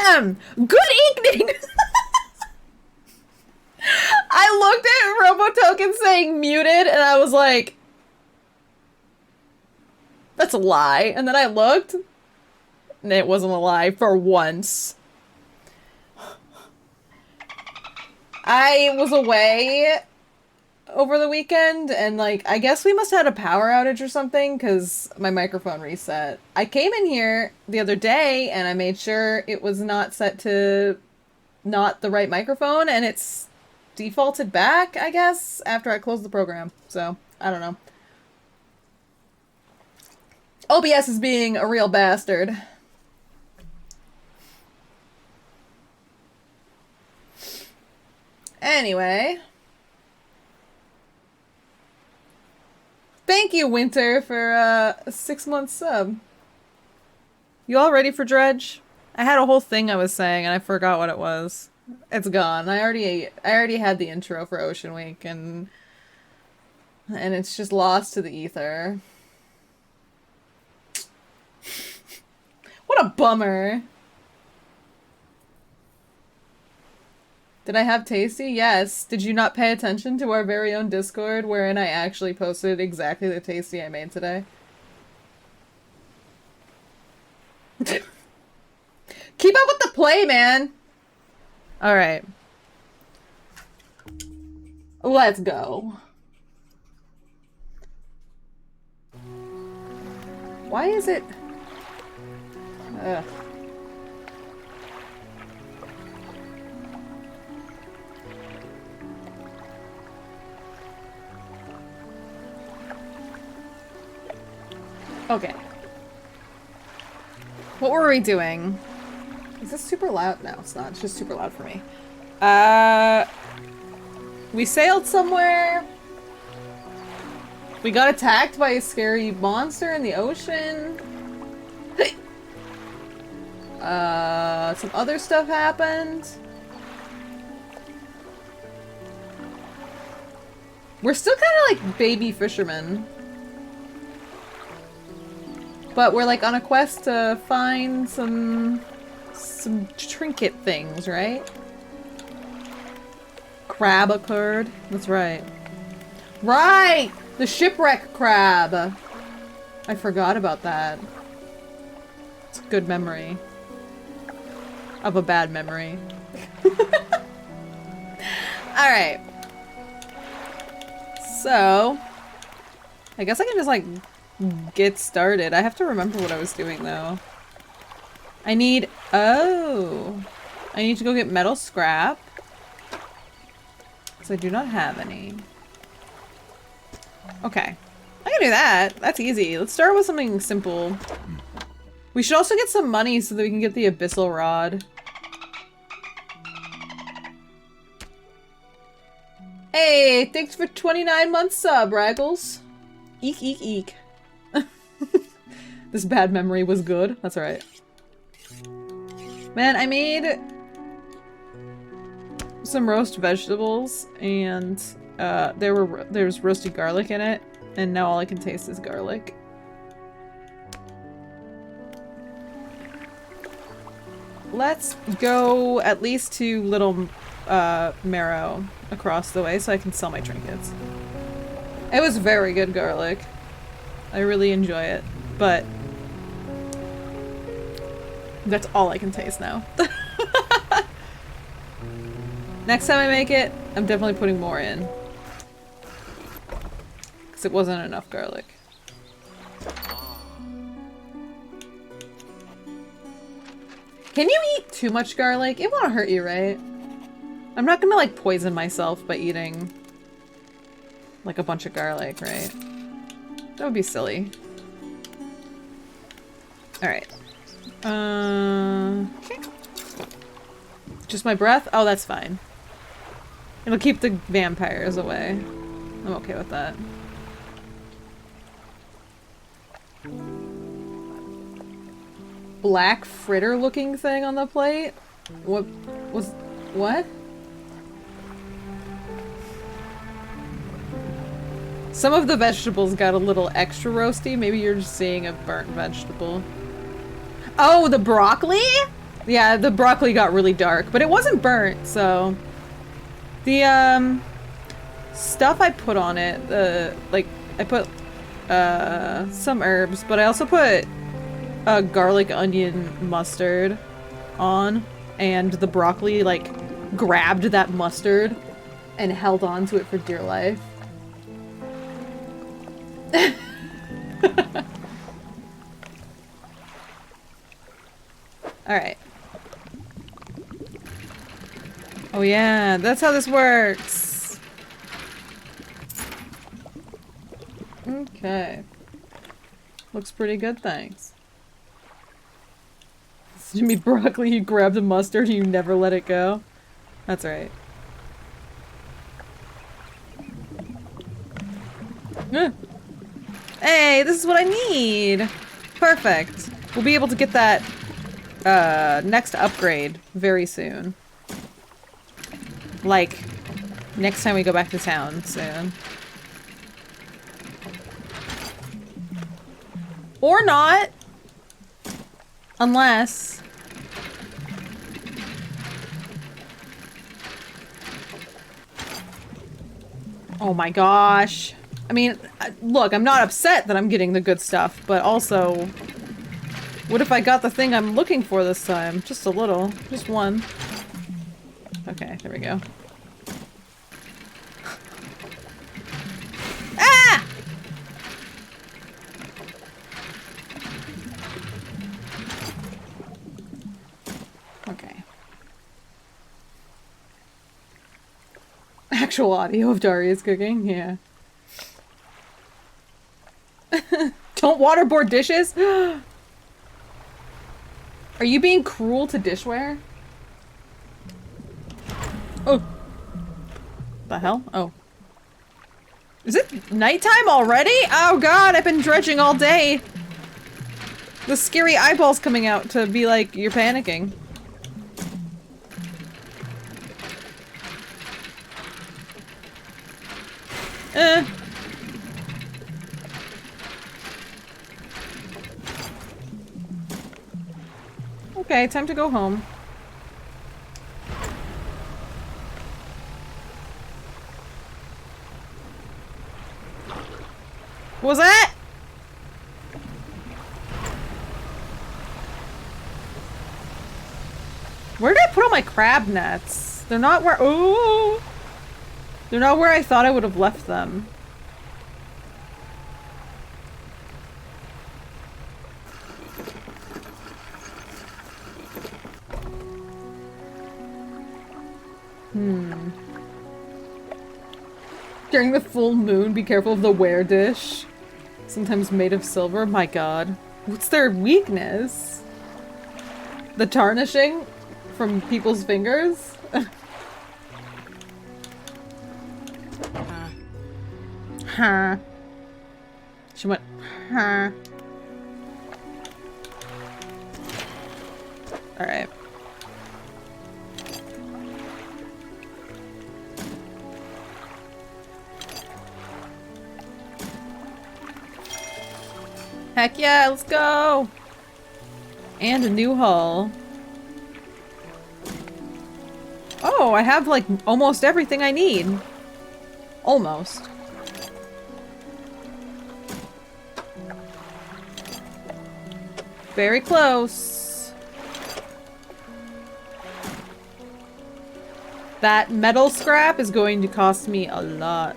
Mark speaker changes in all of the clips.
Speaker 1: Good evening! I looked at RoboToken saying muted, and I was like, that's a lie. And then I looked, and it wasn't a lie for once. I was away over the weekend, and like, I guess we must have had a power outage or something, because my microphone reset. I came in here the other day, and I made sure it was not set to not the right microphone, and it's defaulted back, I guess, after I closed the program. So, I don't know. OBS is being a real bastard. Anyway. Thank you, Winter, for a 6-month sub. You all ready for Dredge? I had a whole thing I was saying and I forgot what it was. It's gone. I already had the intro for Ocean Week and it's just lost to the ether. What a bummer. Did I have Tasty? Yes. Did you not pay attention to our very own Discord wherein I actually posted exactly the Tasty I made today? Keep up with the play, man! Alright. Let's go. Why is it... Ugh. Okay. What were we doing? Is this super loud? No, it's not. It's just super loud for me. We sailed somewhere. We got attacked by a scary monster in the ocean. Some other stuff happened. We're still kind of like baby fishermen. But we're like on a quest to find some trinket things, right? Crab occurred. That's right. Right! The shipwreck crab! I forgot about that. It's a good memory. Of a bad memory. Alright. So... I guess I can just like... get started. I have to remember what I was doing though. I need... Oh! I need to go get metal scrap. Because I do not have any. Okay. I can do that. That's easy. Let's start with something simple. We should also get some money so that we can get the abyssal rod. Hey! Thanks for 29 months sub, Raggles. Eek, eek, eek. This bad memory was good. That's alright. Man, I made some roast vegetables and there's roasted garlic in it, and now all I can taste is garlic. Let's go at least to Little Marrow across the way so I can sell my trinkets. It was very good garlic. I really enjoy it, but that's all I can taste now. Next time I make it, I'm definitely putting more in. Because it wasn't enough garlic. Can you eat too much garlic? It won't hurt you, right? I'm not gonna like poison myself by eating like a bunch of garlic, right? That would be silly. Alright. Okay. Just my breath? Oh, that's fine. It'll keep the vampires away. I'm okay with that. Black fritter looking thing on the plate? What was... what? Some of the vegetables got a little extra roasty. Maybe you're just seeing a burnt vegetable. Oh, the broccoli? Yeah, the broccoli got really dark, but it wasn't burnt, so... The, stuff I put on it, like, I put, some herbs, but I also put garlic, onion, mustard on, and the broccoli, like, grabbed that mustard and held on to it for dear life. Alright. Oh yeah, that's how this works! Okay. Looks pretty good, thanks. Jimmy broccoli, you grabbed a mustard and you never let it go. That's right. Hey, this is what I need! Perfect. We'll be able to get that, next upgrade very soon. Like, next time we go back to town soon. Or not! Unless... Oh my gosh. I mean, look, I'm not upset that I'm getting the good stuff, but also... What if I got the thing I'm looking for this time? Just a little. Just one. Okay, there we go. Ah! Okay. Actual audio of Daria's cooking? Yeah. Don't waterboard dishes? Are you being cruel to dishware? Oh. The hell? Oh. Is it nighttime already? Oh god, I've been dredging all day. The scary eyeballs coming out to be like, you're panicking. Okay, time to go home. What was that? Where did I put all my crab nets? They're not where- ooh! They're not where I thought I would have left them. During the full moon, be careful of the ware dish. Sometimes made of silver. My god. What's their weakness? The tarnishing from people's fingers? Huh. She went, huh. Alright. Heck yeah, let's go! And a new hull. Oh, I have like almost everything I need. Almost. Very close. That metal scrap is going to cost me a lot.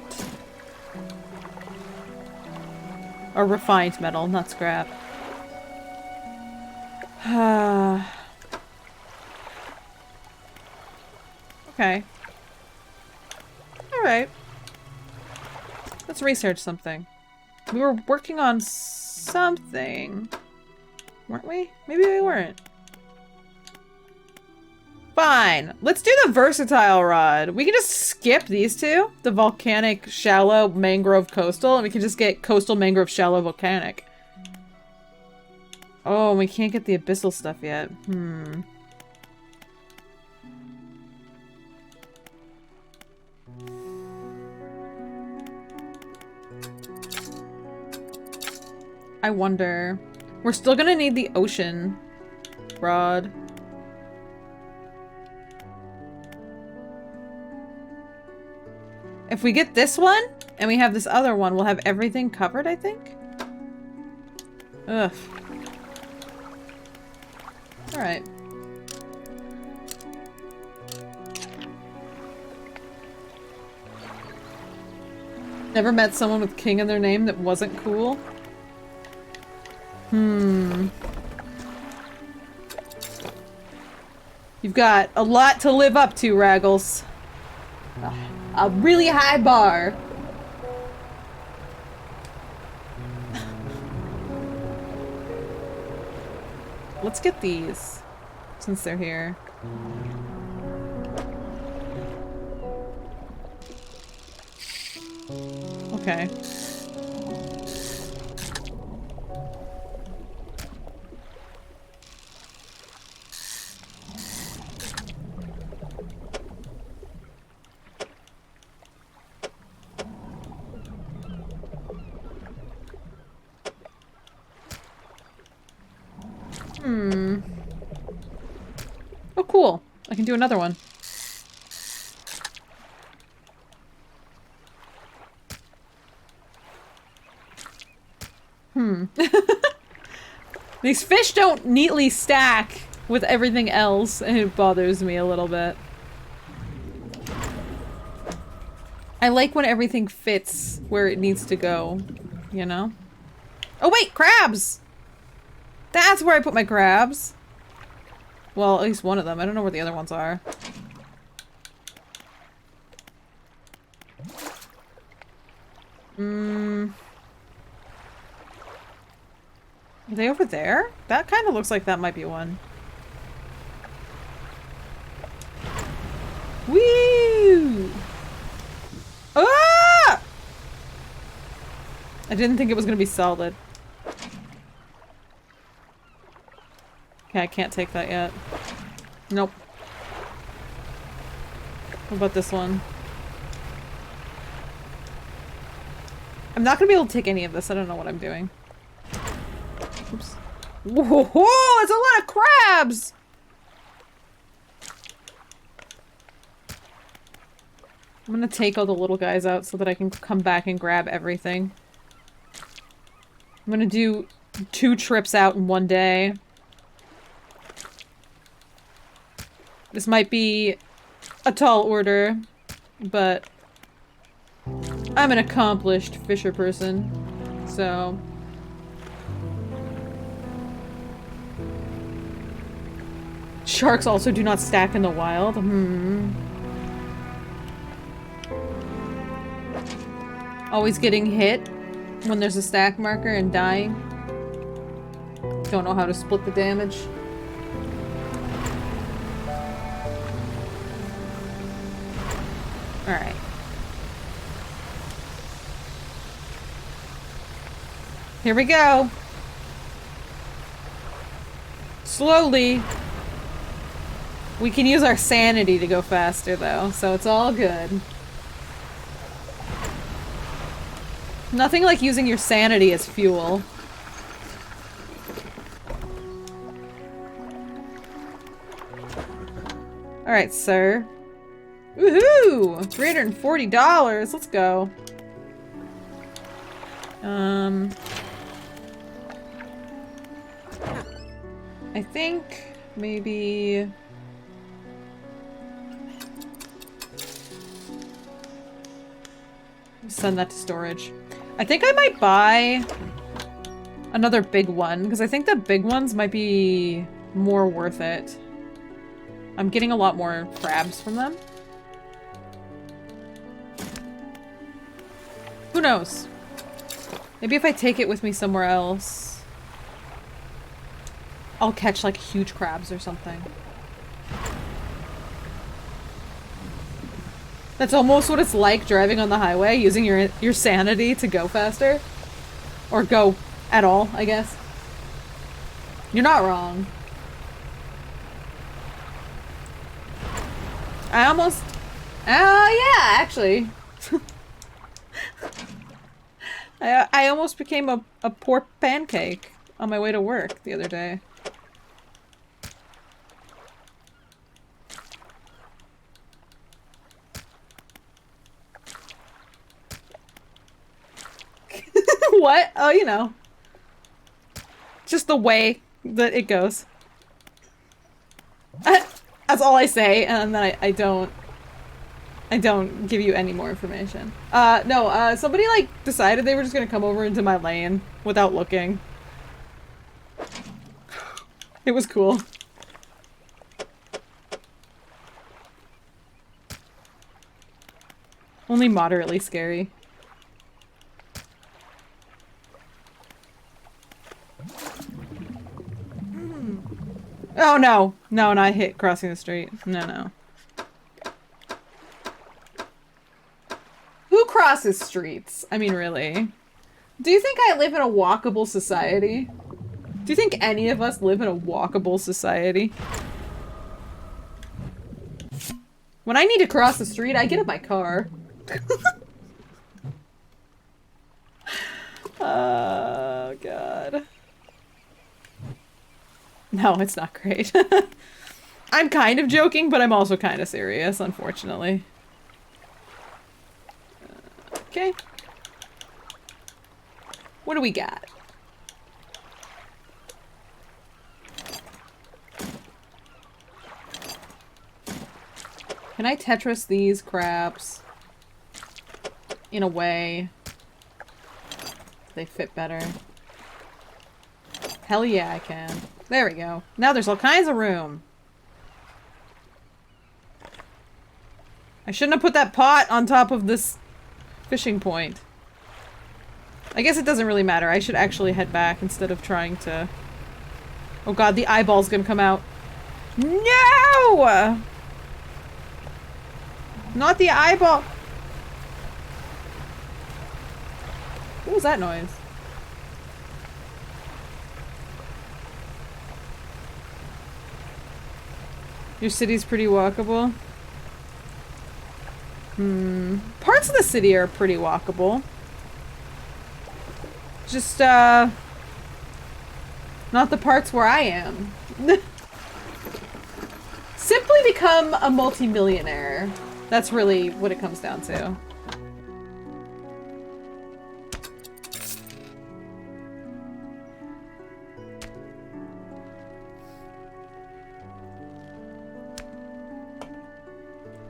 Speaker 1: Or refined metal, not scrap. Okay. Alright. Let's research something. We were working on something. Weren't we? Maybe we weren't. Fine. Let's do the versatile rod. We can just skip these two. The volcanic, shallow, mangrove, coastal. And we can just get coastal, mangrove, shallow, volcanic. Oh, we can't get the abyssal stuff yet. I wonder. We're still gonna need the ocean rod. If we get this one, and we have this other one, we'll have everything covered, I think? Ugh. Alright. Never met someone with King in their name that wasn't cool? You've got a lot to live up to, Raggles. A really high bar. Let's get these, since they're here. Okay. Oh, cool. I can do another one. These fish don't neatly stack with everything else, and it bothers me a little bit. I like when everything fits where it needs to go, you know? Oh wait, crabs! That's where I put my crabs! Well, at least one of them. I don't know where the other ones are. Are they over there? That kind of looks like that might be one. Woo! Ah! I didn't think it was gonna be solid. Okay, I can't take that yet. Nope. What about this one? I'm not gonna be able to take any of this. I don't know what I'm doing. Oops. Whoa! It's a lot of crabs! I'm gonna take all the little guys out so that I can come back and grab everything. I'm gonna do 2 trips out in one day. This might be a tall order, but I'm an accomplished fisher person, so... Sharks also do not stack in the wild. Always getting hit when there's a stack marker and dying. Don't know how to split the damage. Alright. Here we go. Slowly. We can use our sanity to go faster, though, so it's all good. Nothing like using your sanity as fuel. Alright, sir. Woohoo! $340! Let's go. I think maybe... Send that to storage. I think I might buy another big one, because I think the big ones might be more worth it. I'm getting a lot more crabs from them. Who knows? Maybe if I take it with me somewhere else, I'll catch like huge crabs or something. That's almost what it's like driving on the highway, using your sanity to go faster. Or go at all, I guess. You're not wrong. I almost... Oh, yeah, actually. I almost became a poor pancake on my way to work the other day. What? Oh, you know. Just the way that it goes. That's all I say, and then I don't give you any more information. No, somebody, like, decided they were just gonna come over into my lane without looking. It was cool. Only moderately scary. Oh no! No, not hit crossing the street. No, no. Who crosses streets? I mean, really. Do you think I live in a walkable society? Do you think any of us live in a walkable society? When I need to cross the street, I get in my car. Oh, God. No, it's not great. I'm kind of joking, but I'm also kind of serious, unfortunately. Okay. What do we got? Can I Tetris these crabs in a way they fit better? Hell yeah, I can. There we go. Now there's all kinds of room. I shouldn't have put that pot on top of this fishing point. I guess it doesn't really matter. I should actually head back instead of trying to... Oh god, the eyeball's gonna come out. No! Not the eyeball! What was that noise? Your city's pretty walkable? Parts of the city are pretty walkable. Just, not the parts where I am. Simply become a multi-millionaire. That's really what it comes down to.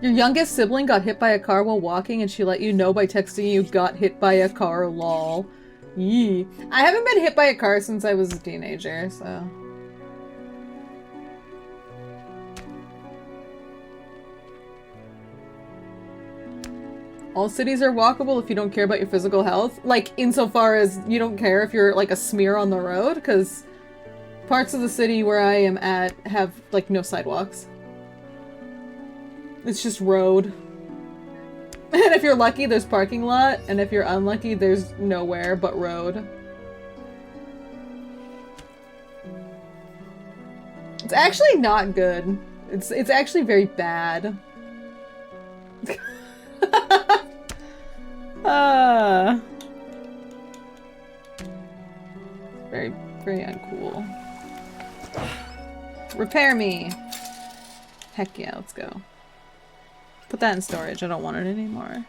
Speaker 1: Your youngest sibling got hit by a car while walking and she let you know by texting you got hit by a car, lol. Yee. I haven't been hit by a car since I was a teenager, so... All cities are walkable if you don't care about your physical health. Like, insofar as you don't care if you're, like, a smear on the road, because parts of the city where I am at have, like, no sidewalks. It's just road. And if you're lucky, there's parking lot, and if you're unlucky, there's nowhere but road. It's actually not good. It's actually very bad. Very, very uncool. Repair me. Heck yeah, let's go. Put that in storage. I don't want it anymore.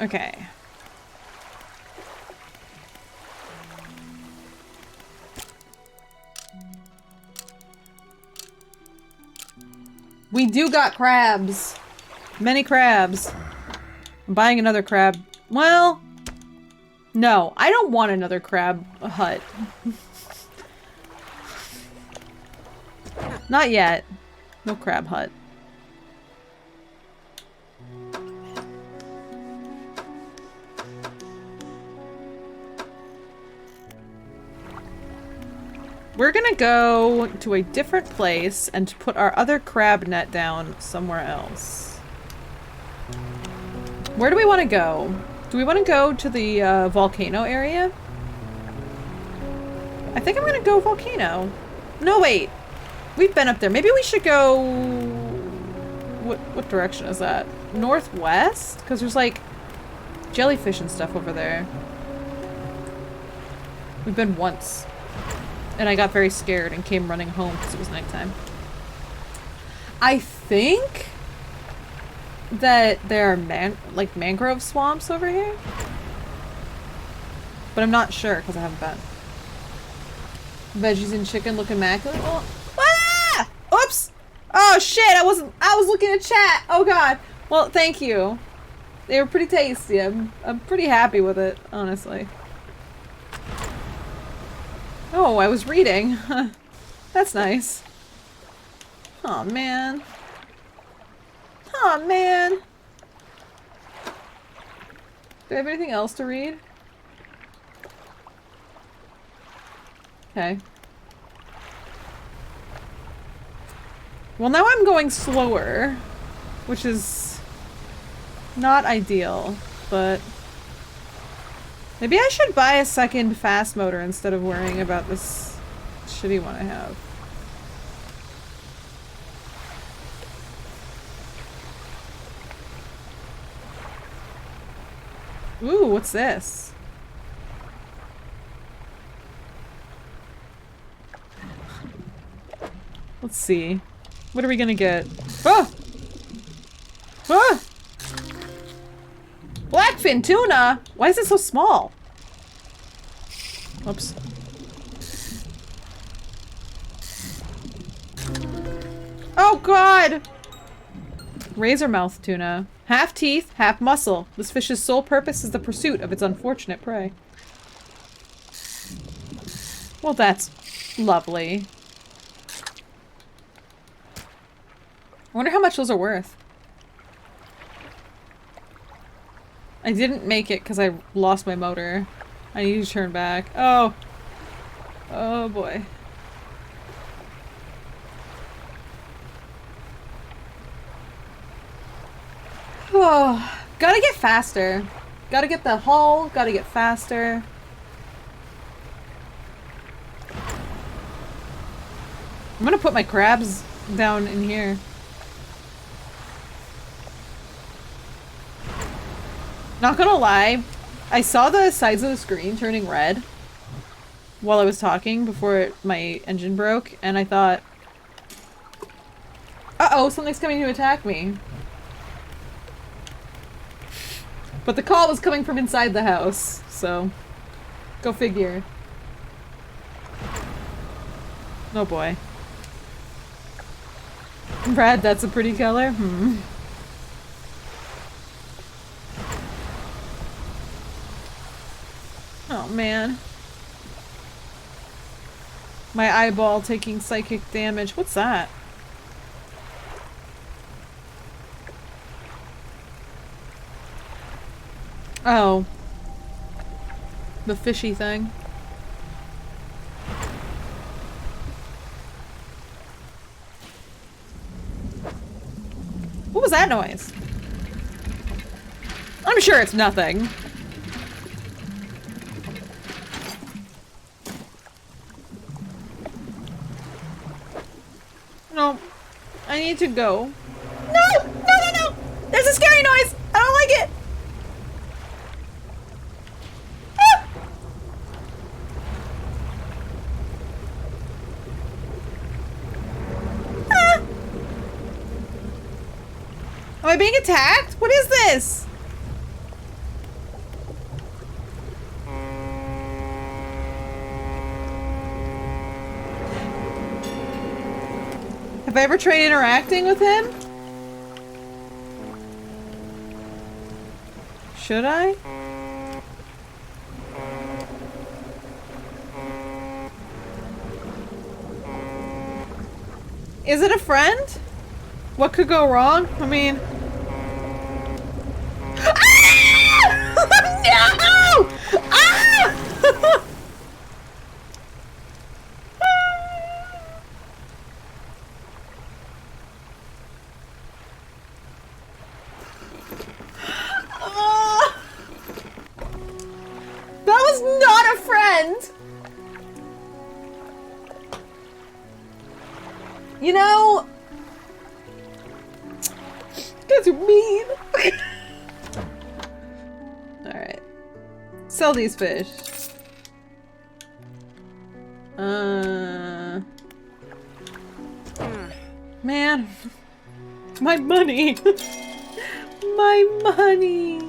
Speaker 1: Okay. We do got crabs. Many crabs. I'm buying another crab. Well, no, I don't want another crab hut. Not yet. No crab hut. We're gonna go to a different place and put our other crab net down somewhere else. Where do we want to go? Do we want to go to the volcano area? I think I'm gonna go volcano. No, wait. We've been up there. Maybe we should go... What direction is that? Northwest? Because there's like jellyfish and stuff over there. We've been once. And I got very scared and came running home because it was nighttime. I think that there are like mangrove swamps over here. But I'm not sure because I haven't been. Veggies and chicken look immaculate. Oh, ah! Oops! Oh shit! I was looking at chat. Oh god. Well, thank you. They were pretty tasty. I'm pretty happy with it, honestly. Oh, I was reading. That's nice. Oh man. Oh man. Do I have anything else to read? Okay. Well, now I'm going slower, which is not ideal, but maybe I should buy a second fast motor instead of worrying about this shitty one I have. Ooh, what's this? Let's see. What are we gonna get? Ah! Ah! Blackfin tuna? Why is it so small? Oops. Oh god! Razormouth tuna. Half teeth, half muscle. This fish's sole purpose is the pursuit of its unfortunate prey. Well, that's lovely. I wonder how much those are worth. I didn't make it because I lost my motor. I need to turn back. Oh. Oh boy. Oh, gotta get faster. Gotta get the hull, gotta get faster. I'm gonna put my crabs down in here. Not gonna lie, I saw the sides of the screen turning red while I was talking before my engine broke, and I thought, uh-oh, something's coming to attack me. But the call was coming from inside the house, so go figure. Oh boy. Brad, that's a pretty color? Hmm. Oh man. My eyeball taking psychic damage. What's that? Oh. The fishy thing. What was that noise? I'm sure it's nothing. No. I need to go. No! No, no, no! There's a scary noise! I don't like it! Ah! Ah! Am I being attacked? What is this? Have I ever tried interacting with him? Should I? Is it a friend? What could go wrong? I mean... Ah! No! Ah! That was not a friend! You know... You guys are mean. Alright. Sell these fish. Man. My money. My money!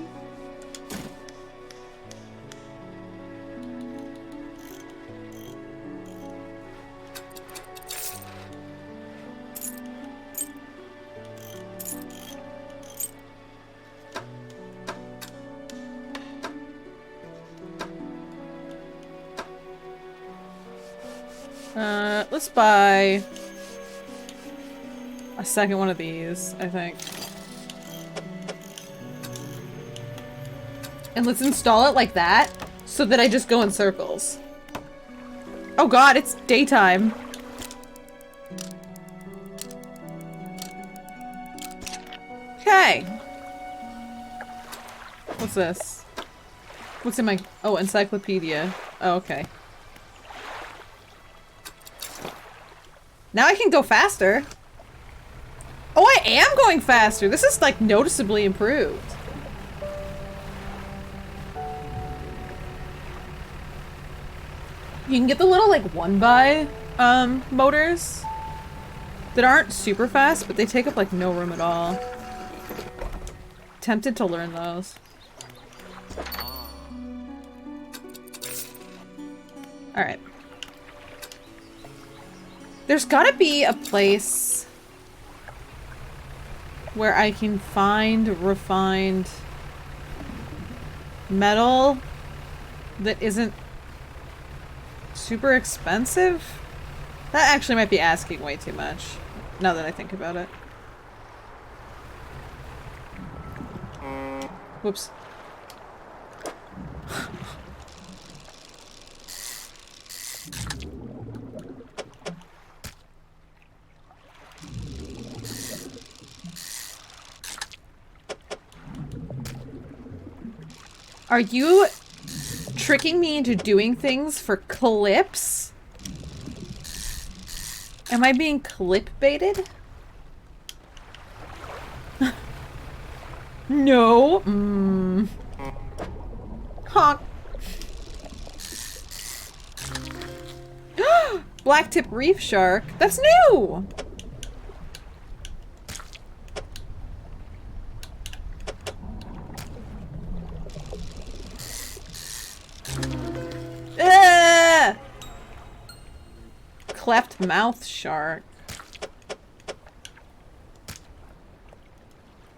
Speaker 1: Let's buy a second one of these, I think. And let's install it like that, so that I just go in circles. Oh god, it's daytime. Okay. What's this? What's in my... Oh, encyclopedia. Oh, okay. Now I can go faster. Oh, I am going faster. This is like noticeably improved. You can get the little like 1x motors that aren't super fast, but they take up like no room at all. Tempted to learn those. All right. There's gotta be a place where I can find refined metal that isn't super expensive. That actually might be asking way too much, now that I think about it. Whoops. Are you tricking me into doing things for clips? Am I being clip baited? No. Honk. Blacktip reef shark. That's new. Cleft mouth shark.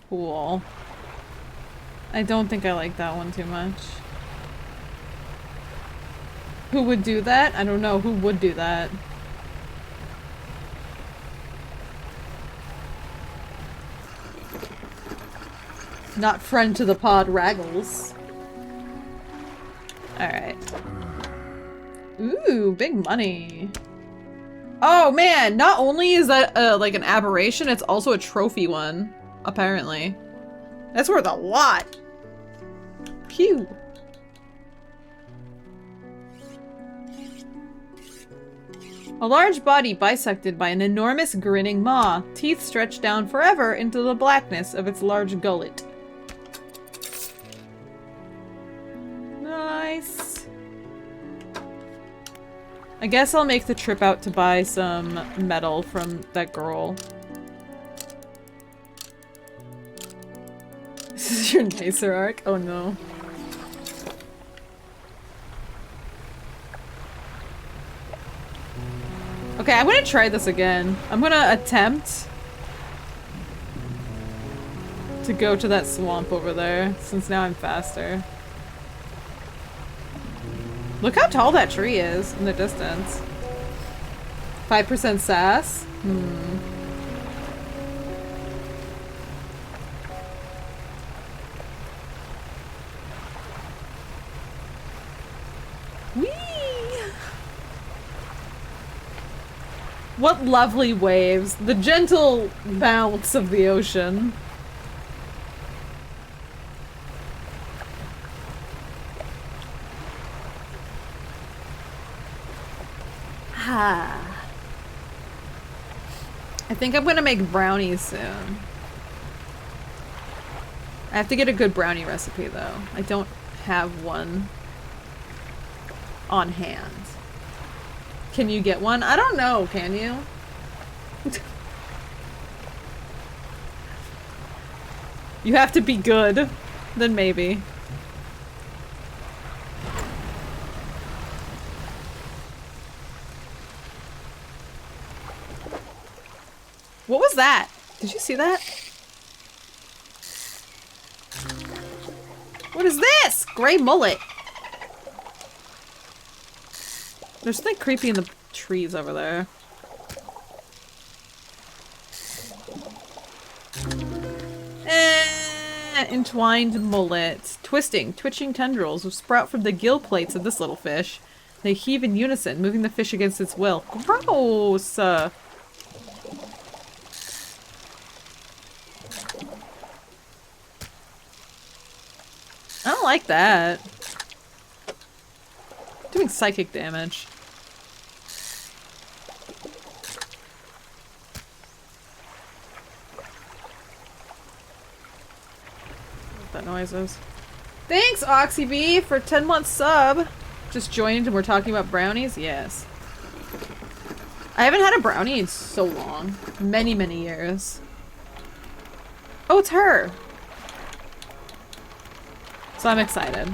Speaker 1: Cool. I don't think I like that one too much. Who would do that? I don't know. Who would do that? Not friend to the pod Raggles. Alright. Ooh, big money. Oh man, not only is that like an aberration, it's also a trophy one, apparently. That's worth a lot. Phew. A large body bisected by an enormous grinning maw, teeth stretched down forever into the blackness of its large gullet. Nice. I guess I'll make the trip out to buy some metal from that girl. This is your nicer arc? Oh no. Okay, I'm gonna try this again. I'm gonna attempt to go to that swamp over there, since now I'm faster. Look how tall that tree is in the distance. 5% sass? Whee! What lovely waves. The gentle bounce of the ocean. I think I'm gonna make brownies soon. I have to get a good brownie recipe though. I don't have one on hand. Can you get one? I don't know, can you? You have to be good. Then maybe. What was that? Did you see that? What is this? Gray mullet. There's something creepy in the trees over there. Entwined mullet. Twisting, twitching tendrils will sprout from the gill plates of this little fish. They heave in unison, moving the fish against its will. Gross! I don't like that. Doing psychic damage. What that noise is. Thanks, OxyB, for 10-month sub. Just joined and we're talking about brownies? Yes. I haven't had a brownie in so long. Many, many years. Oh, it's her! So I'm excited.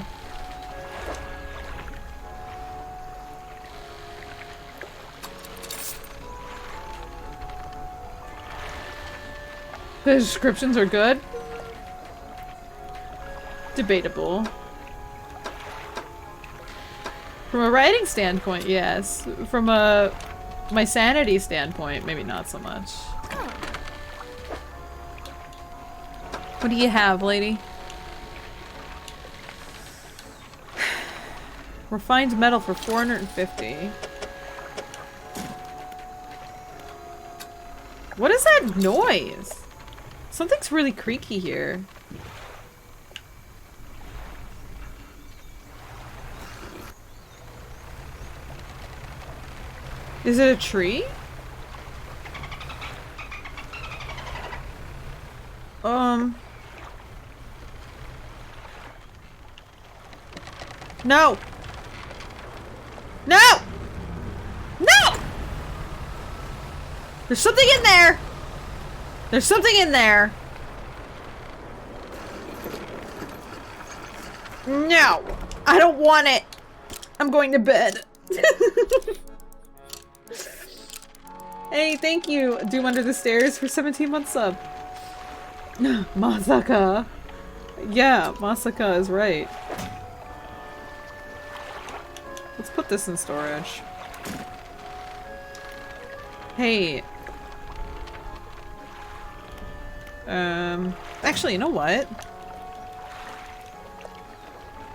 Speaker 1: The descriptions are good? Debatable. From a writing standpoint, yes. From my sanity standpoint, maybe not so much. What do you have, lady? Refined metal for 450. What is that noise? Something's really creaky here. Is it a tree? No! No! No! There's something in there! There's something in there! No! I don't want it! I'm going to bed. Hey, thank you, Doom Under the Stairs, for 17 months sub. Masaka. Yeah, Masaka is right. Let's put this in storage. Hey. Actually, you know what?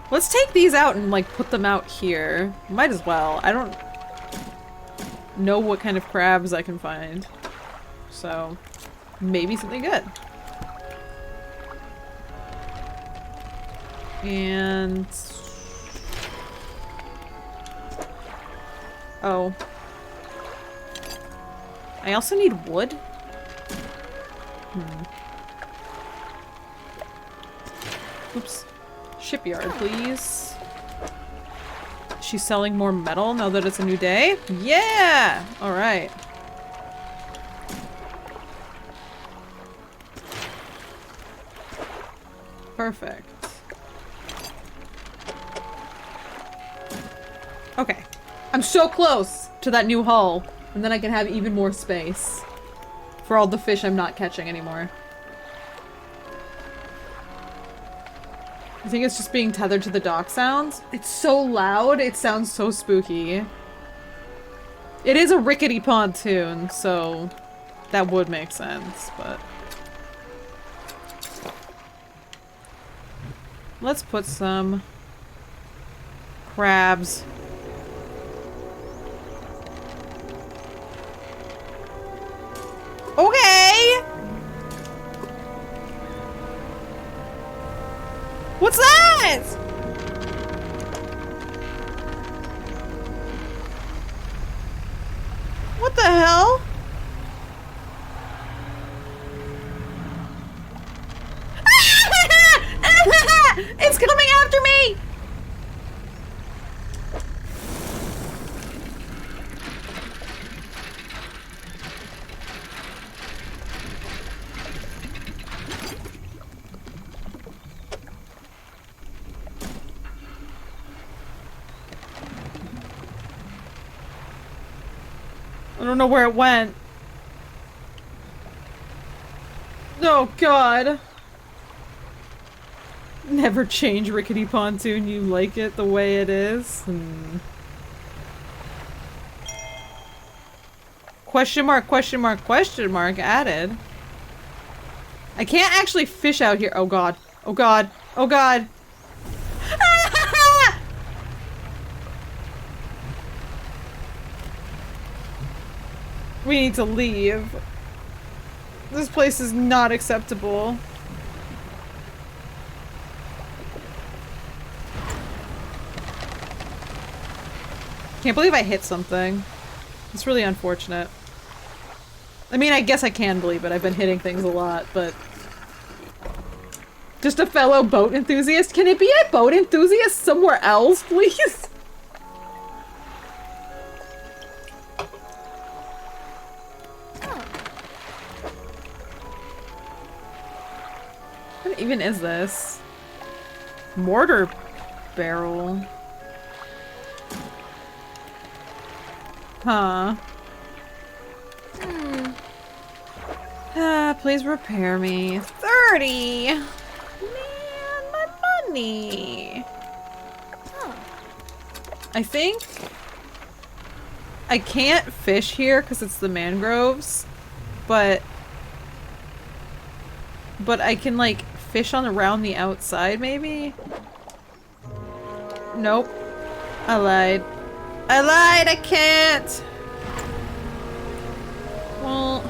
Speaker 1: Let's take these out and, like, put them out here. Might as well. I don't know what kind of crabs I can find. So, maybe something good. And... oh. I also need wood? Oops. Shipyard, please. She's selling more metal now that it's a new day? Yeah! Alright. Perfect. Okay. I'm so close to that new hull, and then I can have even more space for all the fish I'm not catching anymore. I think it's just being tethered to the dock sounds. It's so loud, it sounds so spooky. It is a rickety pontoon, so that would make sense, but... let's put some crabs. Okay! What's that? What the hell? It's coming after me! I don't know where it went. Oh god. Never change rickety pontoon, you like it the way it is? Question mark, question mark, question mark added. I can't actually fish out here. Oh god. Oh god. Oh god. We need to leave. This place is not acceptable. Can't believe I hit something. It's really unfortunate. I mean, I guess I can believe it. I've been hitting things a lot, but... Just a fellow boat enthusiast? Can it be a boat enthusiast somewhere else, please? What even is this? Mortar barrel. Huh. Please repair me. 30! Man, my money! Huh. I think... I can't fish here because it's the mangroves, but I can, like, fish on around the outside, maybe? Nope. I lied. I lied! I can't! Well...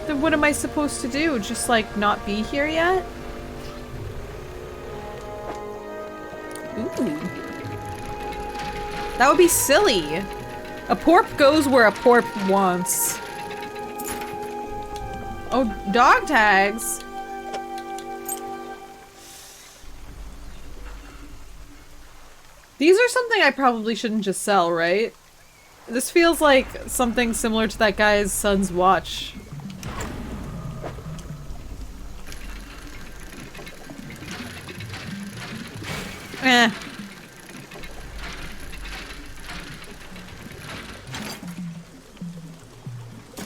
Speaker 1: Then what am I supposed to do? Just, like, not be here yet? Ooh. That would be silly. A porp goes where a porp wants. Oh, dog tags! These are something I probably shouldn't just sell, right? This feels like something similar to that guy's son's watch. Eh.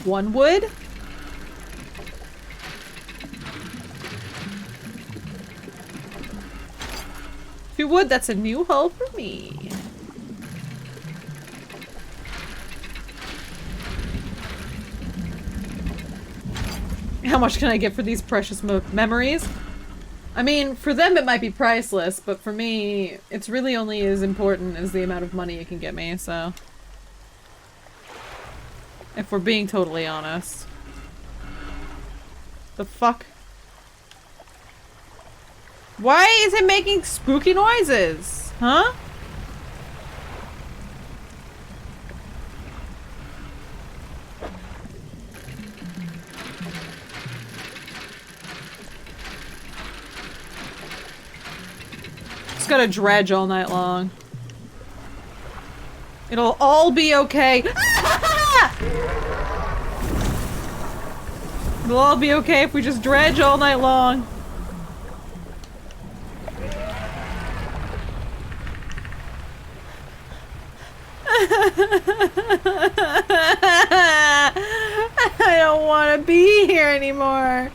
Speaker 1: One wood? If you would, that's a new hull for me. How much can I get for these precious memories? I mean, for them it might be priceless, but for me, it's really only as important as the amount of money it can get me, so... If we're being totally honest. The fuck? Why is it making spooky noises? Huh? Just gotta dredge all night long. It'll all be okay. It'll all be okay if we just dredge all night long. I don't want to be here anymore.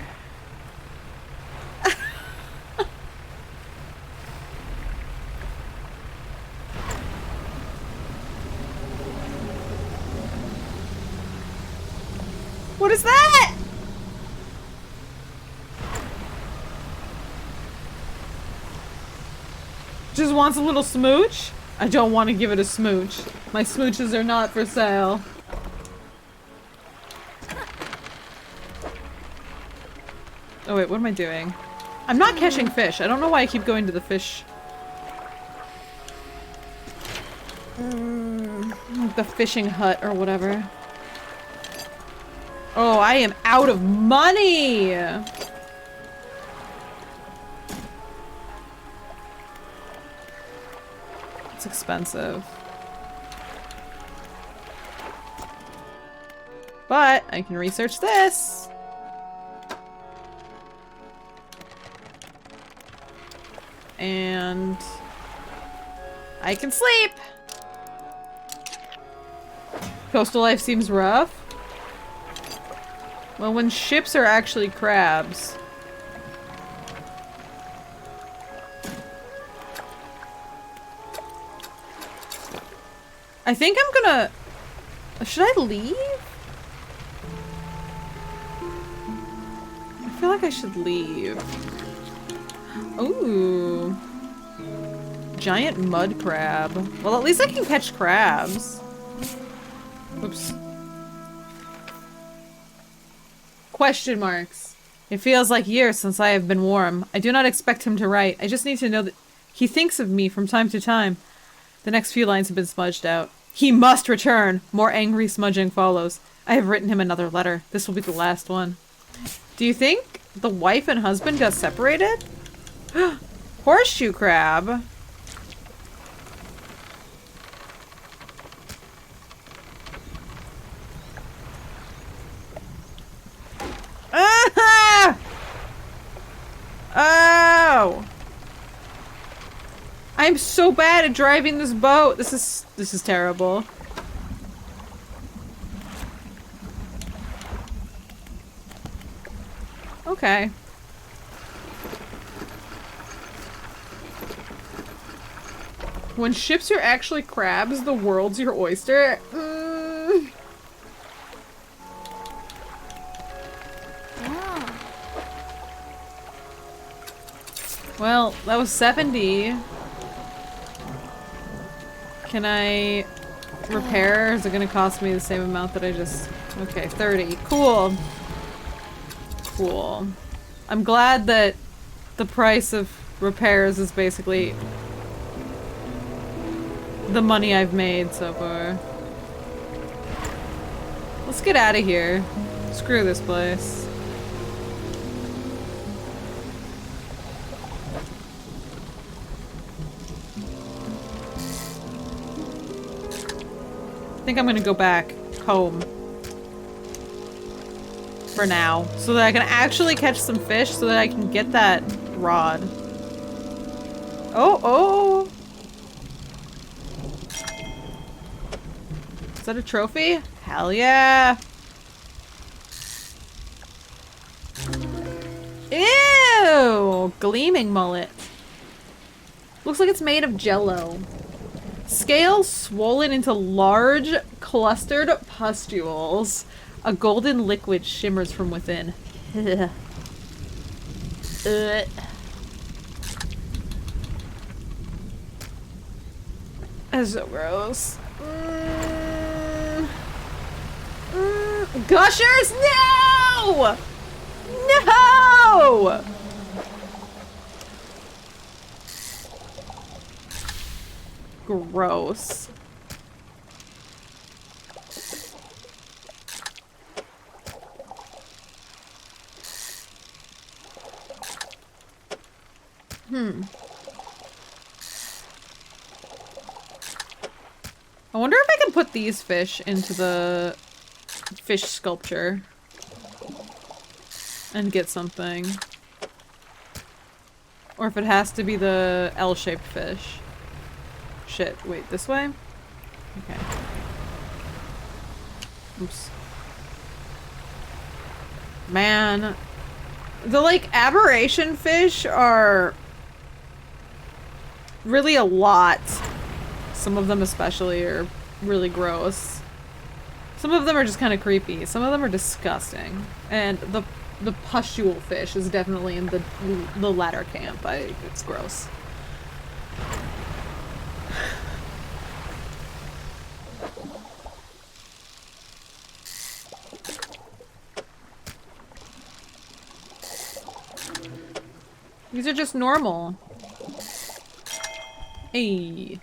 Speaker 1: What is that? Just wants a little smooch? I don't want to give it a smooch. My smooches are not for sale. Oh wait, what am I doing? I'm not catching fish. I don't know why I keep going to the fish. The fishing hut or whatever. Oh, I am out of money! It's expensive. But I can research this. And I can sleep. Coastal life seems rough. Well, when ships are actually crabs. I think I'm gonna... Should I leave? I feel like I should leave. Ooh. Giant mud crab. Well, at least I can catch crabs. Oops. Question marks. It feels like years since I have been warm. I do not expect him to write. I just need to know that he thinks of me from time to time. The next few lines have been smudged out. He must return! More angry smudging follows. I have written him another letter. This will be the last one. Do you think the wife and husband got separated? Horseshoe crab. Ah! Oh! I'm so bad at driving this boat. This is terrible. Okay. When ships are actually crabs, the world's your oyster. Well, that was 70. Can I repair? Is it gonna cost me the same amount that I just... Okay, 30. Cool. Cool. I'm glad that the price of repairs is basically the money I've made so far. Let's get out of here. Screw this place. I think I'm gonna go back home for now so that I can actually catch some fish so that I can get that rod. Oh. Is that a trophy? Hell yeah. Ew! Gleaming mullet. Looks like it's made of jello. Scales swollen into large, clustered pustules. A golden liquid shimmers from within. That's so gross. Gushers, no! No! Gross. I wonder if I can put these fish into the fish sculpture and get something. Or if it has to be the L-shaped fish. Shit, wait, this way? Okay. Oops. Man. The, like, aberration fish are really a lot. Some of them especially are really gross. Some of them are just kind of creepy. Some of them are disgusting. And the pustule fish is definitely in the latter camp. It's gross. These are just normal. Hey.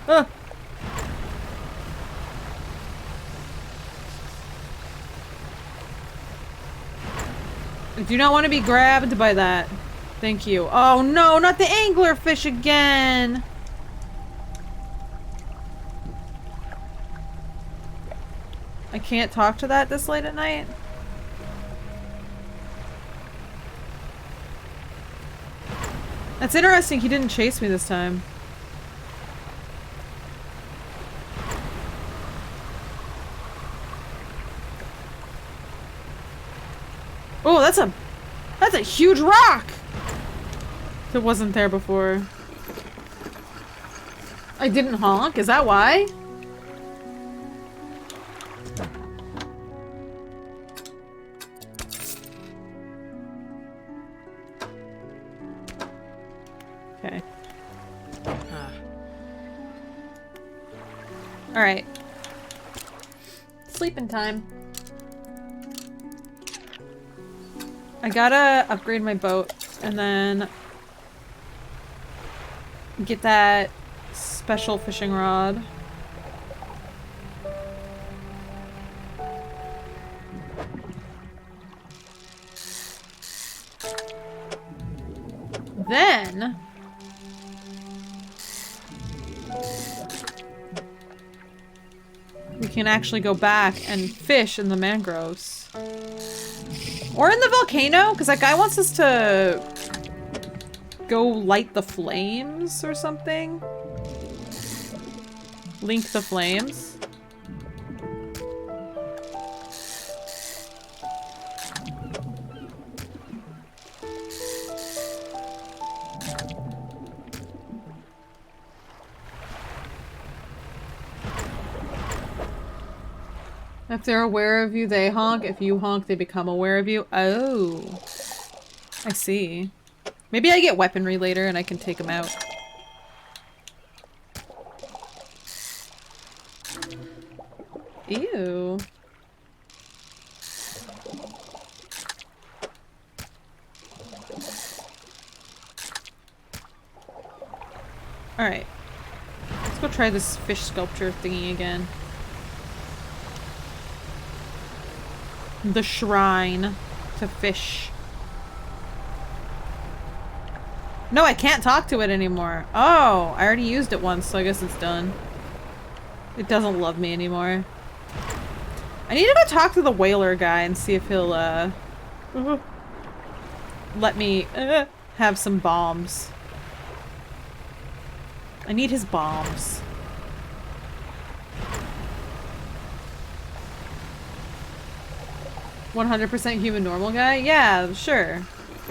Speaker 1: Ah. I do not want to be grabbed by that. Thank you. Oh no, not the anglerfish again! I can't talk to that this late at night? That's interesting, he didn't chase me this time. Oh, that's a huge rock! That wasn't there before. I didn't honk? Is that why? Okay. Alright. Sleeping time. I gotta upgrade my boat and then get that special fishing rod. Then we can actually go back and fish in the mangroves. Or in the volcano, because that guy wants us to go light the flames or something. Link the flames. If they're aware of you, they honk. If you honk, they become aware of you. Oh. I see. Maybe I get weaponry later and I can take them out. Ew. Alright. Let's go try this fish sculpture thingy again. The shrine to fish. No, I can't talk to it anymore. Oh, I already used it once, so I guess it's done. It doesn't love me anymore. I need to go talk to the whaler guy and see if he'll, let me, have some bombs. I need his bombs. 100% human normal guy? Yeah, sure.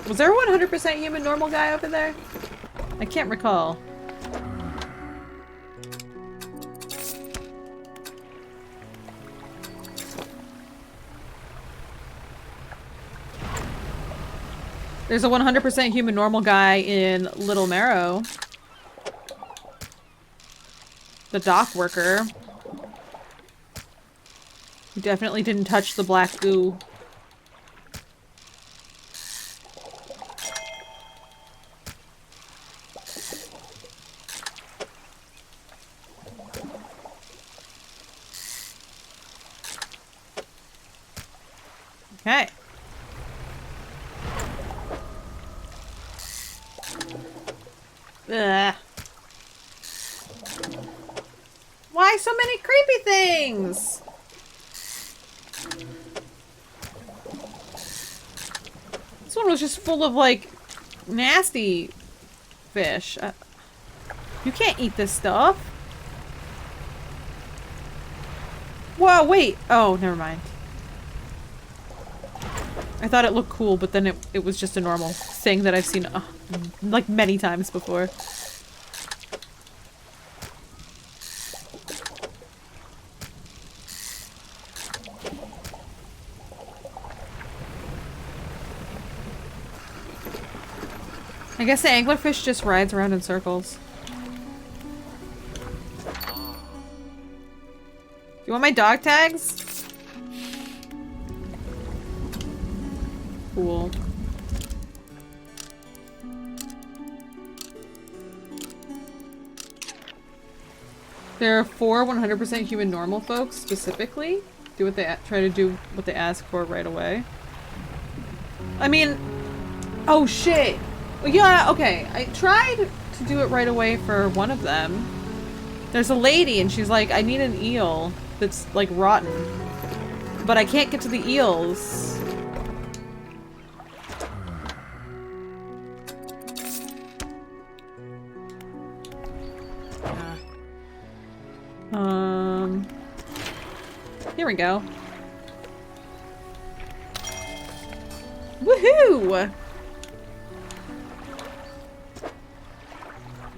Speaker 1: Was there a 100% human normal guy over there? I can't recall. There's a 100% human normal guy in Little Marrow. The dock worker. He definitely didn't touch the black goo. Okay. Ugh. Why so many creepy things? This one was just full of, like, nasty fish. You can't eat this stuff. Whoa, wait. Oh, never mind. I thought it looked cool, but then it was just a normal thing that I've seen, like, many times before. I guess the anglerfish just rides around in circles. You want my dog tags? Cool. There are 4 100% human normal folks specifically. Do what they try to do what they ask for right away. I mean, oh shit. Yeah, okay. I tried to do it right away for one of them. There's a lady and she's like, I need an eel that's like rotten. But I can't get to the eels. Here we go. Woohoo!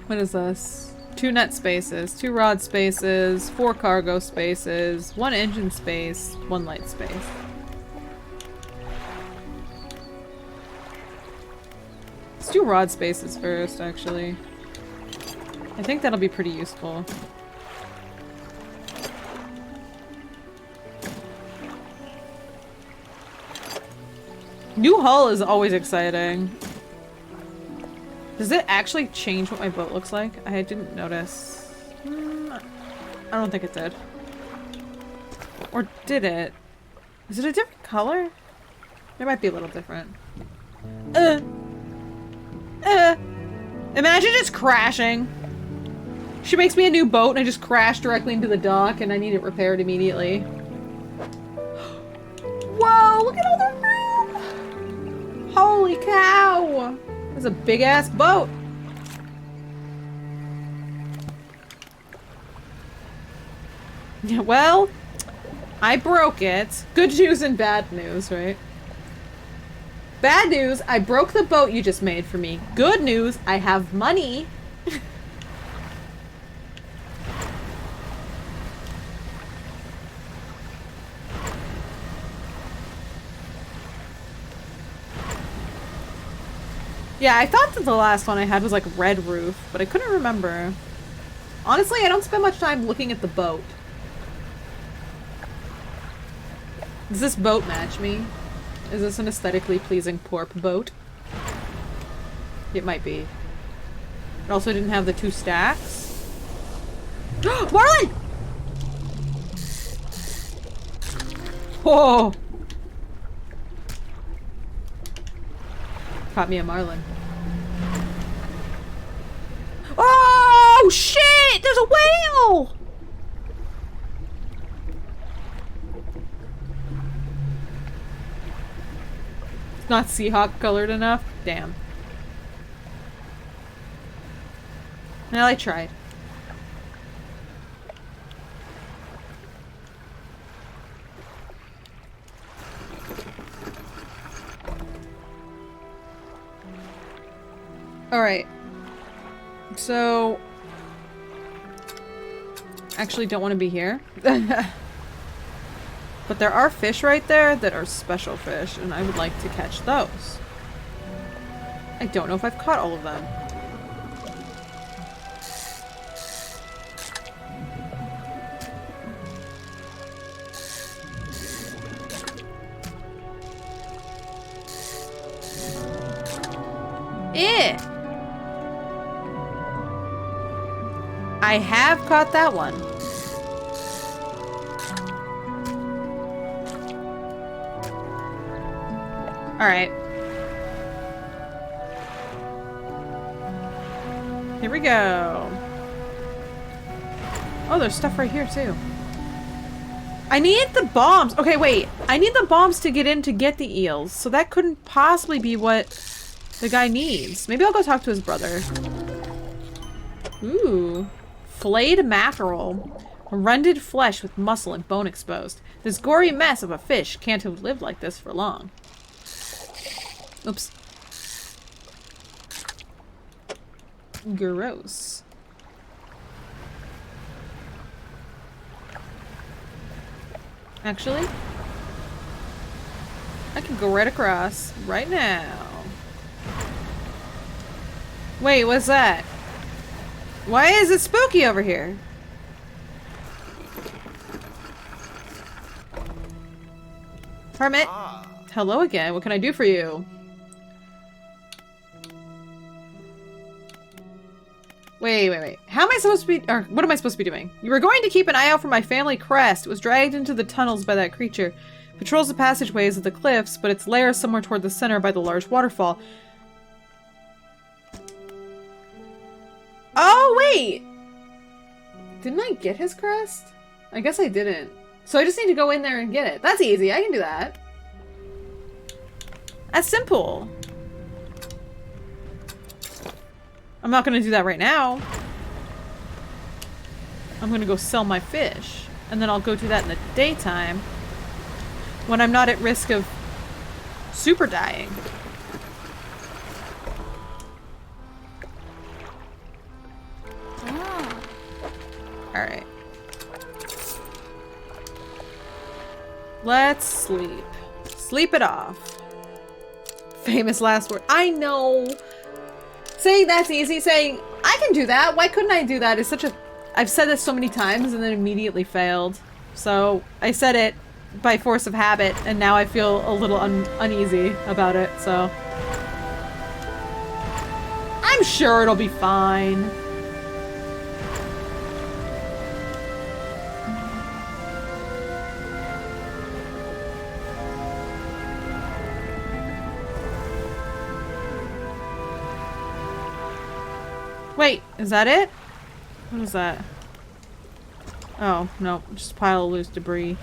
Speaker 1: What is this? 2 net spaces, 2 rod spaces, 4 cargo spaces, 1 engine space, 1 light space. Let's do rod spaces first, actually. I think that'll be pretty useful. New hull is always exciting. Does it actually change what my boat looks like? I didn't notice. I don't think it did. Or did it? Is it a different color? It might be a little different. Imagine just crashing. She makes me a new boat and I just crash directly into the dock and I need it repaired immediately. Whoa, look at all the room! Holy cow! That's a big ass boat. Yeah, well, I broke it. Good news and bad news, right? Bad news, I broke the boat you just made for me. Good news, I have money. Yeah, I thought that the last one I had was like red roof, but I couldn't remember. Honestly, I don't spend much time looking at the boat. Does this boat match me? Is this an aesthetically pleasing porp boat? It might be. It also didn't have the 2 stacks. Marlin! Whoa! Caught me a marlin. Oh shit! There's a whale! It's not Seahawk colored enough? Damn. Well, I tried. Alright. So... actually don't want to be here. But there are fish right there that are special fish, and I would like to catch those. I don't know if I've caught all of them. I have caught that one. Alright. Here we go. Oh, there's stuff right here too. I need the bombs. Okay, wait. I need the bombs to get in to get the eels. So that couldn't possibly be what the guy needs. Maybe I'll go talk to his brother. Ooh. Flayed mackerel. Rended flesh with muscle and bone exposed. This gory mess of a fish can't have lived like this for long. Oops. Gross. Actually, I can go right across right now. Wait, what's that? Why is it spooky over here? Hermit. Hello again. What can I do for you? Wait. How am I supposed to be- or what am I supposed to be doing? You were going to keep an eye out for my family crest. It was dragged into the tunnels by that creature. Patrols the passageways of the cliffs, but its lair is somewhere toward the center by the large waterfall. Oh, wait! Didn't I get his crest? I guess I didn't. So I just need to go in there and get it. That's easy. I can do that. That's simple. I'm not gonna do that right now. I'm gonna go sell my fish. And then I'll go do that in the daytime. When I'm not at risk of Super dying.
Speaker 2: Ah.
Speaker 1: Alright. Let's sleep. Sleep it off. Famous last word. I know! Saying that's easy, saying, I can do that, why couldn't I do that is such a... I've said this so many times and then immediately failed. So, I said it by force of habit, and now I feel a little uneasy about it, so... I'm sure it'll be fine. Wait, is that it? What is that? Oh, no, just a pile of loose debris.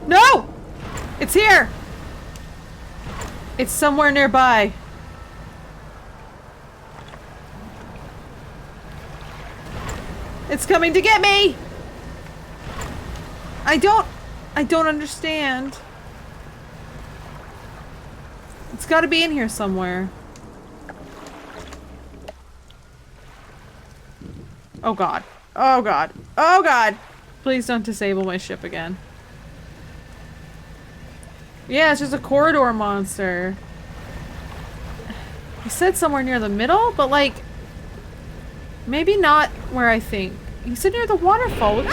Speaker 1: No! It's here! It's somewhere nearby. It's coming to get me! I don't understand. It's gotta be in here somewhere. Oh god. Oh god. Oh god! Please don't disable my ship again. Yeah, it's just a corridor monster. He said somewhere near the middle, but like... maybe not where I think. He said near the waterfall.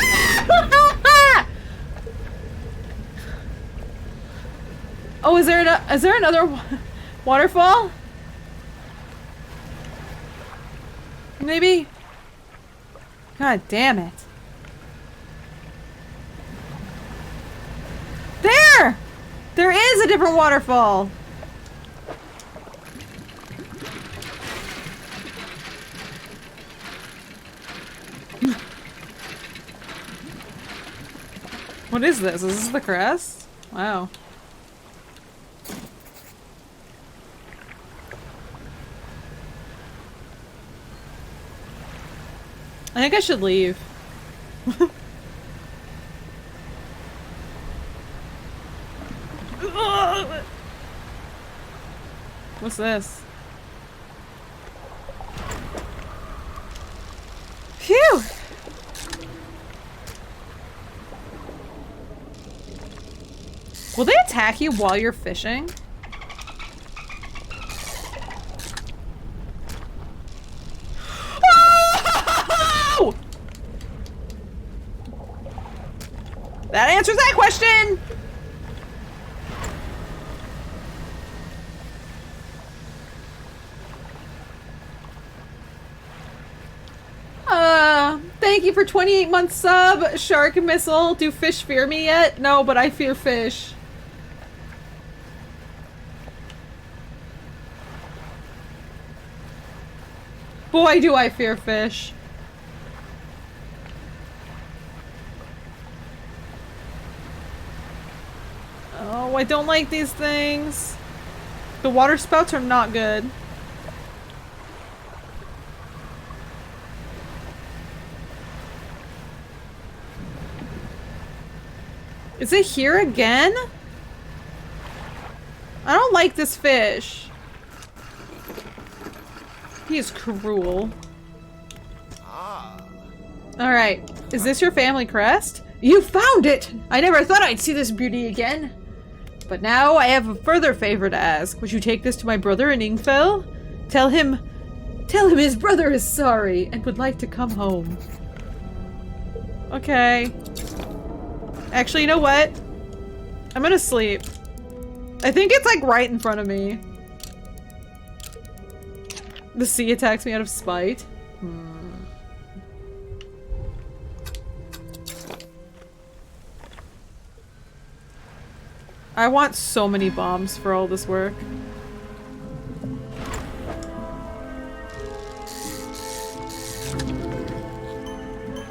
Speaker 1: Oh, is there another waterfall? Maybe? God damn it. There! There is a different waterfall! What is this? Is this the crest? Wow. I think I should leave. What's this? Phew! Will they attack you while you're fishing? Oh! That answers that question! Thank you for 28 months sub, Shark Missile. Do fish fear me yet? No, but I fear fish. Boy, do I fear fish. Oh, I don't like these things. The water spouts are not good. Is it here again? I don't like this fish. He is cruel. Alright. Is this your family crest? You found it! I never thought I'd see this beauty again. But now I have a further favor to ask. Would you take this to my brother in Ingfell? Tell him his brother is sorry and would like to come home. Okay. Actually, you know what? I'm gonna sleep. I think it's like right in front of me. The sea attacks me out of spite. I want so many bombs for all this work.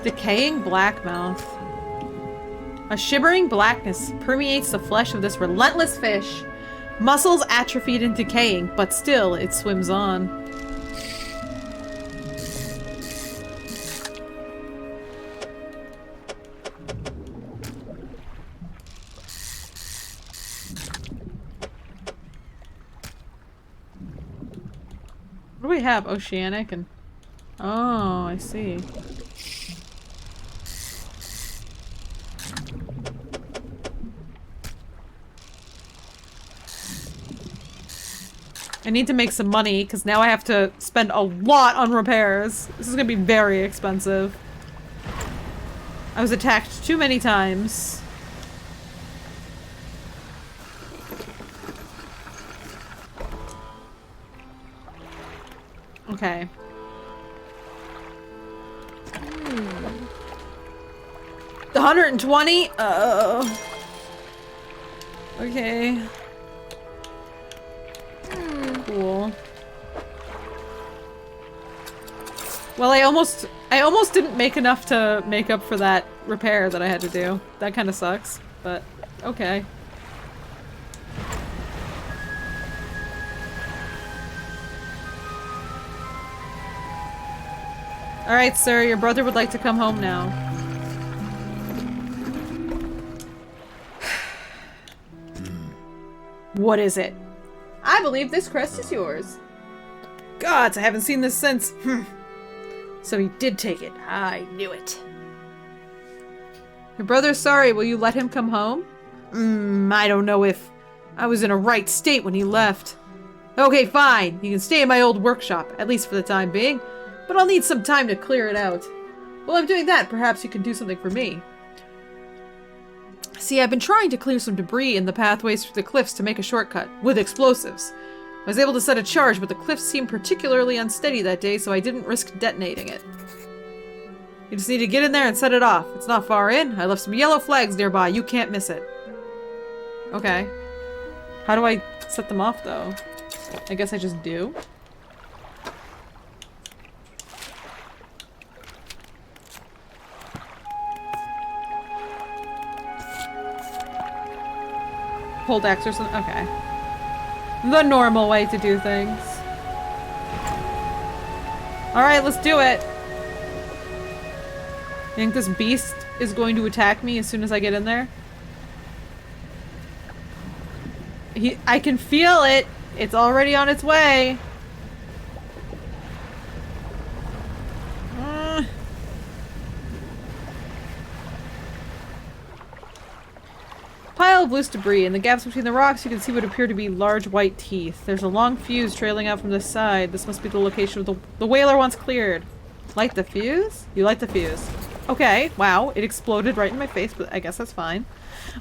Speaker 1: Decaying blackmouth. A shimmering blackness permeates the flesh of this relentless fish. Muscles atrophied and decaying, but still it swims on. What do we have? Oceanic and... Oh, I see. I need to make some money, because now I have to spend a lot on repairs. This is gonna be very expensive. I was attacked too many times. Okay. The 120? Okay. Cool. Well, I almost didn't make enough to make up for that repair that I had to do. That kind of sucks, but okay. Alright, sir, your brother would like to come home now. What is it? I believe this crest is yours. Gods, I haven't seen this since. So he did take it. I knew it. Your brother's sorry. Will you let him come home? I don't know if I was in a right state when he left. Okay, fine. You can stay in my old workshop, at least for the time being. But I'll need some time to clear it out. While I'm doing that, perhaps you can do something for me. See, I've been trying to clear some debris in the pathways through the cliffs to make a shortcut, with explosives. I was able to set a charge, but the cliffs seemed particularly unsteady that day, so I didn't risk detonating it. You just need to get in there and set it off. It's not far in. I left some yellow flags nearby. You can't miss it. Okay. How do I set them off, though? I guess I just do. Hold X or something? Okay. The normal way to do things. Alright, let's do it! You think this beast is going to attack me as soon as I get in there? I can feel it! It's already on its way! Pile of loose debris. In the gaps between the rocks, you can see what appear to be large white teeth. There's a long fuse trailing out from the side. This must be the location of the whaler once cleared. Light the fuse? You light the fuse. Okay, wow. It exploded right in my face, but I guess that's fine.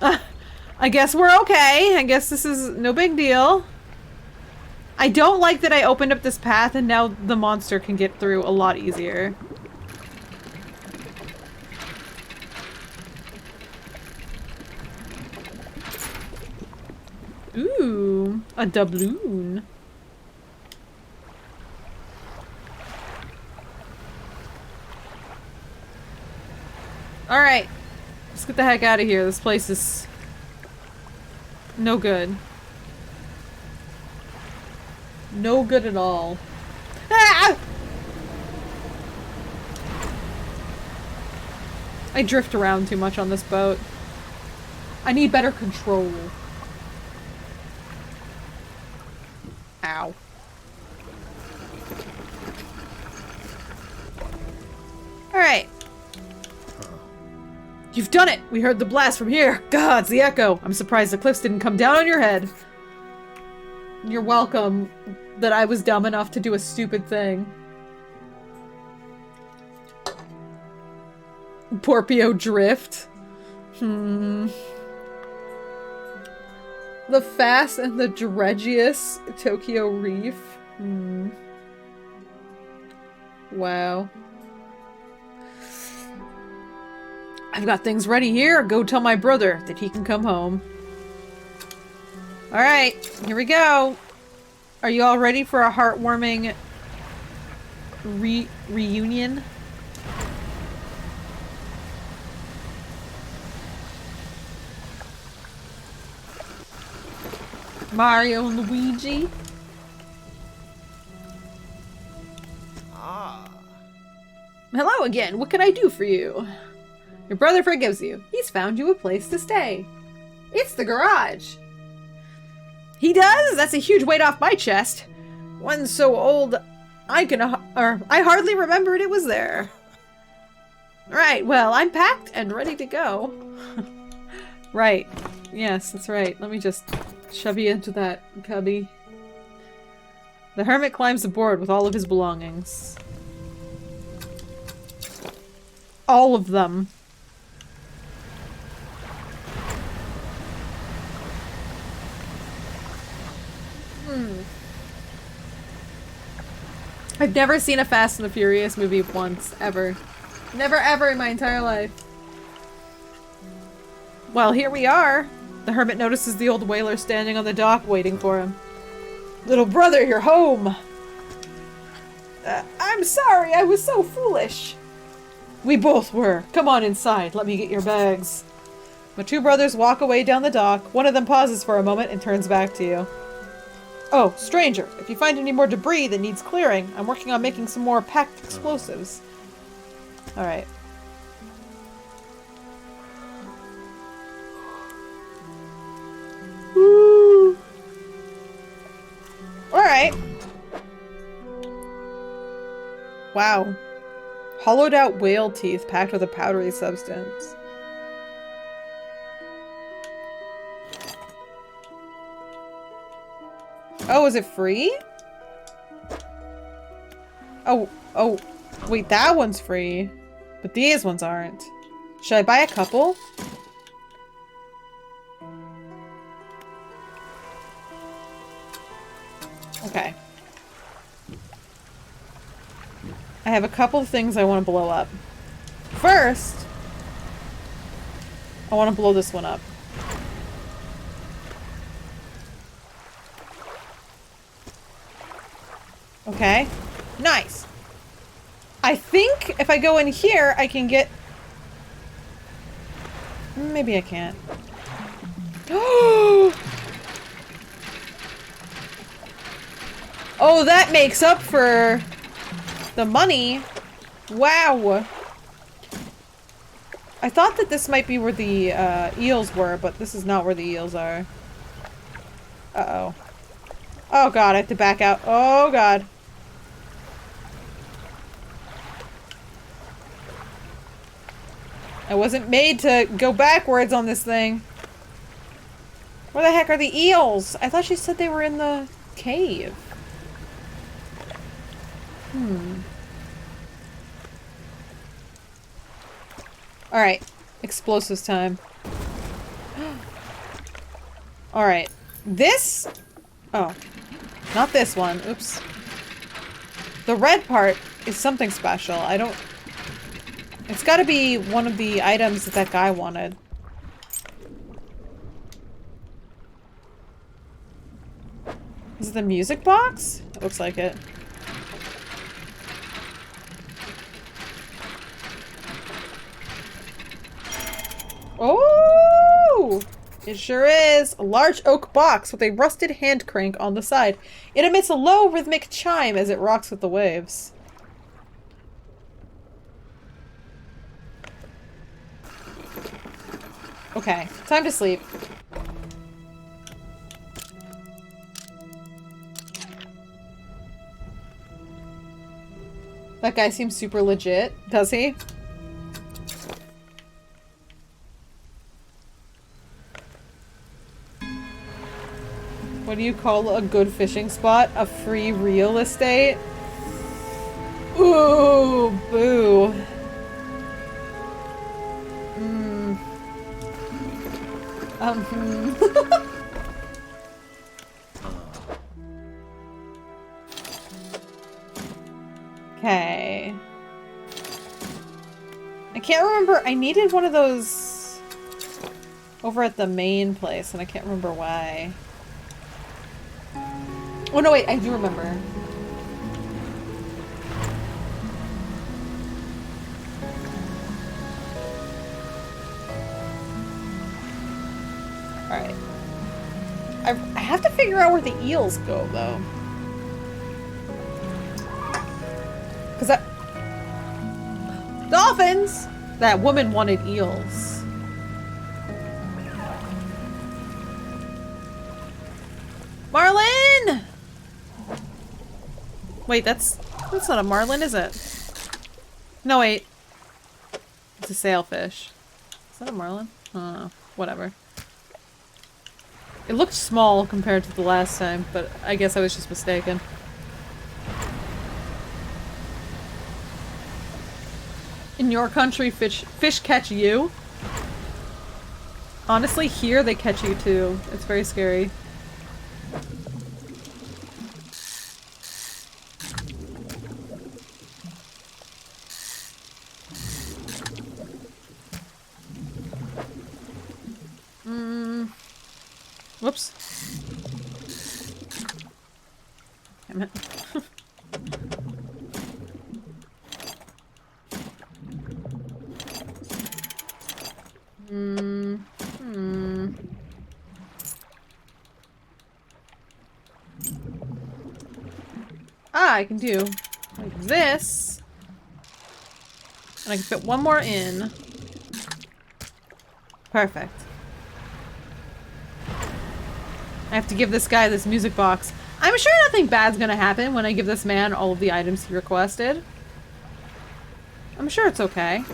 Speaker 1: I guess we're okay. I guess this is no big deal. I don't like that I opened up this path and now the monster can get through a lot easier. Ooh, a doubloon. Alright. Let's get the heck out of here. This place is no good. No good at all. Ah! I drift around too much on this boat. I need better control. Ow. Alright. You've done it! We heard the blast from here! Gods, the echo! I'm surprised the cliffs didn't come down on your head. You're welcome that I was dumb enough to do a stupid thing. Porpio Drift. The Fast and the Dredgiest Tokyo Reef. Wow. I've got things ready here. Go tell my brother that he can come home. Alright, here we go. Are you all ready for a heartwarming reunion? Mario and Luigi. Hello again. What can I do for you? Your brother forgives you. He's found you a place to stay. It's the garage. He does? That's a huge weight off my chest. One so old I hardly remembered it was there. Right, well, I'm packed and ready to go. Right. Yes, that's right. Let me just shove you into that cubby. The hermit climbs aboard with all of his belongings. All of them. I've never seen a Fast and the Furious movie once, ever. Never ever in my entire life. Well, here we are. The hermit notices the old whaler standing on the dock waiting for him. Little brother, you're home! I'm sorry, I was so foolish. We both were. Come on inside, let me get your bags. The two brothers walk away down the dock. One of them pauses for a moment and turns back to you. Oh, stranger, if you find any more debris that needs clearing, I'm working on making some more packed explosives. Alright. Woo! Alright. Wow. Hollowed out whale teeth packed with a powdery substance. Oh, is it free? Oh, wait, that one's free. But these ones aren't. Should I buy a couple? Okay. I have a couple of things I want to blow up. First, I want to blow this one up. Okay. Nice. I think if I go in here, I can get... Maybe I can't. Oh, that makes up for the money. Wow. I thought that this might be where the eels were, but this is not where the eels are. Uh-oh. Oh god, I have to back out. Oh god. I wasn't made to go backwards on this thing. Where the heck are the eels? I thought she said they were in the cave. Alright. Explosives time. Alright. This... Oh. Not this one. Oops. The red part is something special. I don't... It's gotta be one of the items that guy wanted. Is it the music box? It looks like it. Oh! It sure is. A large oak box with a rusted hand crank on the side. It emits a low rhythmic chime as it rocks with the waves. Okay, time to sleep. That guy seems super legit, does he? What do you call a good fishing spot? A free real estate? Ooh, boo. Okay. I can't remember. I needed one of those over at the main place, and I can't remember why. Oh, no, wait. I do remember. Alright. I have to figure out where the eels go, though. Because that... Dolphins! That woman wanted eels. Marlin! Wait, that's... That's not a marlin, is it? No, wait. It's a sailfish. Is that a marlin? I don't know. Whatever. It looked small compared to the last time, but I guess I was just mistaken. In your country, fish catch you? Honestly, here they catch you too. It's very scary. Whoops. Damn it. Ah, I can do like this. And I can fit one more in. Perfect. I have to give this guy this music box. I'm sure nothing bad's gonna happen when I give this man all of the items he requested. I'm sure it's okay.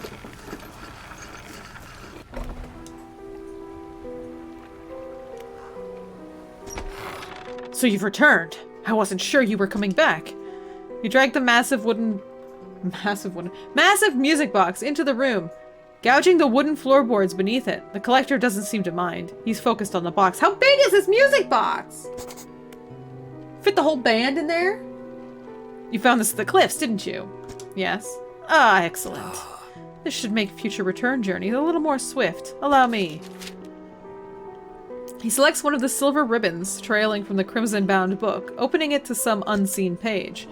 Speaker 1: So you've returned. I wasn't sure you were coming back. You dragged the massive music box into the room, gouging the wooden floorboards beneath it. The collector doesn't seem to mind. He's focused on the box. How big is this music box? Fit the whole band in there? You found this at the cliffs, didn't you? Yes. Ah, excellent. This should make future return journeys a little more swift. Allow me. He selects one of the silver ribbons trailing from the crimson-bound book, opening it to some unseen page.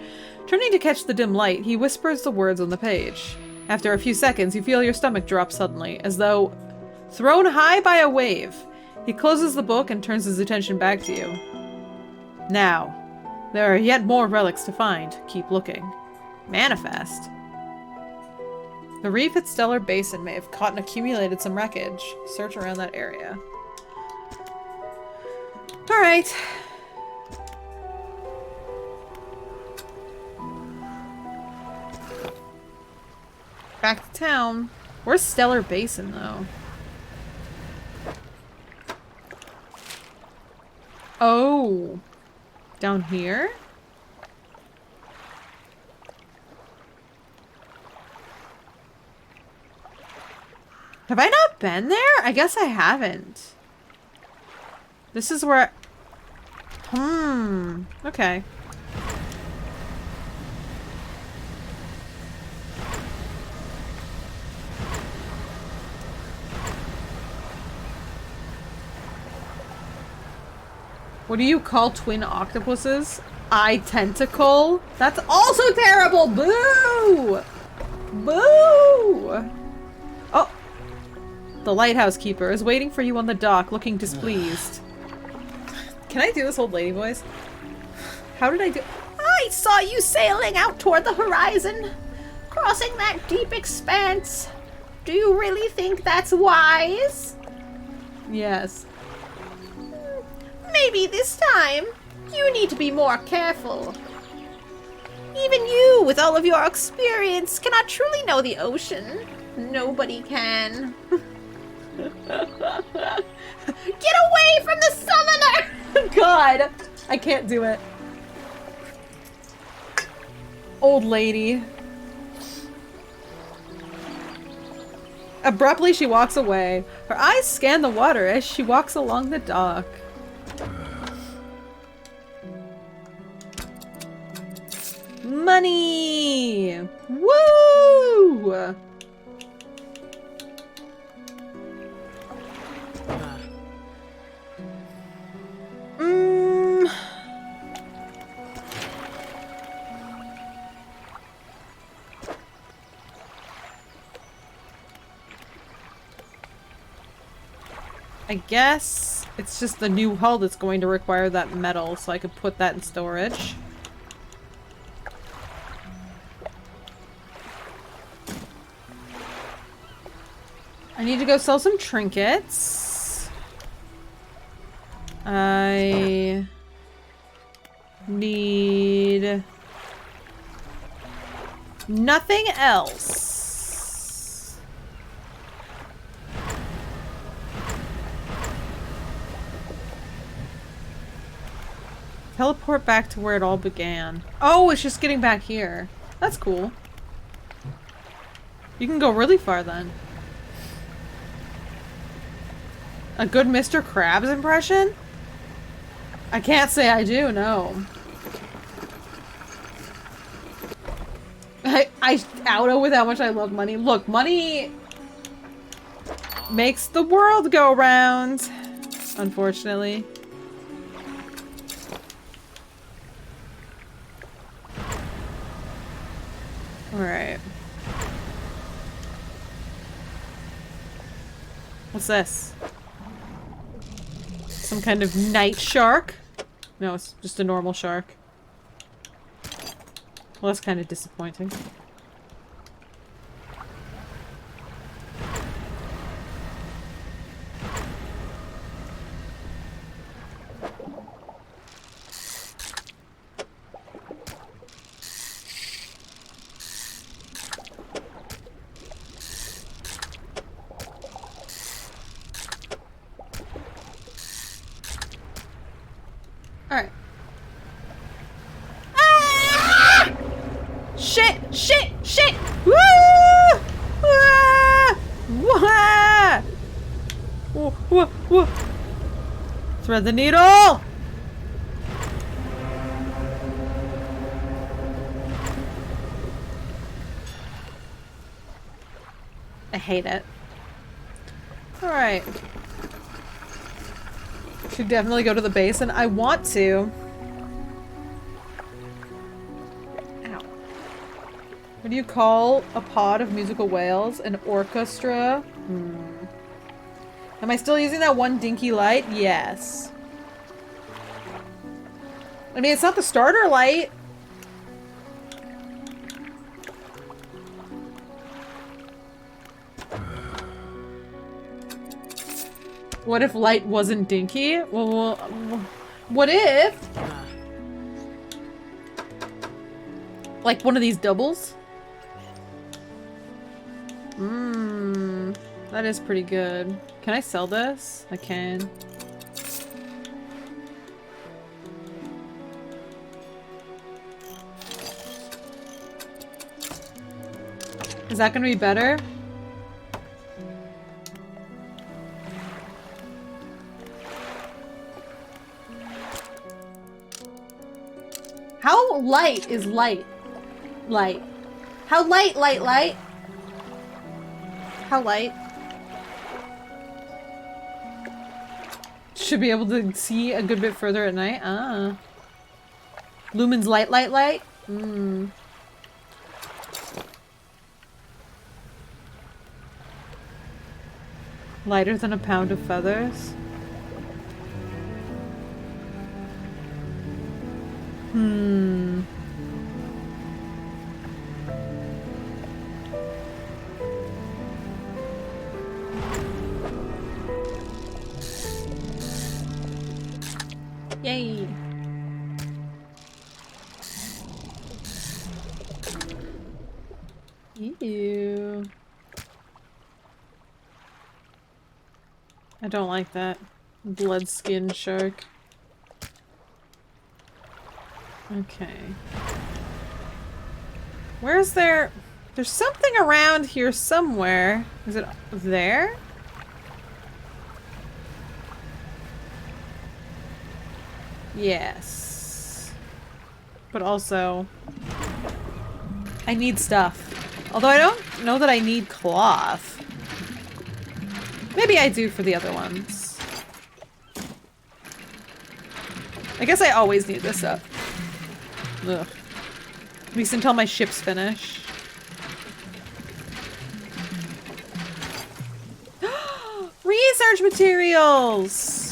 Speaker 1: Turning to catch the dim light, he whispers the words on the page. After a few seconds, you feel your stomach drop suddenly, as though thrown high by a wave. He closes the book and turns his attention back to you. Now, there are yet more relics to find. Keep looking. Manifest. The reef at Stellar Basin may have caught and accumulated some wreckage. Search around that area. Alright. Back to town. Where's Stellar Basin, though? Oh. Down here? Have I not been there? I guess I haven't. This is where... Okay. What do you call twin octopuses? Eye tentacle? That's also terrible! Boo! Boo! Oh! The lighthouse keeper is waiting for you on the dock, looking displeased. Can I do this old lady voice? How did I do- I saw you sailing out toward the horizon, crossing that deep expanse. Do you really think that's wise? Yes. Maybe this time, you need to be more careful. Even you, with all of your experience, cannot truly know the ocean. Nobody can. Get away from the summoner! God, I can't do it. Old lady. Abruptly, she walks away. Her eyes scan the water as she walks along the dock. Money! Woo! I guess it's just the new hull that's going to require that metal, so I could put that in storage. I need to go sell some trinkets. I need Nothing else. Teleport back to where it all began. Oh, it's just getting back here. That's cool. You can go really far then. A good Mr. Krabs impression? I can't say I do, no. I auto with how much I love money. Look, money makes the world go round, unfortunately. Alright. What's this? Some kind of night shark? No, it's just a normal shark. Well, that's kind of disappointing. Alright. Ah! Shit! Shit! Shit! Woo! Ah! Wah! Whoa, whoa, whoa. Thread the needle! I hate it. Alright. Should definitely go to the basin. I want to. Ow. What do you call a pod of musical whales? An orchestra? Am I still using that one dinky light? Yes. I mean, it's not the starter light. What if light wasn't dinky? Well, what if? Like one of these doubles? That is pretty good. Can I sell this? I can. Is that gonna be better? How light is light? Light. How light, light? How light? Should be able to see a good bit further at night. Ah. Lumens light. Lighter than a pound of feathers. Yay. Ew. I don't like that. Blood skin shark. Okay. Where's there? There's something around here somewhere. Is it there? Yes. But also, I need stuff. Although I don't know that I need cloth. Maybe I do for the other ones. I guess I always need this up. Ugh. At least until my ships finish. Research materials!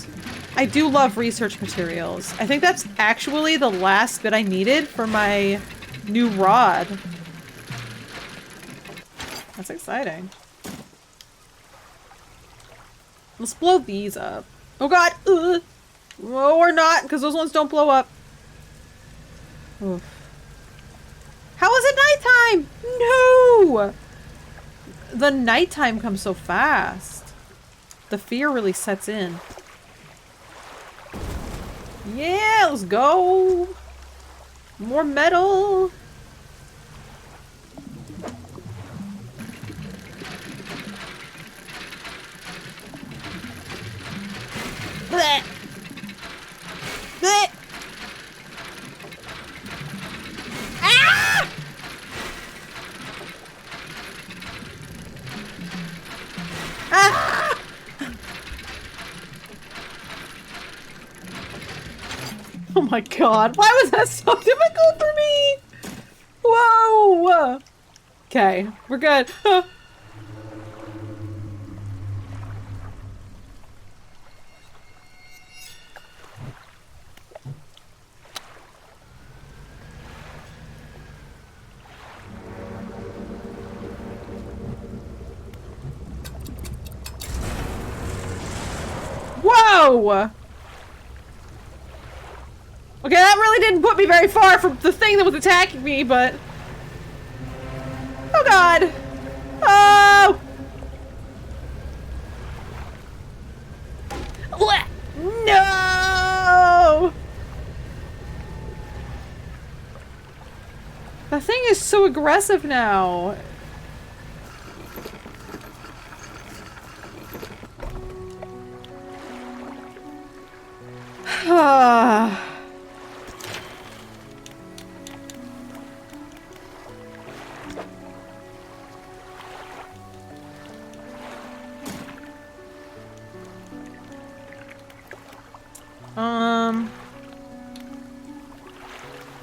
Speaker 1: I do love research materials. I think that's actually the last bit I needed for my new rod. That's exciting. Let's blow these up. Oh god! Ugh. Oh, or not, because those ones don't blow up. Oof. How is it nighttime? No! The nighttime comes so fast. The fear really sets in. Yeah, let's go! More metal! Blech. Blech. Ah! Ah! Oh my god, why was that so difficult for me? Whoa! Okay, we're good. Whoa! Okay, that really didn't put me very far from the thing that was attacking me, but... Oh god! Oh! No! The thing is so aggressive now.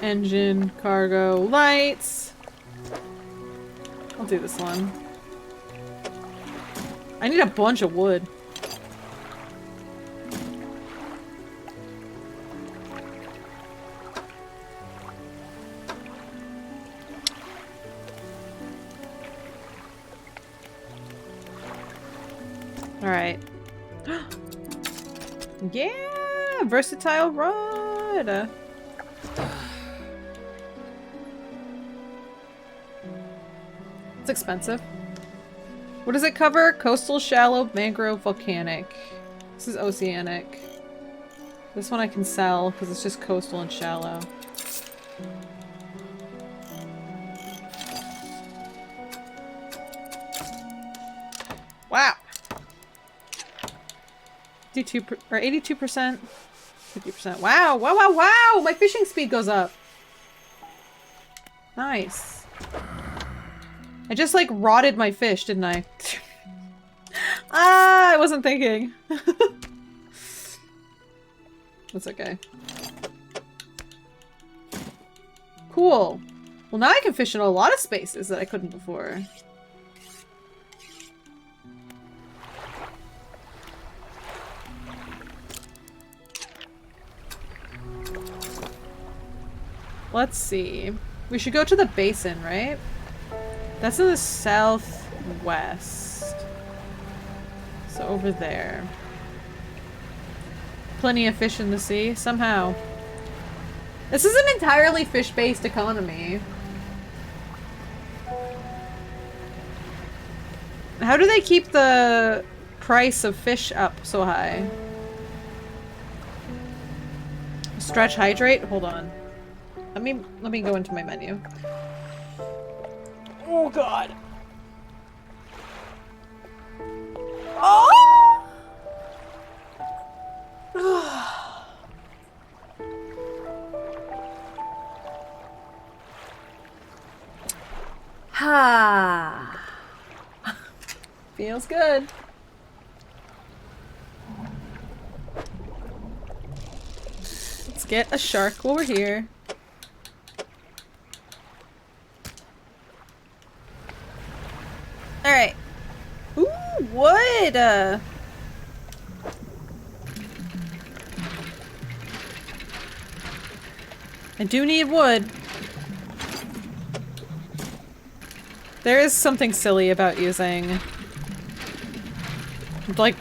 Speaker 1: Engine, cargo, lights. I'll do this one. I need a bunch of wood. Alright. Yeah! Versatile rod! It's expensive. What does it cover? Coastal, shallow, mangrove, volcanic. This is oceanic. This one I can sell because it's just coastal and shallow. Wow. 52 or 82%, 50%. Wow! Wow! Wow! Wow! My fishing speed goes up. Nice. I just like rotted my fish, didn't I? Ah! I wasn't thinking. That's okay. Cool. Well, now I can fish in a lot of spaces that I couldn't before. Let's see. We should go to the basin, right? That's in the southwest. So over there. Plenty of fish in the sea, somehow. This is an entirely fish-based economy. How do they keep the price of fish up so high? Stretch, hydrate? Hold on. Let me go into my menu. Oh god. Oh! Ha. Feels good. Let's get a shark while we're here. Alright. Ooh, wood! I do need wood. There is something silly about using like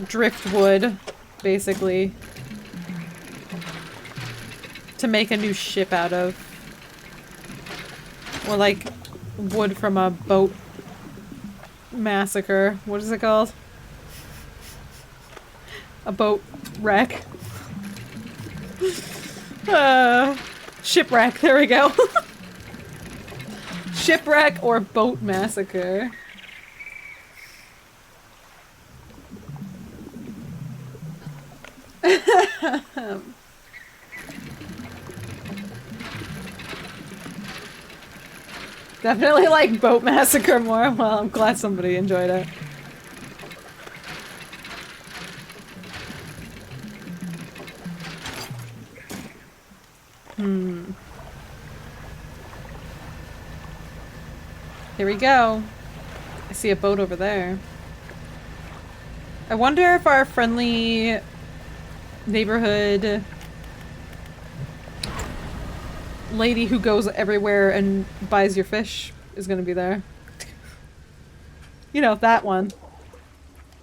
Speaker 1: driftwood, basically, to make a new ship out of. Or like wood from a boat massacre. What is it called? A boat wreck. Shipwreck, there we go. Shipwreck or boat massacre. Definitely like boat massacre more. Well, I'm glad somebody enjoyed it. Here we go. I see a boat over there. I wonder if our friendly neighborhood lady who goes everywhere and buys your fish is gonna be there. You know, that one.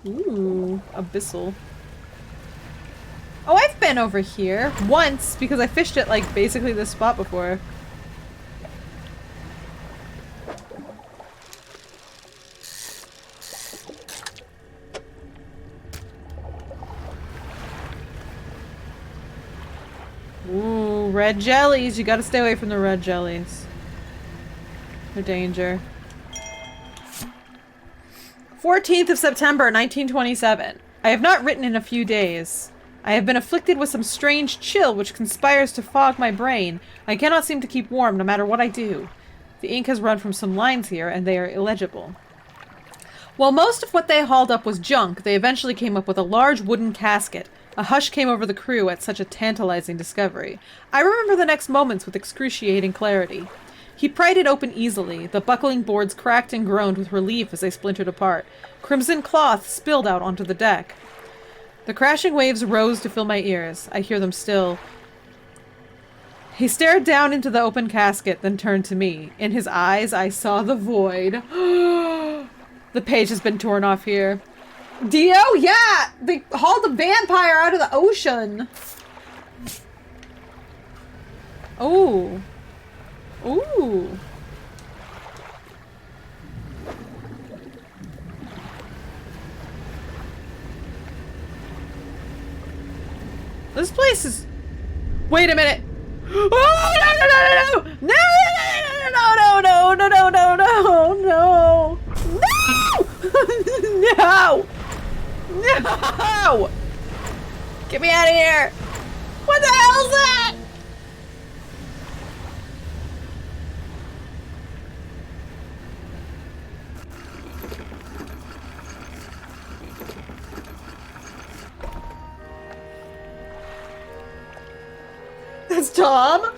Speaker 1: Ooh, abyssal. Oh, I've been over here once because I fished at like basically this spot before. Ooh, red jellies. You gotta stay away from the red jellies. They're danger. 14th of September, 1927. I have not written in a few days. I have been afflicted with some strange chill which conspires to fog my brain. I cannot seem to keep warm no matter what I do. The ink has run from some lines here, and they are illegible. While most of what they hauled up was junk, they eventually came up with a large wooden casket. A hush came over the crew at such a tantalizing discovery. I remember the next moments with excruciating clarity. He pried it open easily. The buckling boards cracked and groaned with relief as they splintered apart. Crimson cloth spilled out onto the deck. The crashing waves rose to fill my ears. I hear them still. He stared down into the open casket, then turned to me. In his eyes, I saw the void. The page has been torn off here. Dio? Yeah! They hauled a vampire out of the ocean! Oh. Ooh. This place is... Wait a minute! Oh, no, no, no, no, no! No, no, no, no, no, no, no, no! No! No! Get me out of here! What the hell is that? That's Tom?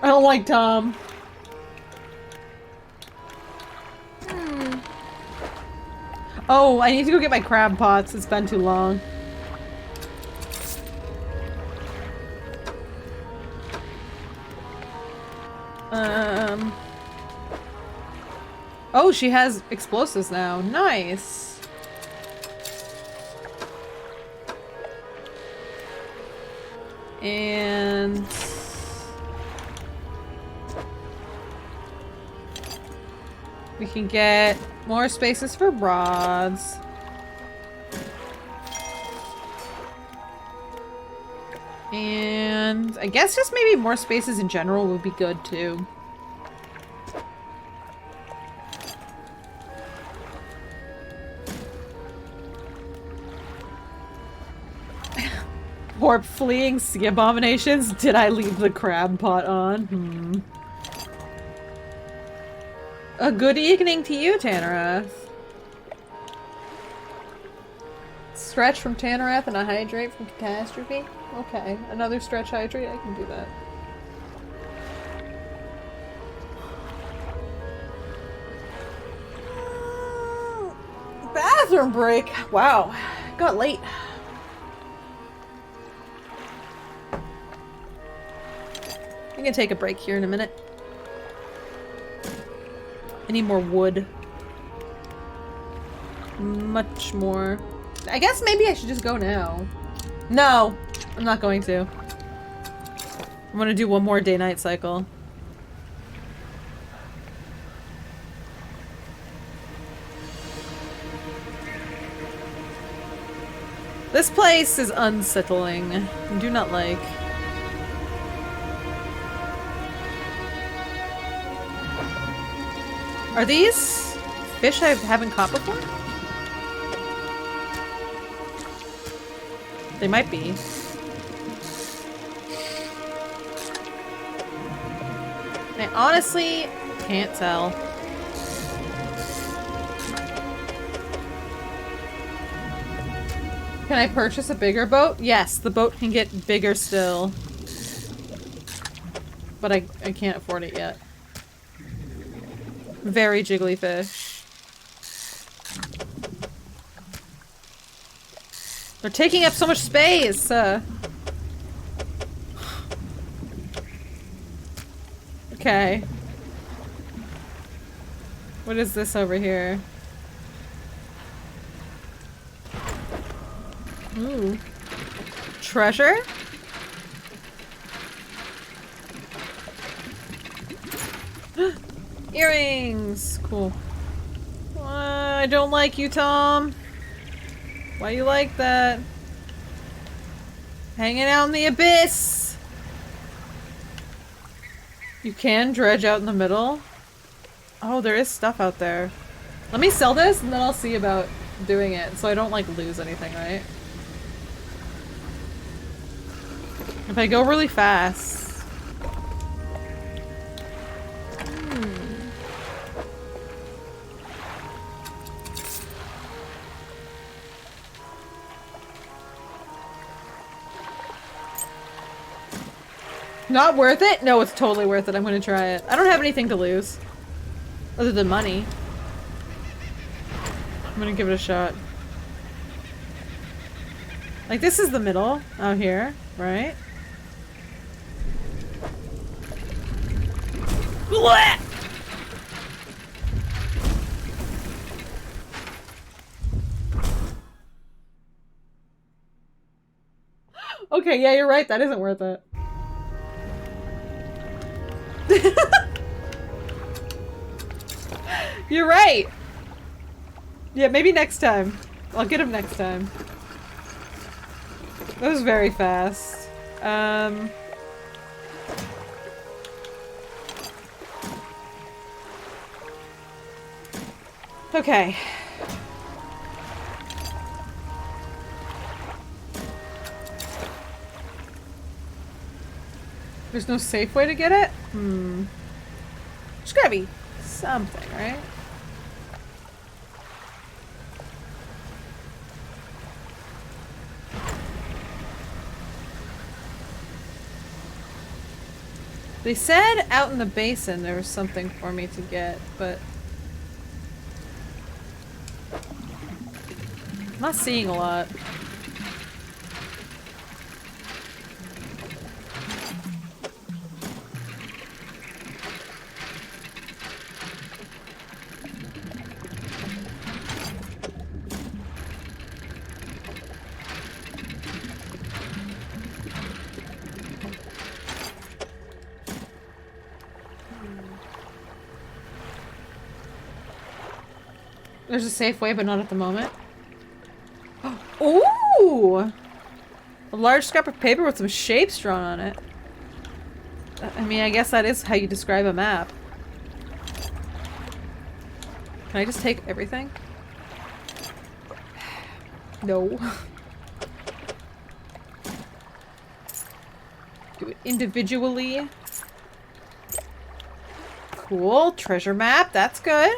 Speaker 1: I don't like Tom. Oh, I need to go get my crab pots. It's been too long. Oh, she has explosives now. Nice. And... we can get more spaces for rods. And I guess just maybe more spaces in general would be good too. Poor fleeing sea abominations. Did I leave the crab pot on? A good evening to you, Tanarath. Stretch from Tanarath and a hydrate from catastrophe? Okay, another stretch hydrate, I can do that. Bathroom break! Wow, got late. I'm gonna take a break here in a minute. I need more wood. Much more. I guess maybe I should just go now. No! I'm not going to. I'm gonna do one more day-night cycle. This place is unsettling. I do not like. Are these fish I haven't caught before? They might be. I honestly can't tell. Can I purchase a bigger boat? Yes, the boat can get bigger still. But I can't afford it yet. Very jiggly fish. They're taking up so much space! Okay. What is this over here? Ooh. Treasure? Earrings! Cool. I don't like you, Tom. Why you like that? Hanging out in the abyss! You can dredge out in the middle? Oh, there is stuff out there. Let me sell this and then I'll see about doing it so I don't like lose anything, right? If I go really fast. Not worth it? No, it's totally worth it. I'm gonna try it. I don't have anything to lose. Other than money. I'm gonna give it a shot. Like, this is the middle out here, right? Blech! Okay, yeah, you're right. That isn't worth it. You're right! Yeah, maybe next time. I'll get him next time. That was very fast. Okay. There's no safe way to get it? There's gotta be something, right? They said out in the basin there was something for me to get, but I'm not seeing a lot. There's a safe way, but not at the moment. Ooh! A large scrap of paper with some shapes drawn on it. I mean, I guess that is how you describe a map. Can I just take everything? No. Do it individually. Cool. Treasure map. That's good.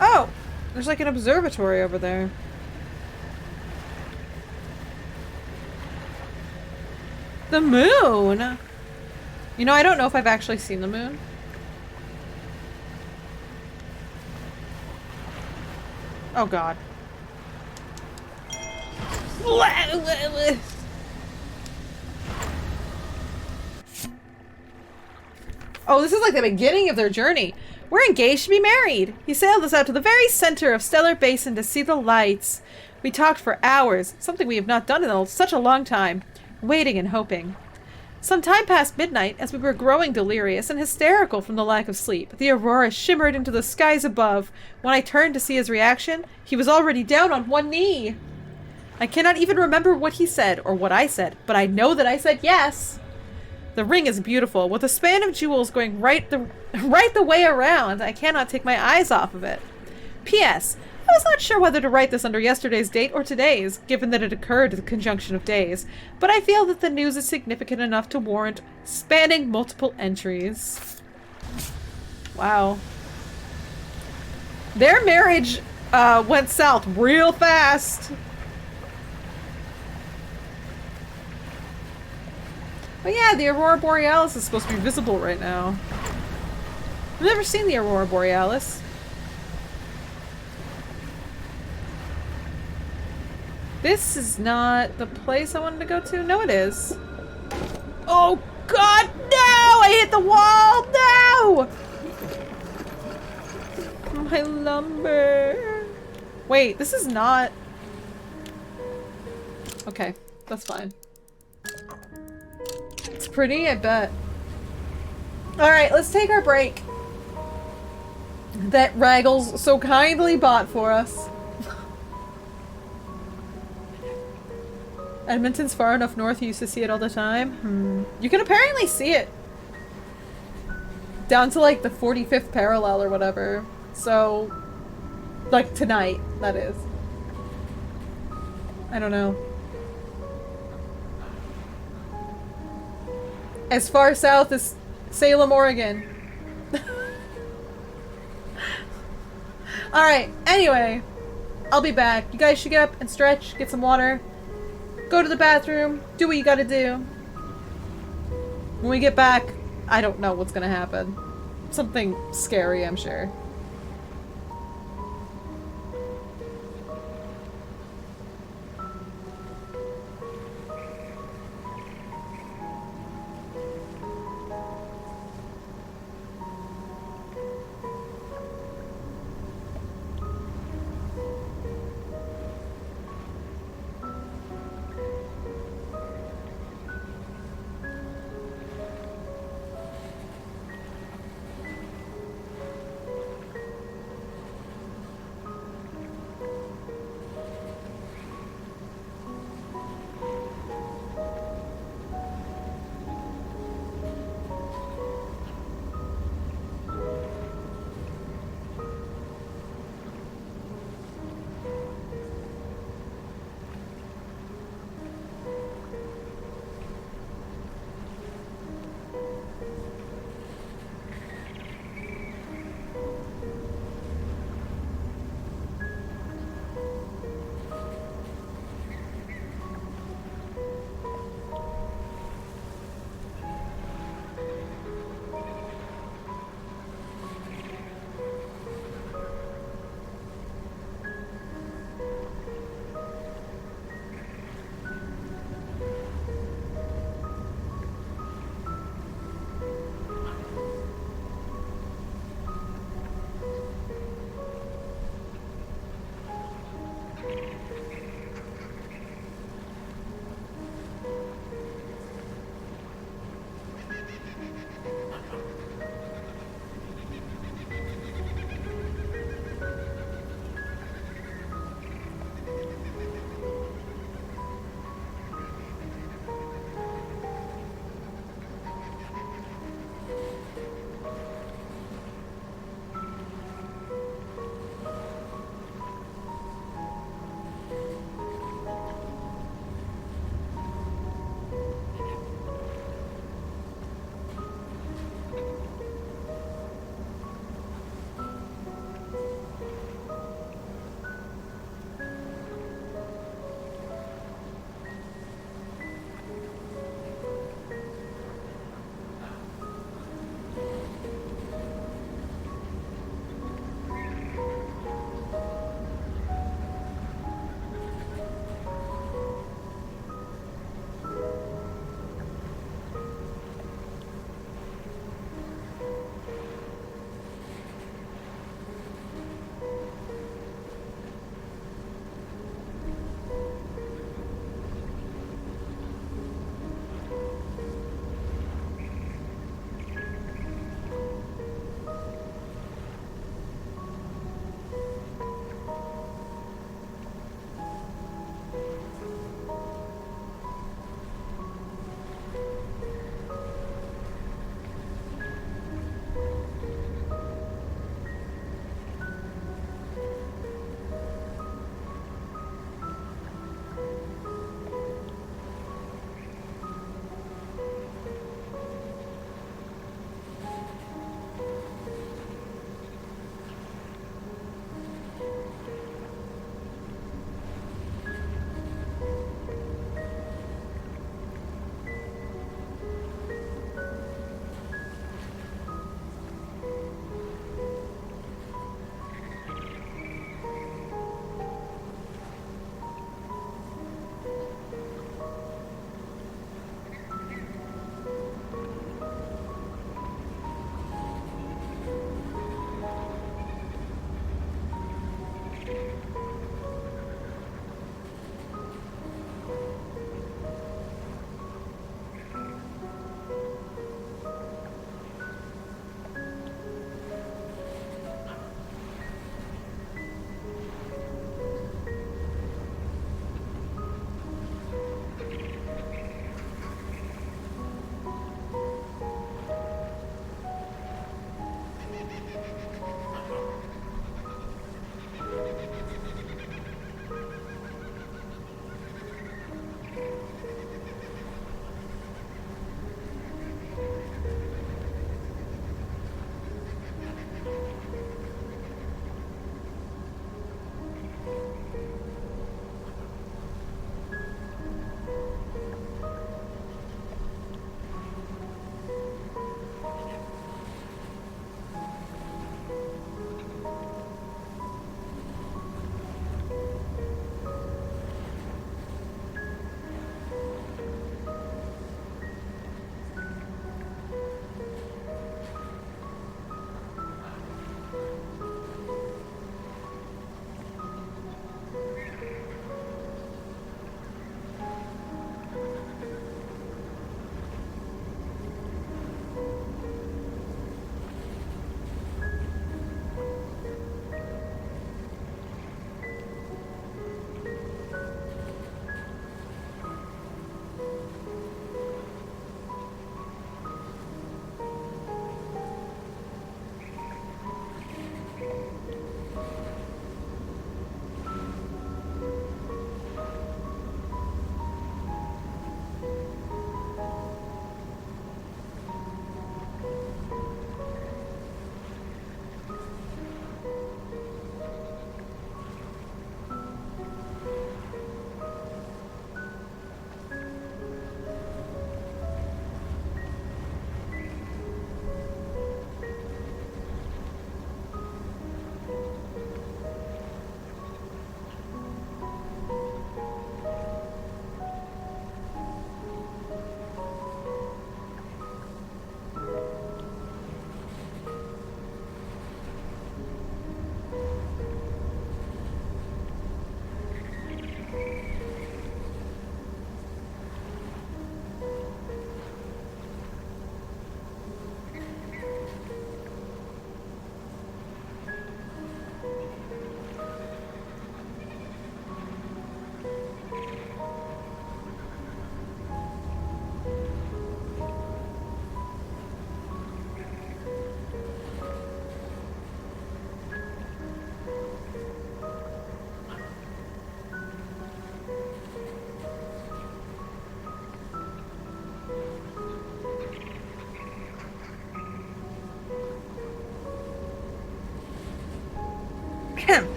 Speaker 1: Oh! There's like an observatory over there. The moon! You know, I don't know if I've actually seen the moon. Oh god. Oh, this is like the beginning of their journey. We're engaged to be married. He sailed us out to the very center of Stellar Basin to see the lights. We talked for hours, something we have not done in such a long time, waiting and hoping. Some time past midnight, as we were growing delirious and hysterical from the lack of sleep, the aurora shimmered into the skies above. When I turned to see his reaction, he was already down on one knee. I cannot even remember what he said or what I said, but I know that I said yes. The ring is beautiful, with a span of jewels going right the way around. I cannot take my eyes off of it. P.S. I was not sure whether to write this under yesterday's date or today's, given that it occurred at the conjunction of days, but I feel that the news is significant enough to warrant spanning multiple entries. Wow. Their marriage went south real fast. But yeah, the Aurora Borealis is supposed to be visible right now. I've never seen the Aurora Borealis. This is not the place I wanted to go to. No, it is. Oh God, no! I hit the wall. No! My lumber. Wait, this is not. Okay, that's fine. It's pretty, I bet. Alright, let's take our break. That Raggles so kindly bought for us. Edmonton's far enough north you used to see it all the time. You can apparently see it. Down to like the 45th parallel or whatever. So, like tonight, that is. I don't know. As far south as Salem, Oregon. Alright, anyway. I'll be back. You guys should get up and stretch, get some water. Go to the bathroom, do what you gotta do. When we get back, I don't know what's gonna happen. Something scary, I'm sure.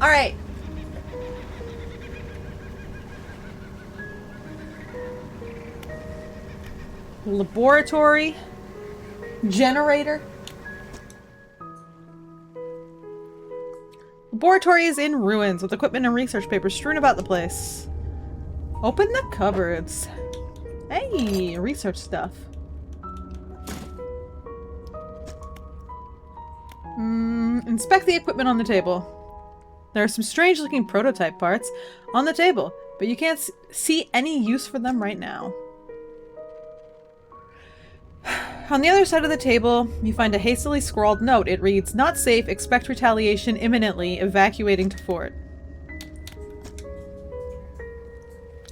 Speaker 1: Alright. Laboratory. Generator. Laboratory is in ruins with equipment and research papers strewn about the place. Open the cupboards. Hey, research stuff. Inspect the equipment on the table. There are some strange looking prototype parts on the table, but you can't see any use for them right now. On the other side of the table, you find a hastily scrawled note. It reads, "Not safe, expect retaliation imminently, evacuating to fort."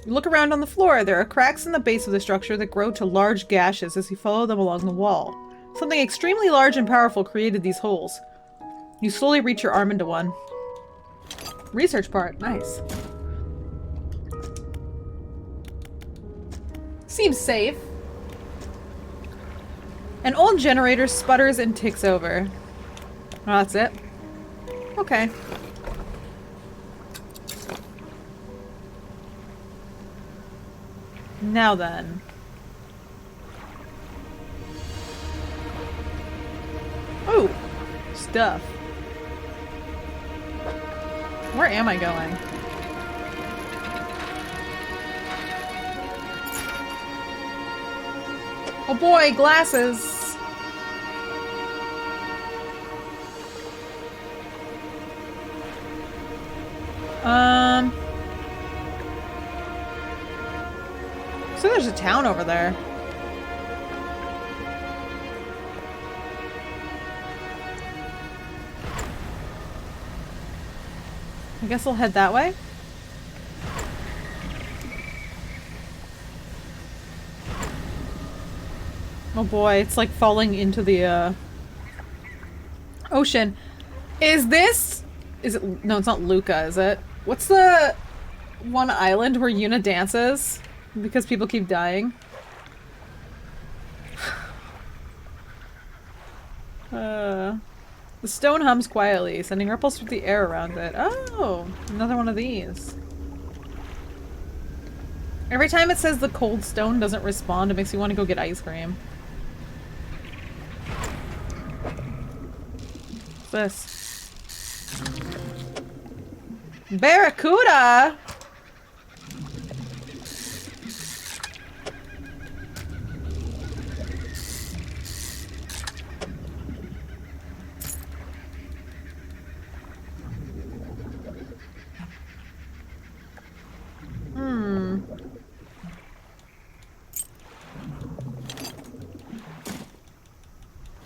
Speaker 1: You look around on the floor. There are cracks in the base of the structure that grow to large gashes as you follow them along the wall. Something extremely large and powerful created these holes. You slowly reach your arm into one. Research part. Nice. Seems safe. An old generator sputters and ticks over. Oh, that's it? Okay. Now then. Oh! Stuff. Where am I going? Oh boy, glasses! So there's a town over there. I guess I'll head that way. Oh boy, it's like falling into the ocean. Is it no, it's not Luca, is it? What's the one island where Yuna dances because people keep dying? The stone hums quietly, sending ripples through the air around it. Oh, another one of these. Every time it says the cold stone doesn't respond, it makes me want to go get ice cream. What's this? Barracuda!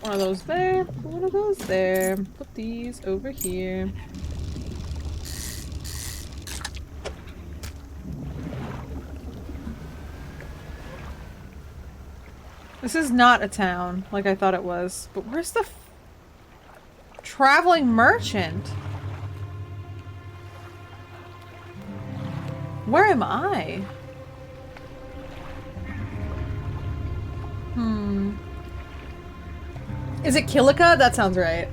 Speaker 1: One of those there, one of those there. Put these over here. This is not a town like I thought it was, but where's the traveling merchant? Where am I? Is it Kilika? That sounds right.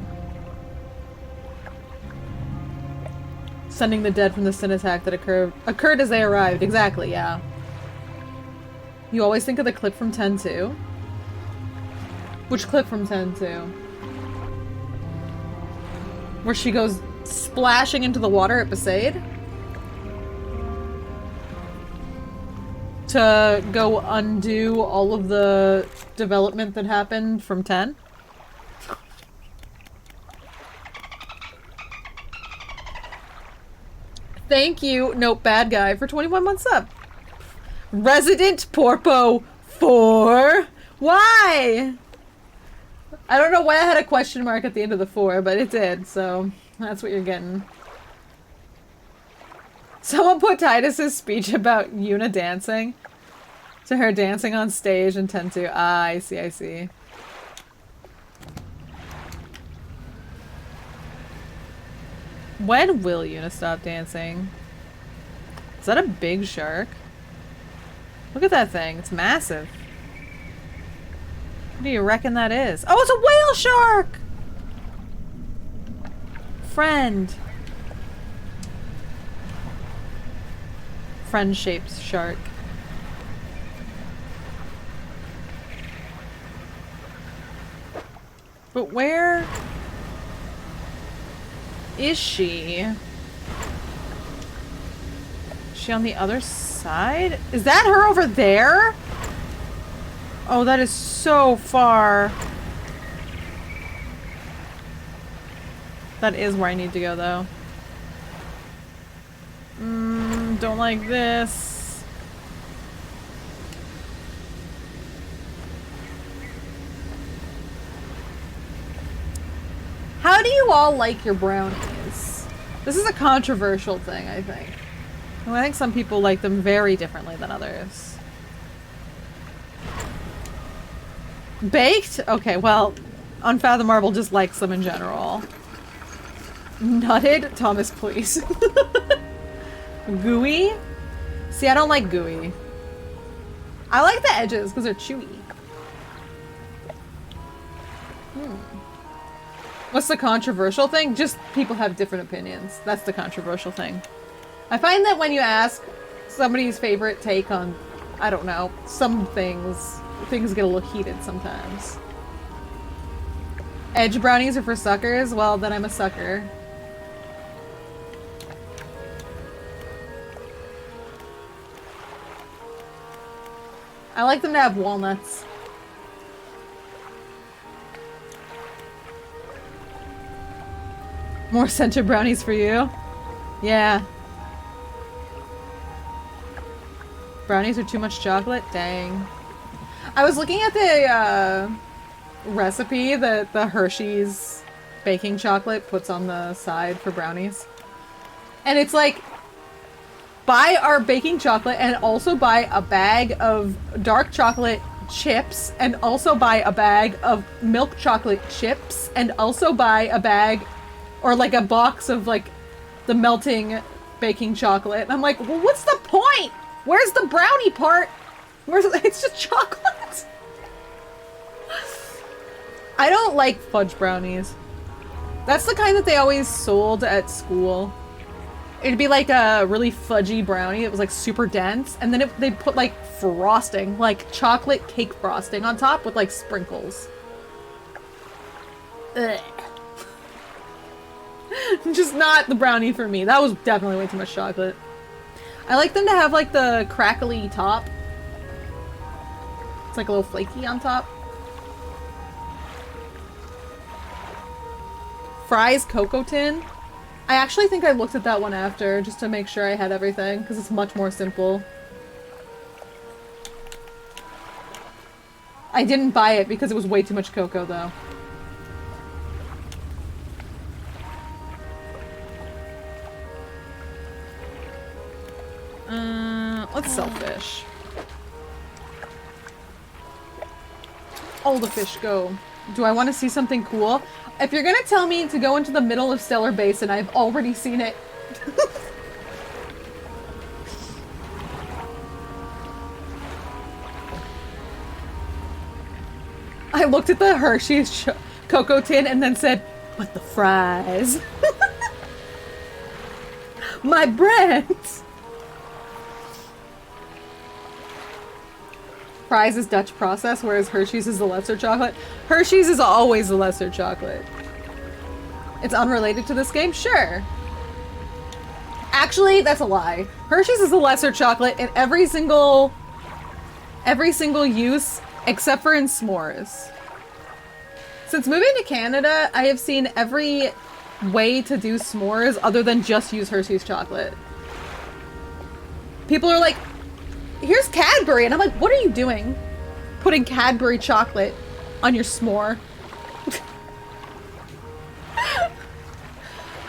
Speaker 1: Sending the dead from the sin attack that occurred as they arrived. Exactly, yeah. You always think of the clip from 10-2? Which clip from 10-2? Where she goes splashing into the water at Besaid? To go undo all of the development that happened from 10? Thank you, Nope Bad Guy, for 21 months up. Resident Porpo 4? Why? I don't know why I had a question mark at the end of the 4, but it did, so that's what you're getting. Someone put Titus's speech about Yuna dancing to her dancing on stage in 10-2. Ah, I see, I see. When will Yuna stop dancing? Is that a big shark? Look at that thing. It's massive. What do you reckon that is? Oh, it's a whale shark! friend. Friend-shaped shark. But where is she? Is she on the other side? Is that her over there? Oh, that is so far. That is where I need to go, though. Don't like this. How do you all like your brownies? This is a controversial thing, I think. I think some people like them very differently than others. Baked? Okay, well, Unfathomable just likes them in general. Nutted? Thomas, please. Gooey? See, I don't like gooey. I like the edges because they're chewy. What's the controversial thing? Just people have different opinions. That's the controversial thing. I find that when you ask somebody's favorite take on, I don't know, some things get a little heated sometimes. Edge brownies are for suckers? Well, then I'm a sucker. I like them to have walnuts. More center brownies for you? Yeah. Brownies are too much chocolate? Dang. I was looking at the recipe that the Hershey's baking chocolate puts on the side for brownies. And it's like, buy our baking chocolate and also buy a bag of dark chocolate chips and also buy a bag of milk chocolate chips and also buy a bag or like a box of like the melting baking chocolate. And I'm like, well, what's the point? Where's the brownie part? It's just chocolate. I don't like fudge brownies. That's the kind that they always sold at school. It'd be like a really fudgy brownie. It was like super dense. And then they'd put like frosting, like chocolate cake frosting on top with like sprinkles. Ugh. Just not the brownie for me. That was definitely way too much chocolate. I like them to have like the crackly top. It's like a little flaky on top. Fries Cocoa Tin. I actually think I looked at that one after, just to make sure I had everything, because it's much more simple. I didn't buy it because it was way too much cocoa, though. Let's sell fish. All the fish go. Do I want to see something cool? If you're gonna tell me to go into the middle of Stellar Basin, I've already seen it. I looked at the Hershey's cocoa tin and then said, but the fries. My brand. Fries is Dutch process, whereas Hershey's is the lesser chocolate. Hershey's is always the lesser chocolate. It's unrelated to this game? Sure. Actually, that's a lie. Hershey's is the lesser chocolate in every single use, except for in s'mores. Since moving to Canada, I have seen every way to do s'mores other than just use Hershey's chocolate. People are like, here's Cadbury, and I'm like, what are you doing? Putting Cadbury chocolate on your s'more.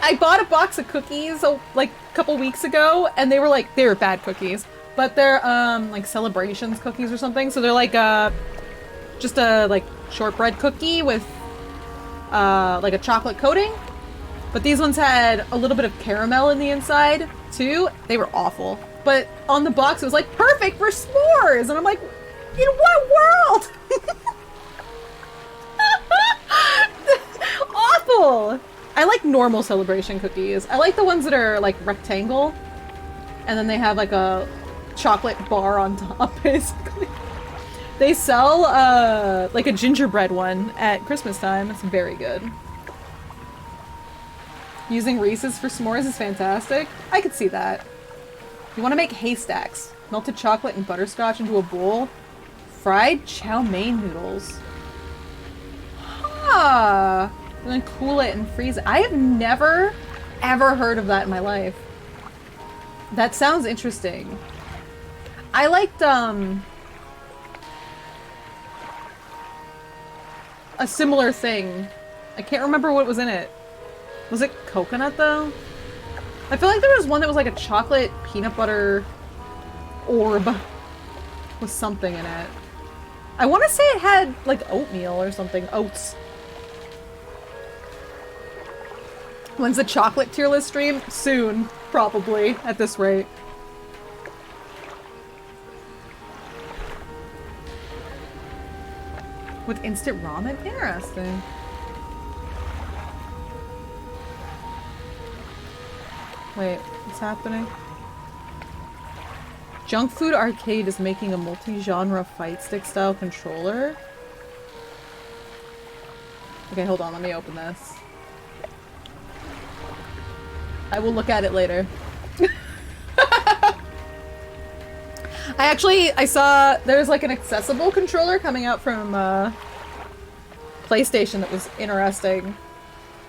Speaker 1: I bought a box of cookies like a couple weeks ago, and they were bad cookies, but they're like celebrations cookies or something. So they're like just a like shortbread cookie with like a chocolate coating. But these ones had a little bit of caramel in the inside too. They were awful. But on the box, it was like, perfect for s'mores! And I'm like, in what world? Awful! I like normal celebration cookies. I like the ones that are like rectangle, and then they have like a chocolate bar on top, basically. They sell like a gingerbread one at Christmas time. It's very good. Using Reese's for s'mores is fantastic. I could see that. You want to make haystacks. Melted chocolate and butterscotch into a bowl. Fried chow mein noodles. Huh. And then cool it and freeze it. I have never, ever heard of that in my life. That sounds interesting. I liked, a similar thing. I can't remember what was in it. Was it coconut, though? I feel like there was one that was like a chocolate peanut butter orb with something in it. I want to say it had like oatmeal or something. Oats. When's the chocolate tier list stream? Soon, probably, at this rate. With instant ramen? Interesting. Wait, what's happening? Junk Food Arcade is making a multi-genre fight stick style controller. Okay, hold on, let me open this. I will look at it later. I saw there's like an accessible controller coming out from PlayStation that was interesting.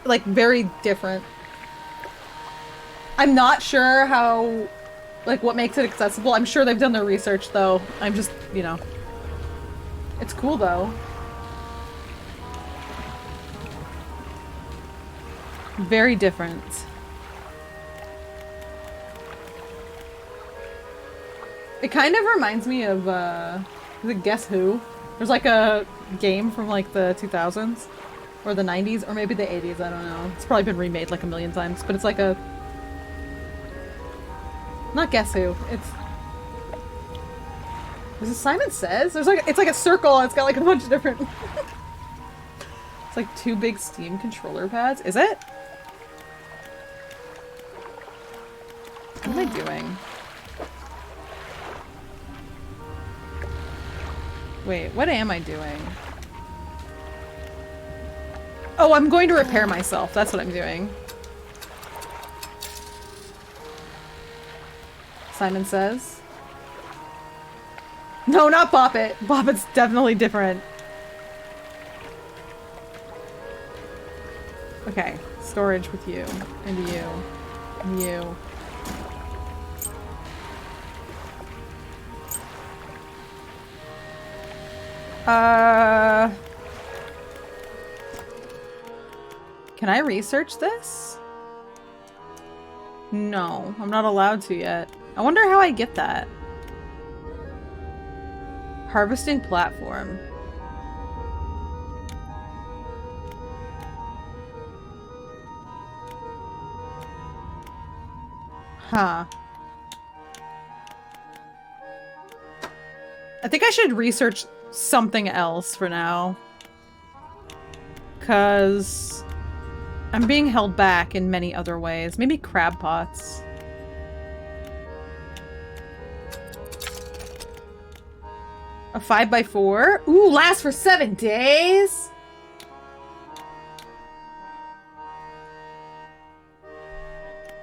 Speaker 1: Like, very different. I'm not sure how, like, what makes it accessible. I'm sure they've done their research, though. I'm just, you know. It's cool, though. Very different. It kind of reminds me of, is it Guess Who? There's like a game from like the 2000s, or the 90s, or maybe the 80s, I don't know. It's probably been remade like a million times, but it's like a... Not Guess Who, it's... Is it Simon Says? There's like, it's like a circle, it's got like a bunch of different... It's like 2 big Steam controller pads. Is it? What am I doing? Wait, what am I doing? Oh, I'm going to repair myself. That's what I'm doing. Simon Says. No, not Bop It. Bop It's definitely different. Okay, storage with you, and you, and you. Can I research this? No, I'm not allowed to yet. I wonder how I get that. Harvesting platform. Huh. I think I should research something else for now. 'Cause I'm being held back in many other ways. Maybe crab pots. A 5x4? Ooh, lasts for 7 days?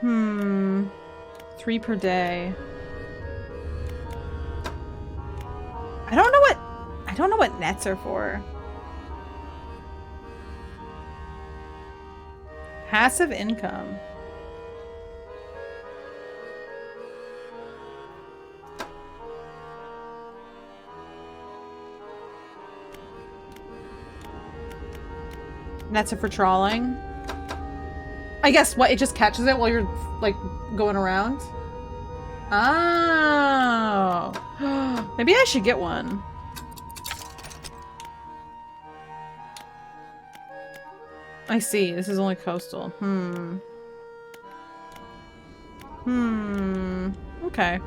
Speaker 1: Hmm. 3 per day. I don't know what nets are for. Passive income. Nets are for trawling. I guess what, it just catches it while you're like going around? Oh. Maybe I should get one. I see. This is only coastal. Okay.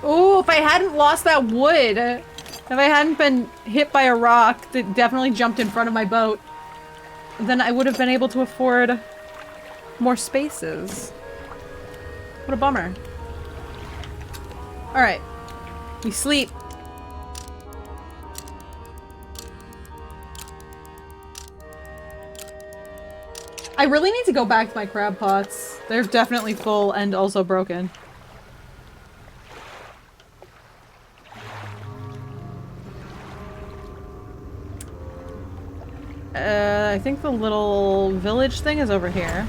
Speaker 1: Oh, if I hadn't lost that wood, if I hadn't been hit by a rock that definitely jumped in front of my boat, then I would have been able to afford more spaces. What a bummer. Alright. We sleep. I really need to go back to my crab pots. They're definitely full and also broken. I think the little village thing is over here.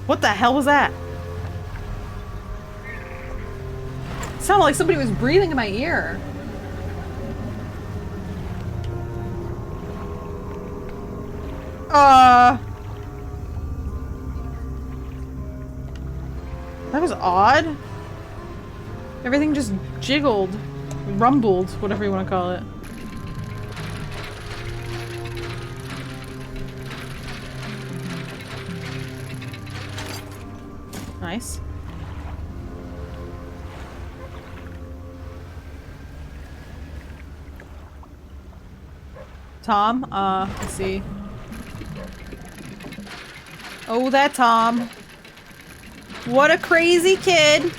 Speaker 1: What the hell was that? It sounded like somebody was breathing in my ear. That was odd. Everything just jiggled, rumbled, whatever you want to call it. Nice. Tom? I see. Oh, that Tom. What a crazy kid.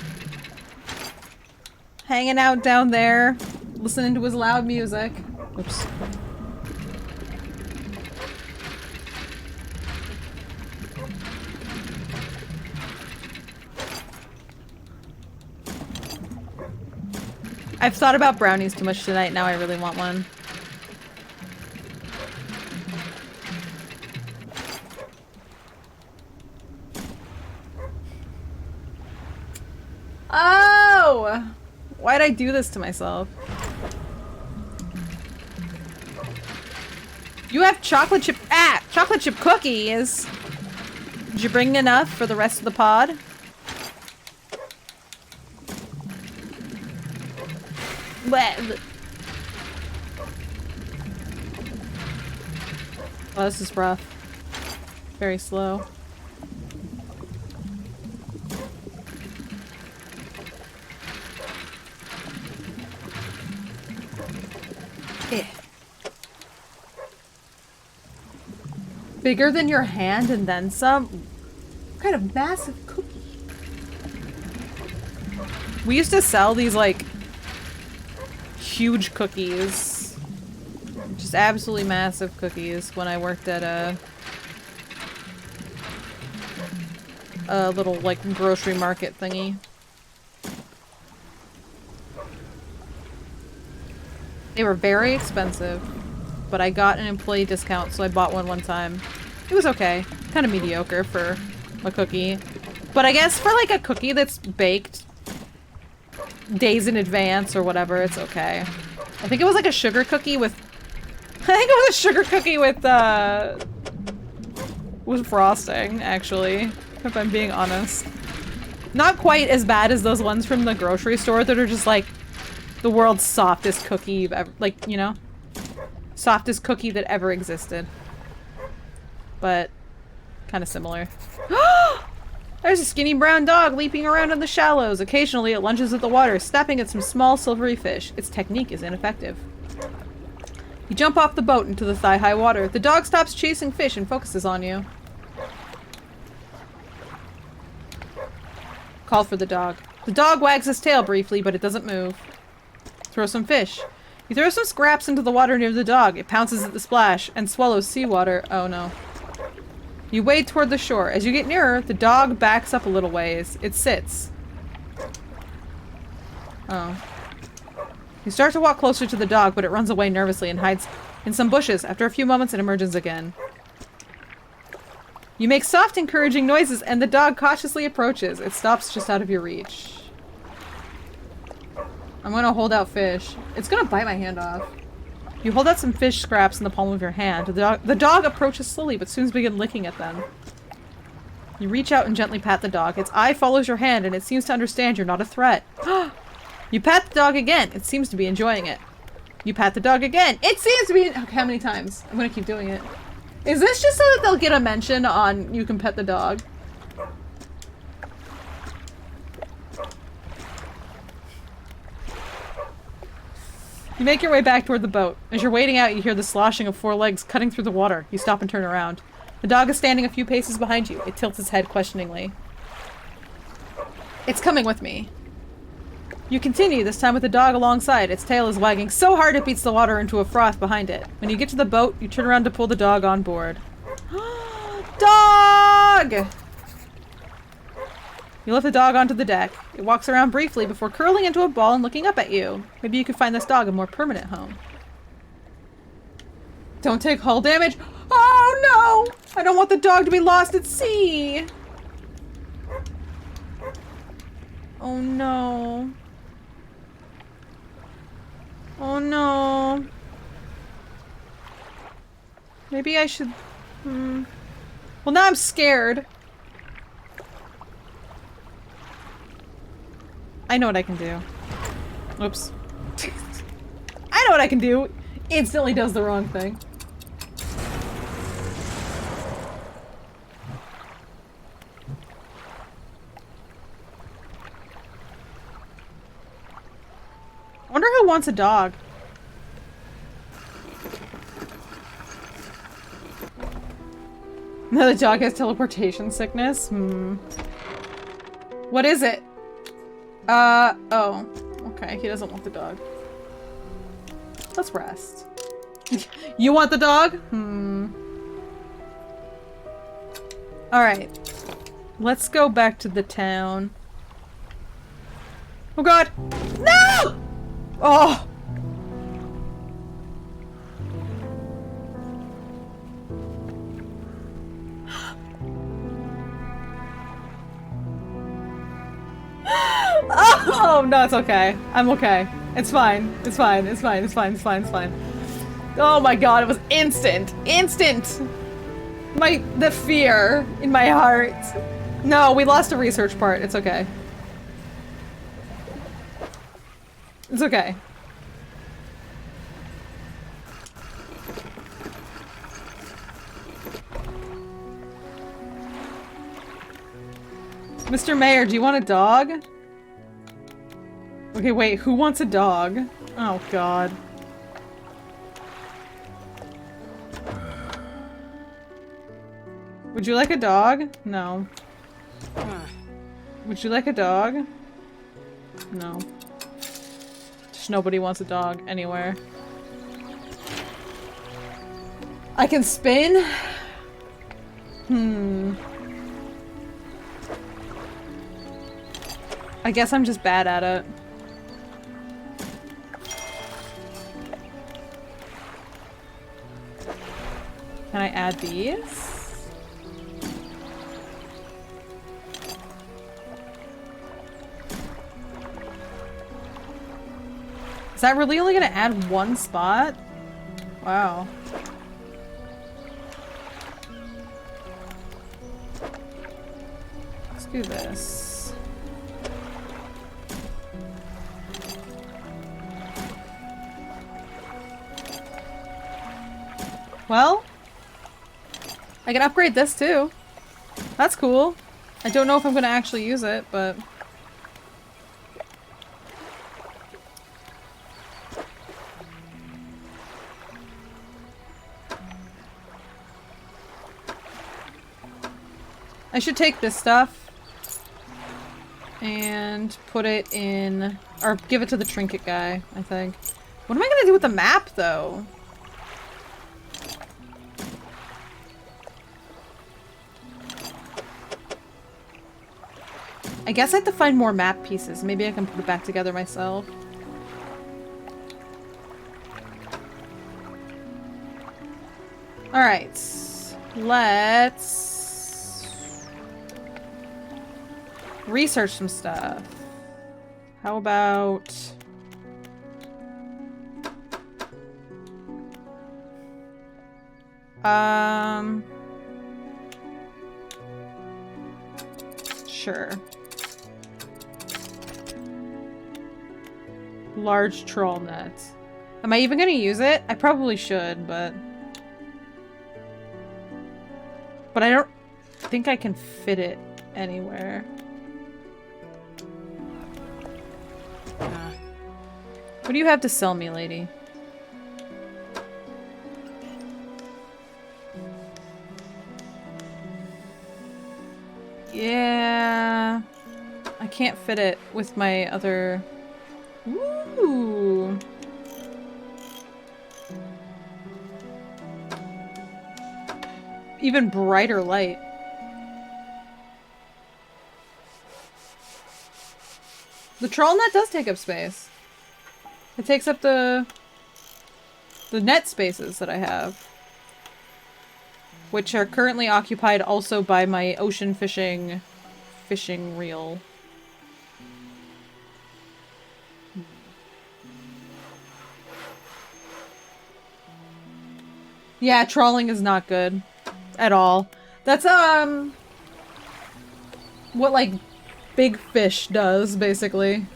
Speaker 1: Hanging out down there, listening to his loud music. Oops. I've thought about brownies too much tonight, now I really want one. Oh! Why'd I do this to myself? You have chocolate chip cookies! Did you bring enough for the rest of the pod? Oh, this is rough. Very slow. Eh. Bigger than your hand and then some? What kind of massive cookie? We used to sell these, like, huge cookies. Just absolutely massive cookies when I worked at a little, like, grocery market thingy. They were very expensive, but I got an employee discount, so I bought one time. It was okay. Kind of mediocre for a cookie. But I guess for, like, a cookie that's baked days in advance or whatever, it's okay. I think it was like a sugar cookie with... I think it was a sugar cookie with frosting, actually, if I'm being honest. Not quite as bad as those ones from the grocery store that are just like the world's softest cookie you've ever, like, you know? Softest cookie that ever existed. But kind of similar. There's a skinny brown dog leaping around in the shallows. Occasionally it lunges at the water, snapping at some small silvery fish. Its technique is ineffective. You jump off the boat into the thigh-high water. The dog stops chasing fish and focuses on you. Call for the dog. The dog wags his tail briefly, but it doesn't move. Throw some fish. You throw some scraps into the water near the dog. It pounces at the splash and swallows seawater. Oh no. You wade toward the shore. As you get nearer, the dog backs up a little ways. It sits. Oh. You start to walk closer to the dog, but it runs away nervously and hides in some bushes. After a few moments, it emerges again. You make soft, encouraging noises, and the dog cautiously approaches. It stops just out of your reach. I'm gonna hold out fish. It's gonna bite my hand off. You hold out some fish scraps in the palm of your hand. The dog approaches slowly, but soon begins licking at them. You reach out and gently pat the dog. Its eye follows your hand, and it seems to understand you're not a threat. You pat the dog again. It seems to be enjoying it. You pat the dog again. It seems to be... Okay, how many times? I'm gonna keep doing it. Is this just so that they'll get a mention on You Can Pet the Dog? You make your way back toward the boat. As you're wading out, you hear the sloshing of 4 legs cutting through the water. You stop and turn around. The dog is standing a few paces behind you. It tilts its head questioningly. It's coming with me. You continue, this time with the dog alongside. Its tail is wagging so hard it beats the water into a froth behind it. When you get to the boat, you turn around to pull the dog on board. Dog! You lift the dog onto the deck. It walks around briefly before curling into a ball and looking up at you. Maybe you could find this dog a more permanent home. Don't take hull damage. Oh no! I don't want the dog to be lost at sea! Oh no. Oh no. Maybe I should... Well, now I'm scared. I know what I can do. Oops. I know what I can do! Instantly does the wrong thing. I wonder who wants a dog. No, the dog has teleportation sickness? What is it? Oh. Okay, he doesn't want the dog. Let's rest. You want the dog? Alright. Let's go back to the town. Oh god! No! Oh! Oh, no, it's okay. I'm okay. It's fine. It's fine. It's fine. It's fine. It's fine. It's fine. Oh my god, it was instant. Instant! The fear in my heart. No, we lost a research part. It's okay. It's okay. Mr. Mayor, do you want a dog? Okay, wait, who wants a dog? Oh, God. Would you like a dog? No. Would you like a dog? No. Just nobody wants a dog anywhere. I can spin? I guess I'm just bad at it. Can I add these? Is that really only gonna add one spot? Wow. Let's do this. Well, I can upgrade this too. That's cool. I don't know if I'm gonna actually use it, but... I should take this stuff and put it in, or give it to the trinket guy, I think. What am I gonna do with the map, though? I guess I have to find more map pieces. Maybe I can put it back together myself. Alright. Let's... research some stuff. How about... Sure. Large troll net. Am I even gonna use it? I probably should, but... But I don't think I can fit it anywhere. What do you have to sell me, lady? Yeah. I can't fit it with my other... Ooh. Even brighter light. The troll net does take up space. It takes up the net spaces that I have. Which are currently occupied also by my ocean fishing reel. Yeah, trawling is not good. At all. That's, what, like, big fish does, basically.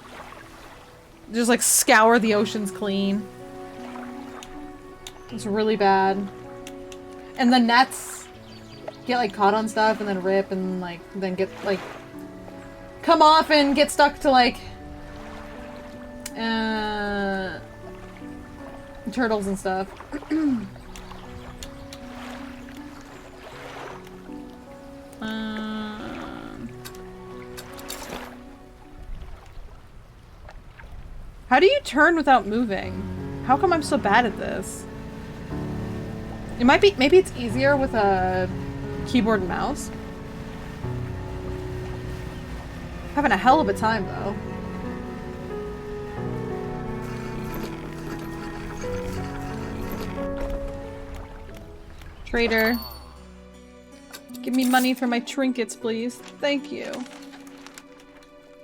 Speaker 1: Just, like, scour the oceans clean. It's really bad. And the nets get, like, caught on stuff and then rip and, like, then get, like, come off and get stuck to, like, turtles and stuff. How do you turn without moving? How come I'm so bad at this? It might be- maybe it's easier with a keyboard and mouse. Having a hell of a time, though. Trader. Give me money for my trinkets, please. Thank you.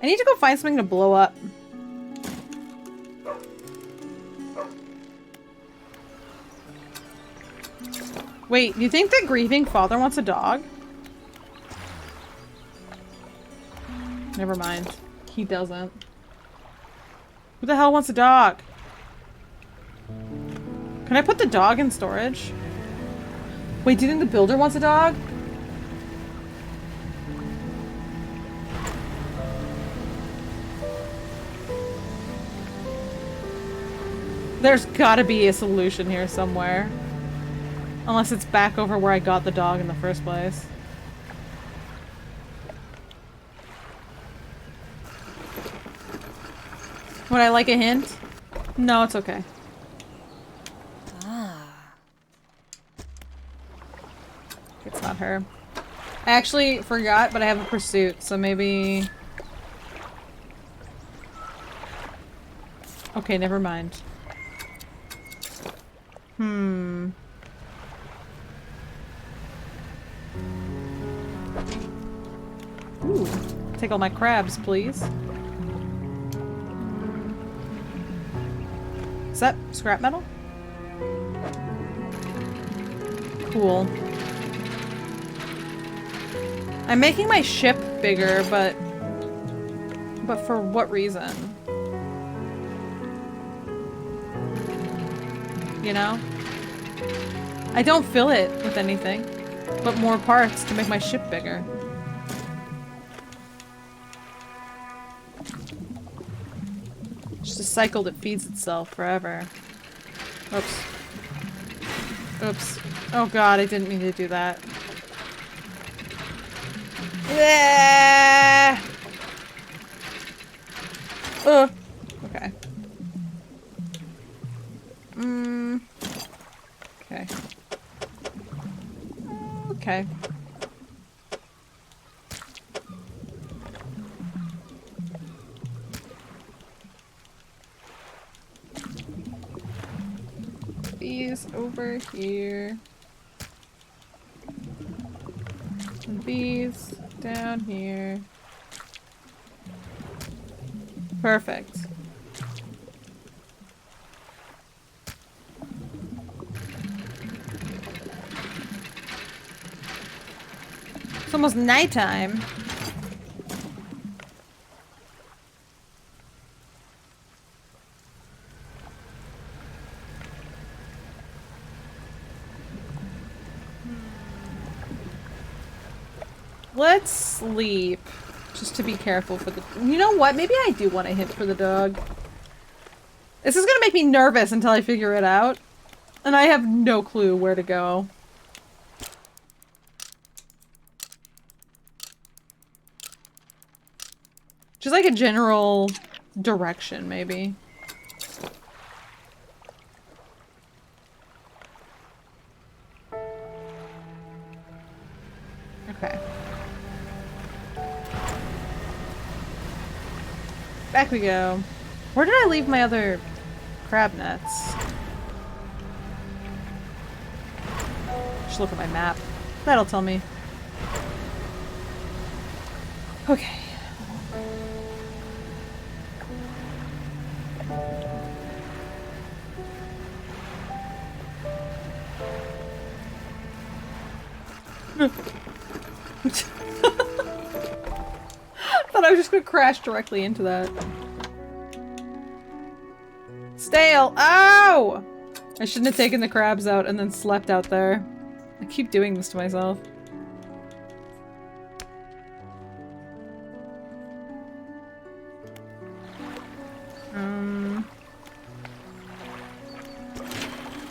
Speaker 1: I need to go find something to blow up. Wait, do you think the grieving father wants a dog? Never mind. He doesn't. Who the hell wants a dog? Can I put the dog in storage? Wait, do you think the builder wants a dog? There's gotta be a solution here somewhere. Unless it's back over where I got the dog in the first place. Would I like a hint? No, it's okay. It's not her. I actually forgot, but I have a pursuit, so maybe... Okay, never mind. Ooh, take all my crabs, please. Is that scrap metal? Cool. I'm making my ship bigger, but for what reason? You know? I don't fill it with anything, but more parts to make my ship bigger. Just a cycle that feeds itself forever. Oops. Oops. Oh god, I didn't mean to do that. Yeah. Okay. Okay. Okay. These over here. And these down here. Perfect. It's almost nighttime. Let's sleep. Just to be careful for the... You know what? Maybe I do want to hit for the dog. This is gonna make me nervous until I figure it out. And I have no clue where to go. Just like a general direction, maybe. Okay. Back we go. Where did I leave my other crab nets? Just look at my map. That'll tell me. Okay. Thought I was just gonna crash directly into that. Stale! Ow! I shouldn't have taken the crabs out and then slept out there. I keep doing this to myself.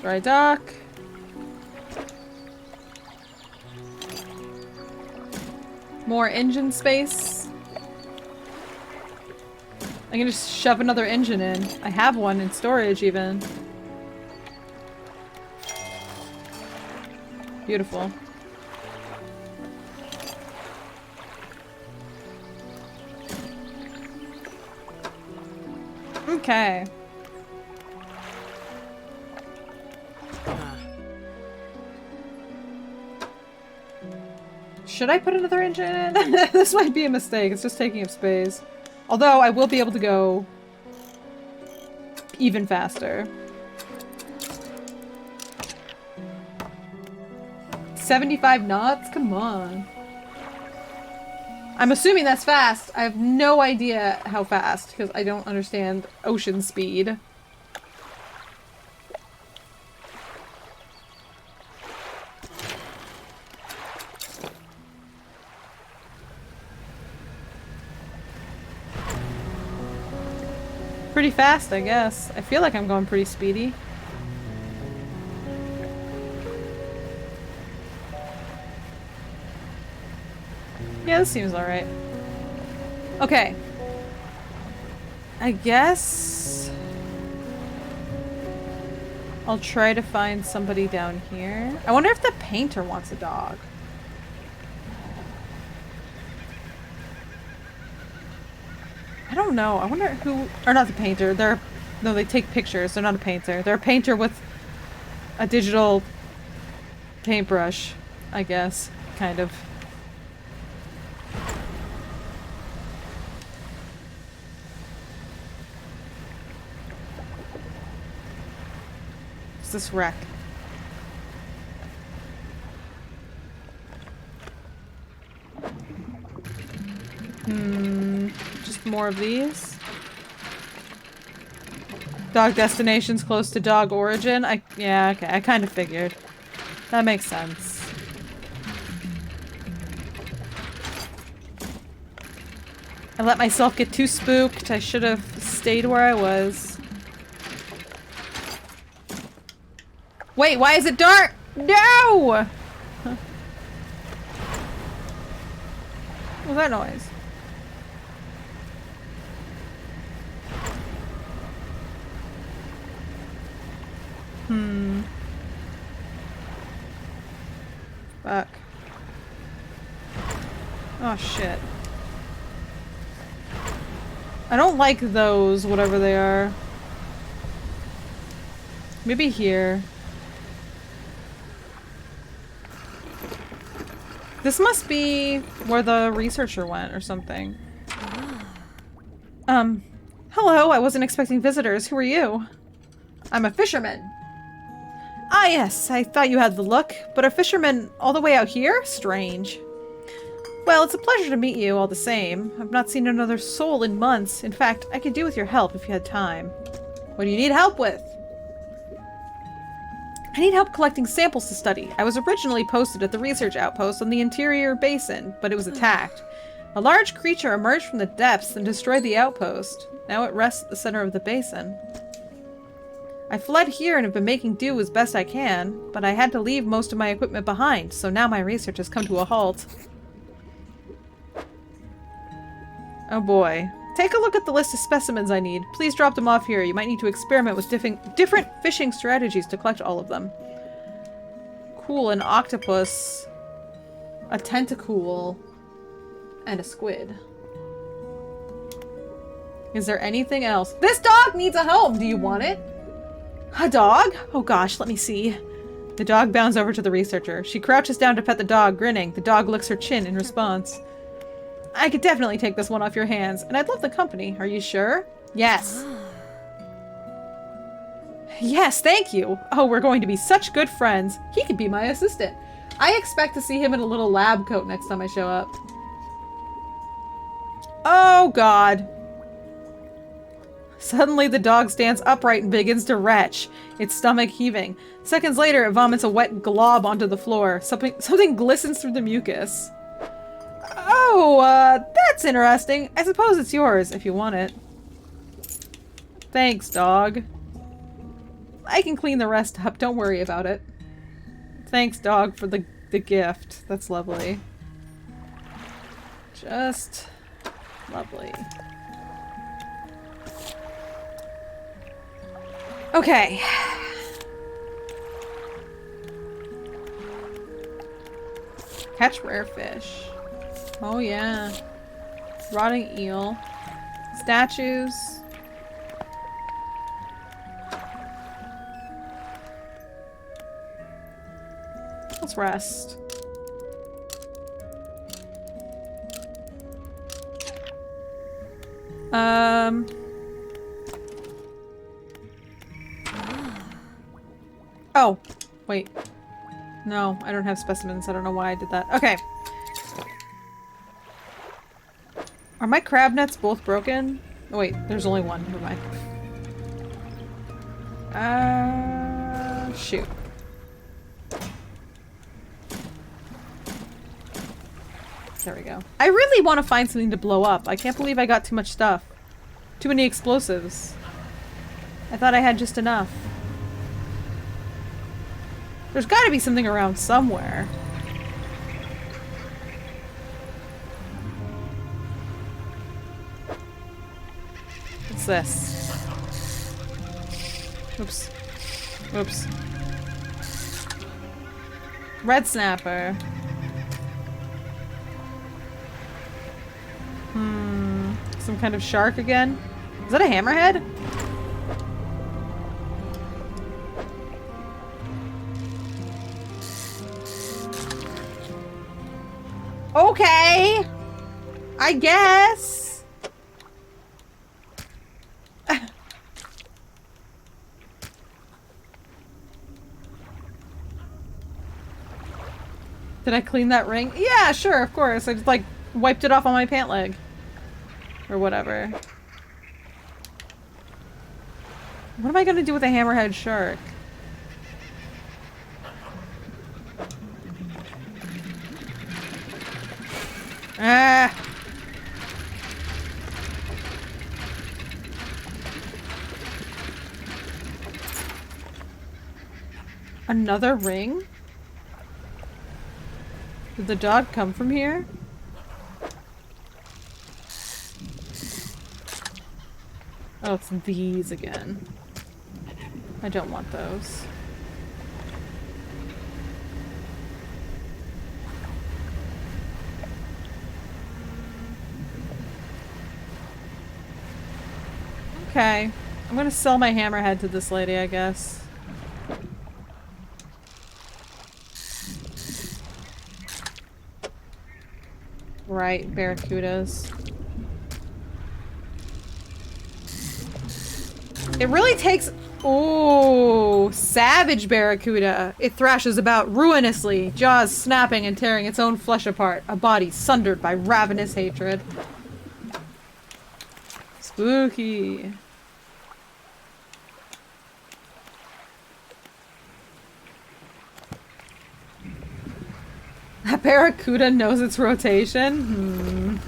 Speaker 1: Dry dock. More engine space. I can just shove another engine in. I have one in storage even. Beautiful. Okay. Should I put another engine in? This might be a mistake. It's just taking up space. Although I will be able to go even faster. 75 knots? Come on. I'm assuming that's fast. I have no idea how fast because I don't understand ocean speed. Pretty fast, I guess. I feel like I'm going pretty speedy. Yeah, this seems alright. Okay. I guess... I'll try to find somebody down here. I wonder if the painter wants a dog. I don't know. I wonder who... Or not the painter. They're... No, they take pictures. They're not a painter. They're a painter with a digital paintbrush, I guess. Kind of. What's this wreck? Just more of these. Dog destinations close to dog origin. Yeah, okay, I kind of figured. That makes sense. I let myself get too spooked. I should have stayed where I was. Wait, why is it dark? No! Huh. What was that noise? Fuck. Oh shit. I don't like those, whatever they are. Maybe here. This must be where the researcher went or something. Hello, I wasn't expecting visitors. Who are you? I'm a fisherman. Ah yes, I thought you had the look, but a fisherman all the way out here? Strange. Well, it's a pleasure to meet you all the same. I've not seen another soul in months. In fact, I could do with your help if you had time. What do you need help with? I need help collecting samples to study. I was originally posted at the research outpost on the interior basin, but it was attacked. A large creature emerged from the depths and destroyed the outpost. Now it rests at the center of the basin. I fled here and have been making do as best I can, but I had to leave most of my equipment behind, so now my research has come to a halt. Oh boy. Take a look at the list of specimens I need. Please drop them off here. You might need to experiment with different fishing strategies to collect all of them. Cool, an octopus, a tentacool, and a squid. Is there anything else? This dog needs a home! Do you want it? A dog? Oh gosh, let me see. The dog bounds over to the researcher. She crouches down to pet the dog, grinning. The dog licks her chin in response. I could definitely take this one off your hands, and I'd love the company. Are you sure? Yes. Yes, thank you. Oh, we're going to be such good friends. He could be my assistant. I expect to see him in a little lab coat next time I show up. Oh, God. Suddenly, the dog stands upright and begins to retch, its stomach heaving. Seconds later, it vomits a wet glob onto the floor. Something glistens through the mucus. Oh, that's interesting. I suppose it's yours, if you want it. Thanks, dog. I can clean the rest up, don't worry about it. Thanks, dog, for the gift. That's lovely. Just lovely. Okay. Catch rare fish. Oh yeah. Rotting eel. Statues. Let's rest. Oh, wait. No, I don't have specimens. I don't know why I did that. Okay. Are my crab nets both broken? Oh wait, there's only one. Never mind. Shoot. There we go. I really want to find something to blow up. I can't believe I got too much stuff. Too many explosives. I thought I had just enough. There's got to be something around somewhere. What's this? Oops. Oops. Red snapper. Some kind of shark again? Is that a hammerhead? Okay! I guess! Did I clean that ring? Yeah, sure, of course. I just, like, wiped it off on my pant leg. Or whatever. What am I gonna do with a hammerhead shark? Ah! Another ring? Did the dog come from here? Oh, it's these again. I don't want those. Okay. I'm gonna sell my hammerhead to this lady, I guess. Right, barracudas. It really takes... Ooh, savage barracuda. It thrashes about ruinously, jaws snapping and tearing its own flesh apart, a body sundered by ravenous hatred. Spooky. barracuda knows its rotation?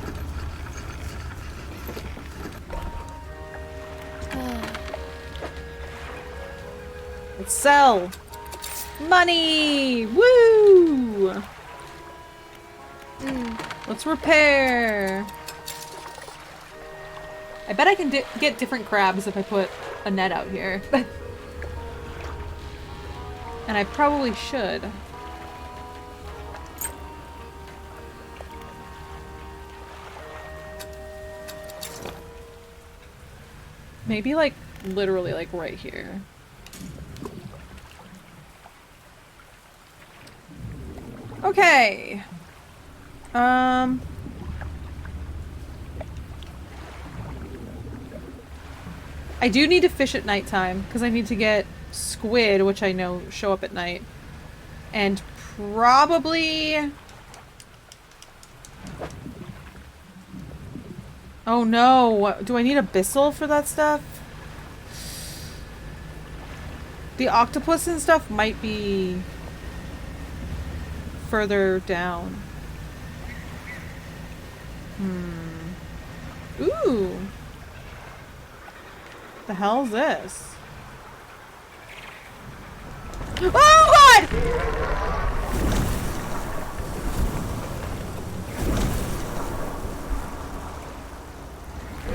Speaker 1: Let's sell! Money! Woo! Let's repair! I bet I can get different crabs if I put a net out here. And I probably should. Maybe like, literally like right here. Okay. I do need to fish at nighttime because I need to get squid, which I know show up at night. And probably... Oh no, do I need a Abyssal for that stuff? The octopus and stuff might be further down. Ooh. The hell's this? Oh god!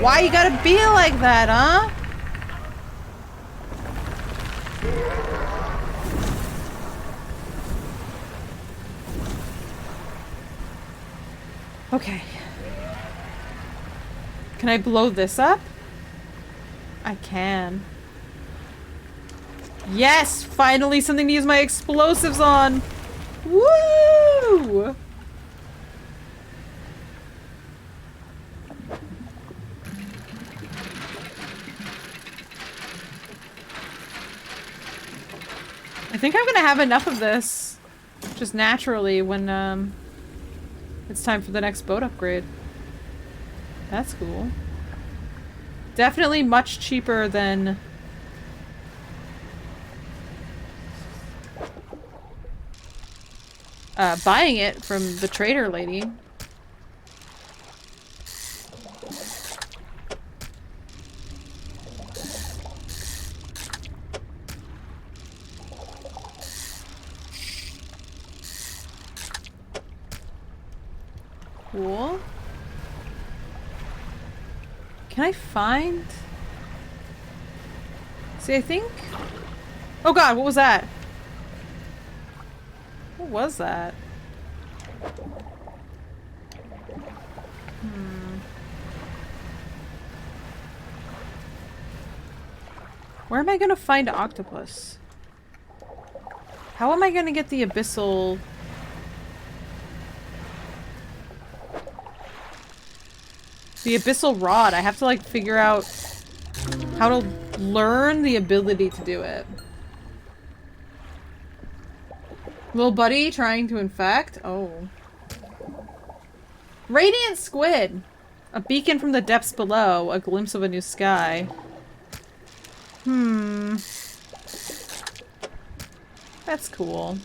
Speaker 1: Why you gotta be like that, huh? Okay. Can I blow this up? I can. Yes! Finally something to use my explosives on! Woo! I think I'm gonna have enough of this just naturally when it's time for the next boat upgrade. That's cool. Definitely much cheaper than buying it from the trader lady. Cool. Can I find... See, I think... Oh god, what was that? What was that? Where am I gonna find octopus? How am I gonna get the abyssal... The abyssal rod? I have to like figure out how to learn the ability to do it. Little buddy trying to infect? Oh. Radiant squid! A beacon from the depths below. A glimpse of a new sky. That's cool.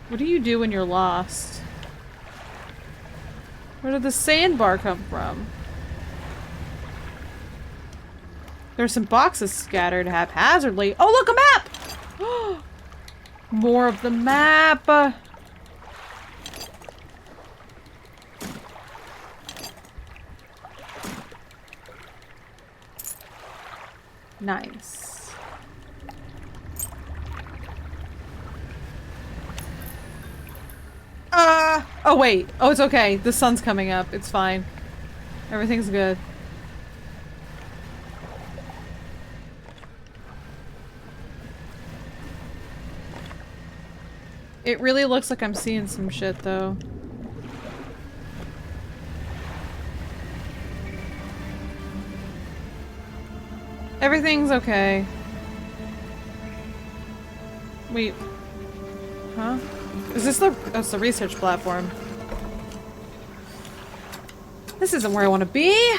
Speaker 1: What do you do when you're lost? Where did the sandbar come from? There's some boxes scattered haphazardly. Oh, look, a map! More of the map! Nice. Oh wait. Oh, it's okay. The sun's coming up. It's fine. Everything's good. It really looks like I'm seeing some shit, though. Everything's okay. Wait. Huh? Is this the... Oh, it's the research platform. This isn't where I want to be.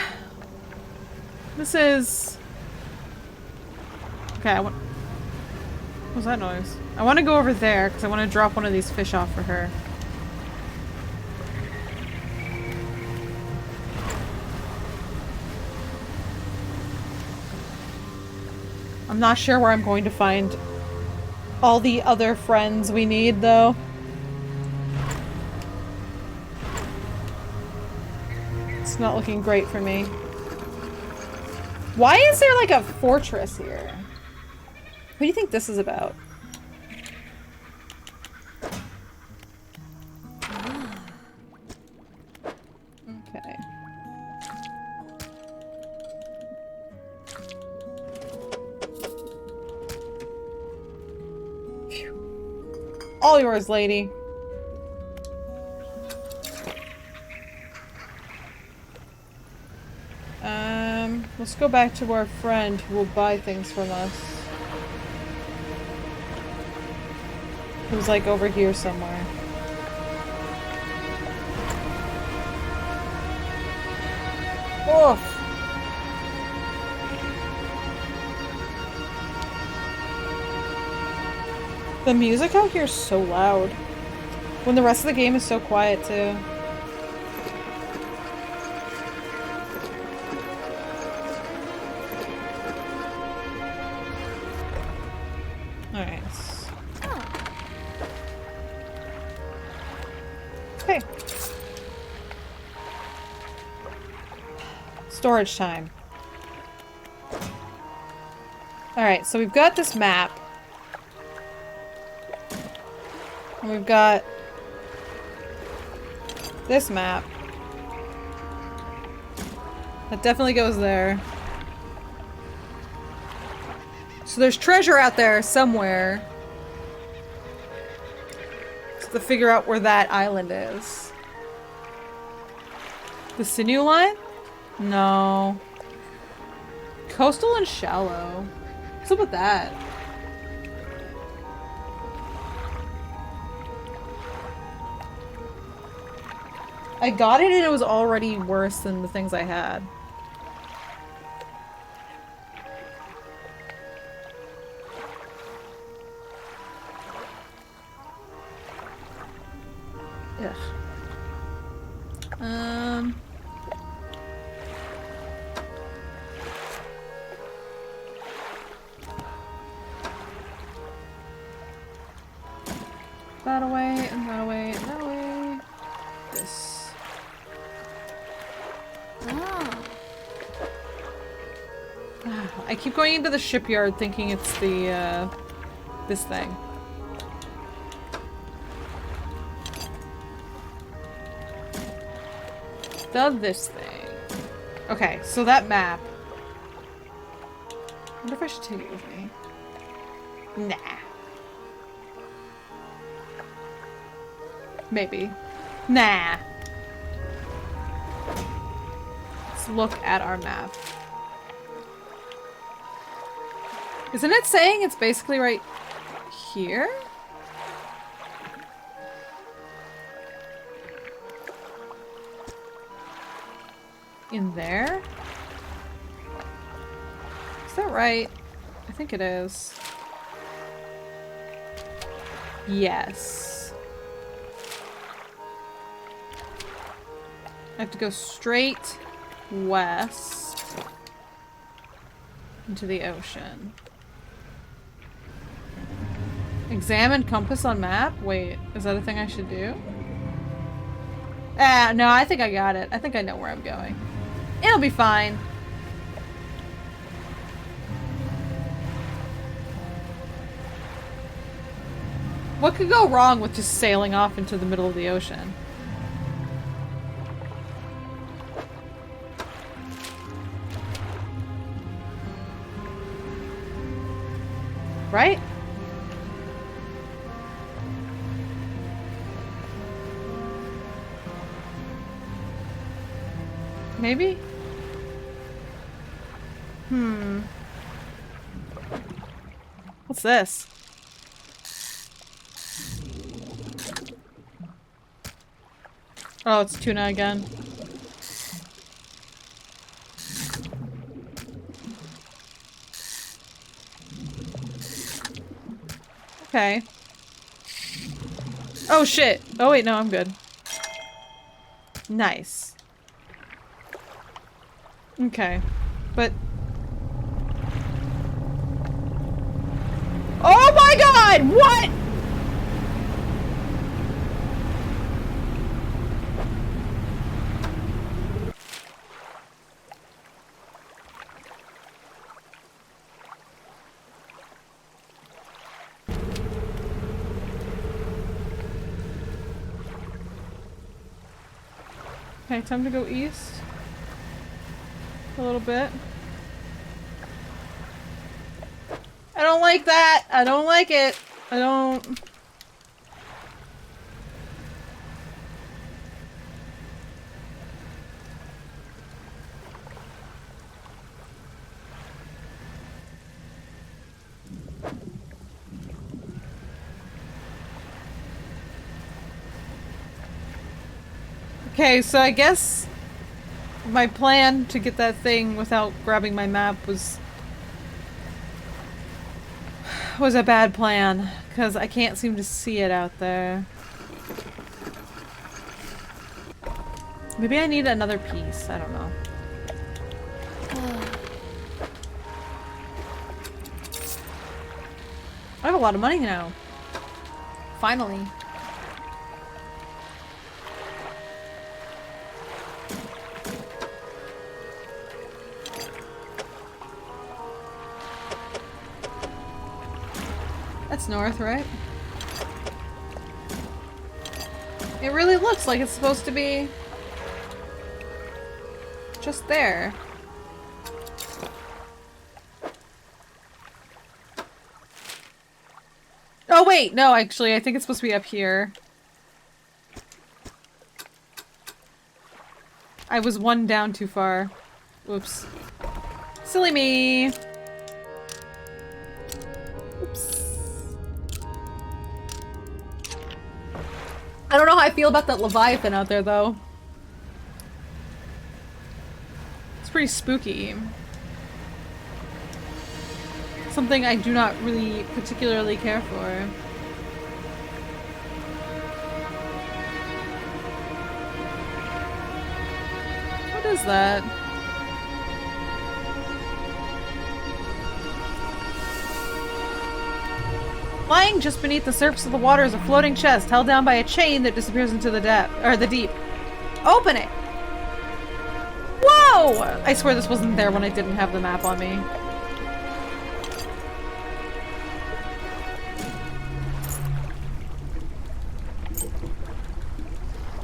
Speaker 1: This is... Okay, I want... What was that noise? I want to go over there, because I want to drop one of these fish off for her. I'm not sure where I'm going to find all the other friends we need, though. It's not looking great for me. Why is there like a fortress here? What do you think this is about? Okay. Phew. All yours, lady. Let's go back to our friend who will buy things from us. Who's like over here somewhere. Oof. The music out here is so loud. When the rest of the game is so quiet too. Alright. Okay. Storage time. Alright, so we've got this map. And we've got this map. That definitely goes there. So there's treasure out there somewhere. To figure out where that island is. The sinew line? No. Coastal and shallow. What's up with that? I got it and it was already worse than the things I had. Ugh. That away, and that away, and that away. This. I keep going into the shipyard thinking it's the, this thing. This thing. Okay, so that map. I wonder if I should take it with me. Nah. Maybe. Nah. Let's look at our map. Isn't it saying it's basically right here? In there? Is that right? I think it is. Yes. I have to go straight west into the ocean. Examine compass on map? Wait, is that a thing I should do? No, I think I got it. I think I know where I'm going. It'll be fine. What could go wrong with just sailing off into the middle of the ocean? Right? Maybe? What's this?
Speaker 2: Oh, it's tuna again. Okay. Oh shit! Oh wait, no, I'm good. Nice. Okay. But... Oh my god! What?! Okay, time to go east. A little bit. I don't like that! I don't like it! I don't... Okay, so I guess my plan to get that thing without grabbing my map was a bad plan, because I can't seem to see it out there. Maybe I need another piece, I don't know. I have a lot of money now. Finally. That's north, right? It really looks like it's supposed to be just there. Oh wait, no, actually, I think it's supposed to be up here. I was one down too far. Whoops. Silly me. Oops. I don't know how I feel about that Leviathan out there, though. It's pretty spooky. Something I do not really particularly care for. What is that? Lying just beneath the surface of the water is a floating chest held down by a chain that disappears into the depth, or the deep. Open it! Whoa! I swear this wasn't there when I didn't have the map on me.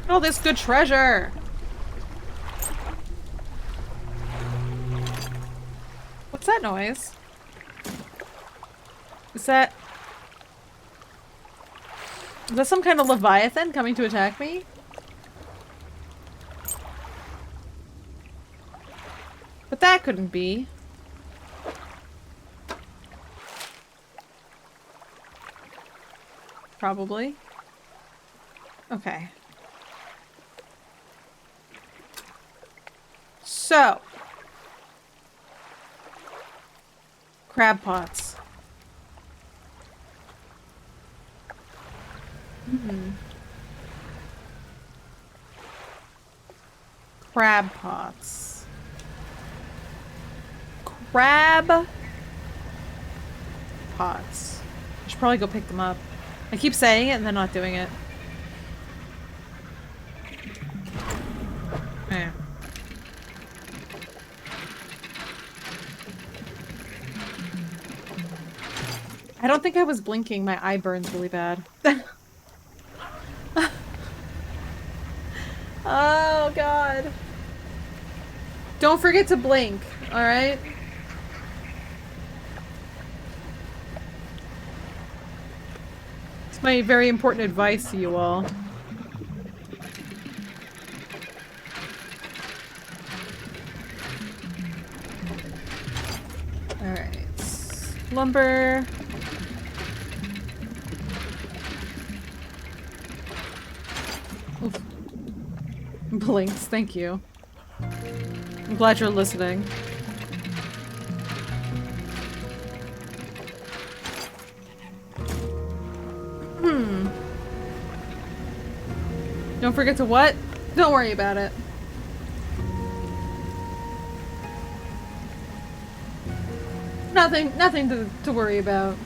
Speaker 2: Oh, this good treasure! What's that noise? Is that some kind of Leviathan coming to attack me? But that couldn't be. Probably. Okay. So. Crab pots. Crab pots. Crab pots. I should probably go pick them up. I keep saying it and then not doing it. Yeah. I don't think I was blinking. My eye burns really bad. Oh, God. Don't forget to blink, alright? It's my very important advice to you all. Alright. Lumber. Oof. Blinks, thank you. I'm glad you're listening. Don't forget to what? Don't worry about it. Nothing to worry about.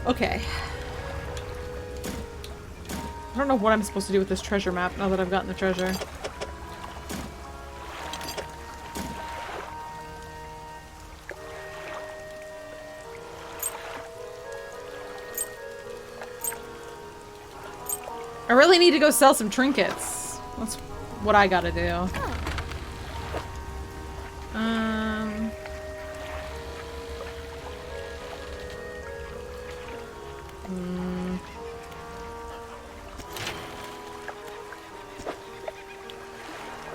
Speaker 2: Okay. I don't know what I'm supposed to do with this treasure map now that I've gotten the treasure. I really need to go sell some trinkets. That's what I gotta do.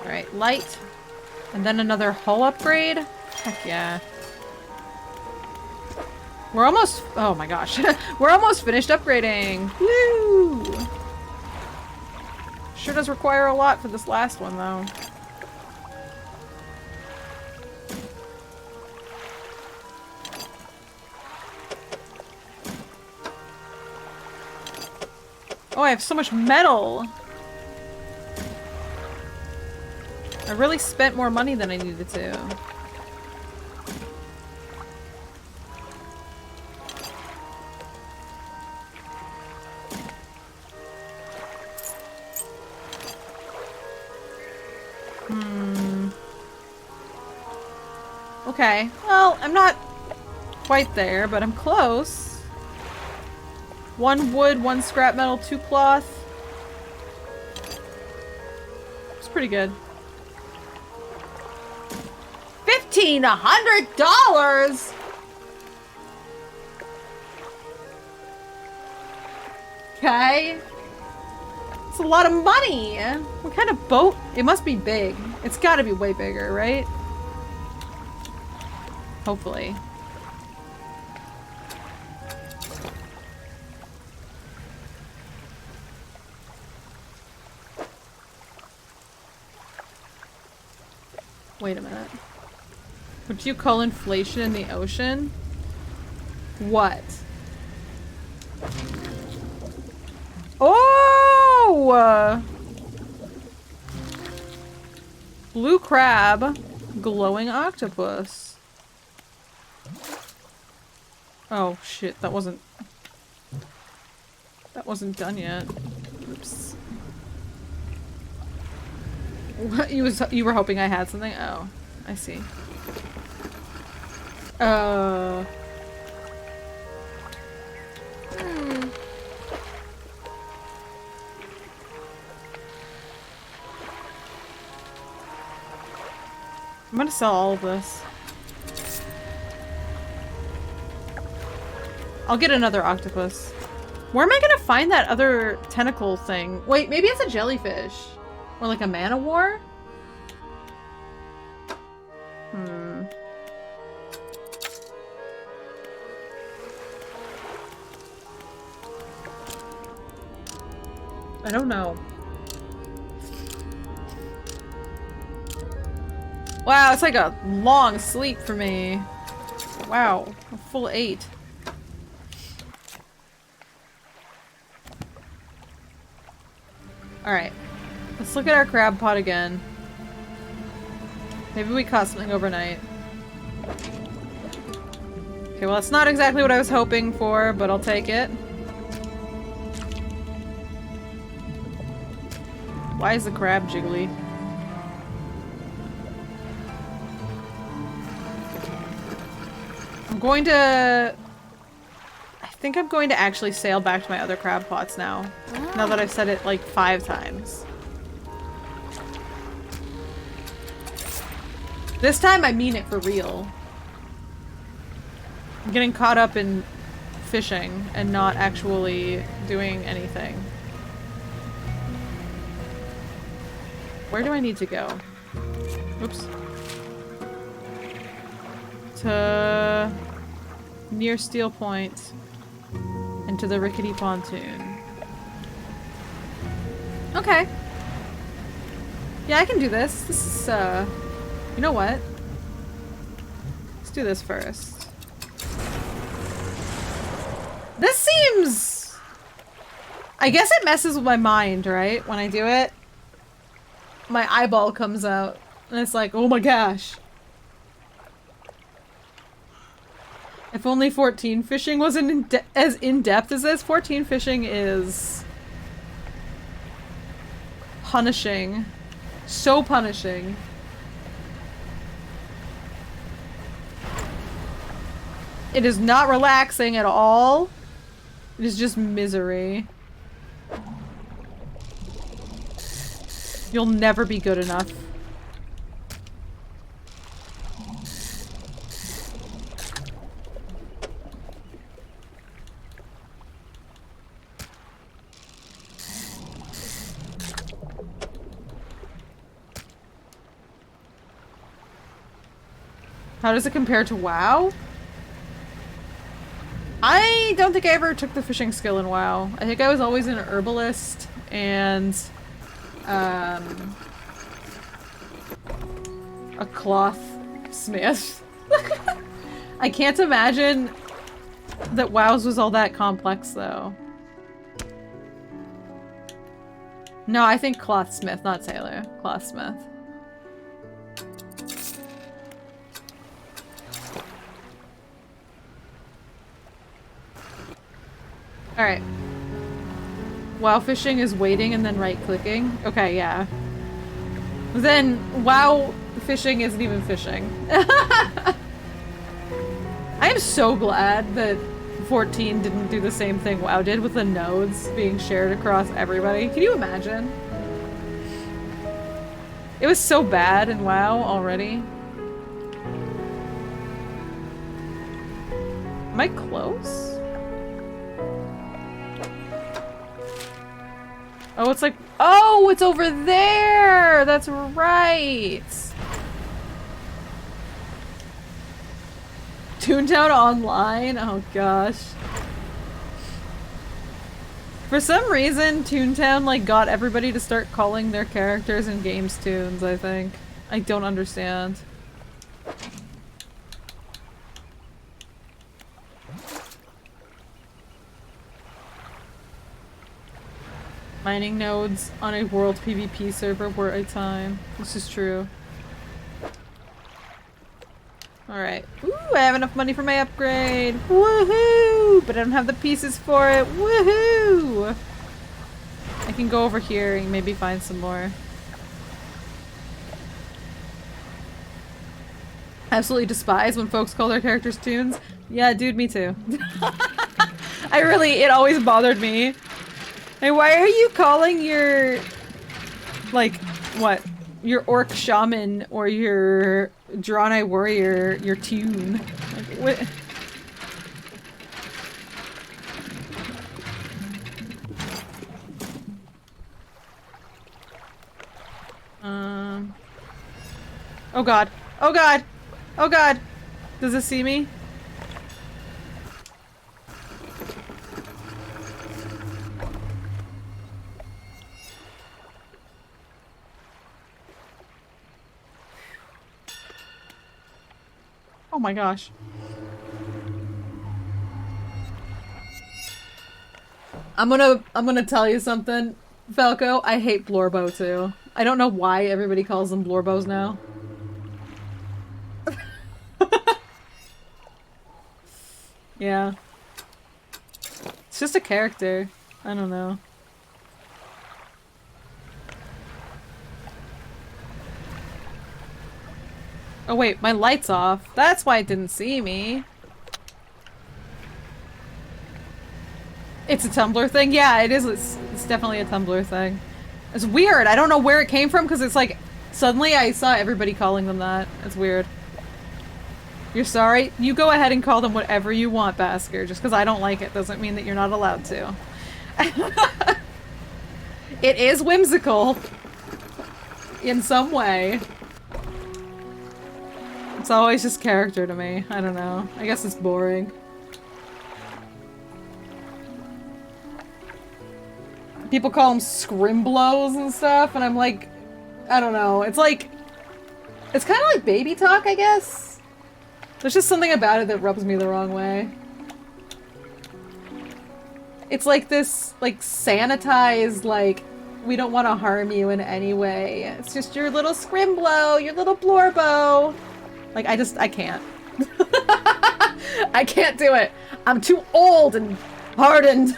Speaker 2: Alright, light. And then another hull upgrade? Heck yeah. We're almost- oh my gosh. We're almost finished upgrading! Woo! Sure does require a lot for this last one, though. Oh, I have so much metal! I really spent more money than I needed to. Okay, well, I'm not quite there, but I'm close. 1 wood, 1 scrap metal, 2 cloth. It's pretty good. $1,500! Okay. It's a lot of money! What kind of boat? It must be big. It's gotta be way bigger, right? Hopefully. Wait a minute. What do you call inflation in the ocean? What? Oh! Blue crab, glowing octopus. Oh shit, that wasn't done yet. Oops. What, you were hoping I had something? Oh, I see. I'm gonna sell all of this. I'll get another octopus. Where am I gonna find that other tentacle thing? Wait, maybe it's a jellyfish. Or like a man-o-war? I don't know. Wow, it's like a long sleep for me. Wow, a full 8. Alright. Let's look at our crab pot again. Maybe we caught something overnight. Okay, well that's not exactly what I was hoping for, but I'll take it. Why is the crab jiggly? I'm going to... I think I'm going to actually sail back to my other crab pots now. Now that I've said it like 5 times. This time I mean it for real. I'm getting caught up in fishing and not actually doing anything. Where do I need to go? Oops. To near Steel Point and to the rickety pontoon. Okay. Yeah, I can do this. This is, you know what? Let's do this first. This seems... I guess it messes with my mind, right? When I do it. My eyeball comes out. And it's like, oh my gosh. If only 14 fishing wasn't as in-depth as this. 14 fishing is... punishing. So punishing. It is not relaxing at all. It is just misery. You'll never be good enough. How does it compare to WoW? I don't think I ever took the fishing skill in WoW. I think I was always an herbalist and a cloth smith. I can't imagine that WoW's was all that complex though. No, I think clothsmith, not sailor. Clothsmith. Alright. WoW fishing is waiting and then right-clicking. Okay, yeah. Then WoW fishing isn't even fishing. I am so glad that 14 didn't do the same thing WoW did with the nodes being shared across everybody. Can you imagine? It was so bad in WoW already. Am I close? Oh, it's like- oh, it's over there! That's right! Toontown Online? Oh gosh. For some reason, Toontown like got everybody to start calling their characters in games Toons, I think. I don't understand. Mining nodes on a world PvP server were a time. This is true. Alright. Ooh, I have enough money for my upgrade! Woohoo! But I don't have the pieces for it! Woohoo! I can go over here and maybe find some more. Absolutely despise when folks call their characters Toons. Yeah, dude, me too. It always bothered me. Hey, why are you calling your, like, what? Your orc shaman or your Draenei warrior your Toon? Like, what? Oh god. Oh god! Oh god! Does it see me? Oh my gosh. I'm gonna tell you something, Falco. I hate Blorbo too. I don't know why everybody calls them Blorbos now. Yeah. It's just a character. I don't know. Oh wait, my light's off. That's why it didn't see me. It's a Tumblr thing? Yeah, it is. It's definitely a Tumblr thing. It's weird. I don't know where it came from because it's like, suddenly I saw everybody calling them that. It's weird. You're sorry? You go ahead and call them whatever you want, Basker. Just because I don't like it doesn't mean that you're not allowed to. It is whimsical. In some way. It's always just character to me. I don't know. I guess it's boring. People call them scrimblows and stuff, and I'm like, I don't know. It's like, it's kind of like baby talk, I guess. There's just something about it that rubs me the wrong way. It's like this, like, sanitized, like, we don't want to harm you in any way. It's just your little scrimblow, your little blorbo. Like, I can't. I can't do it. I'm too old and hardened.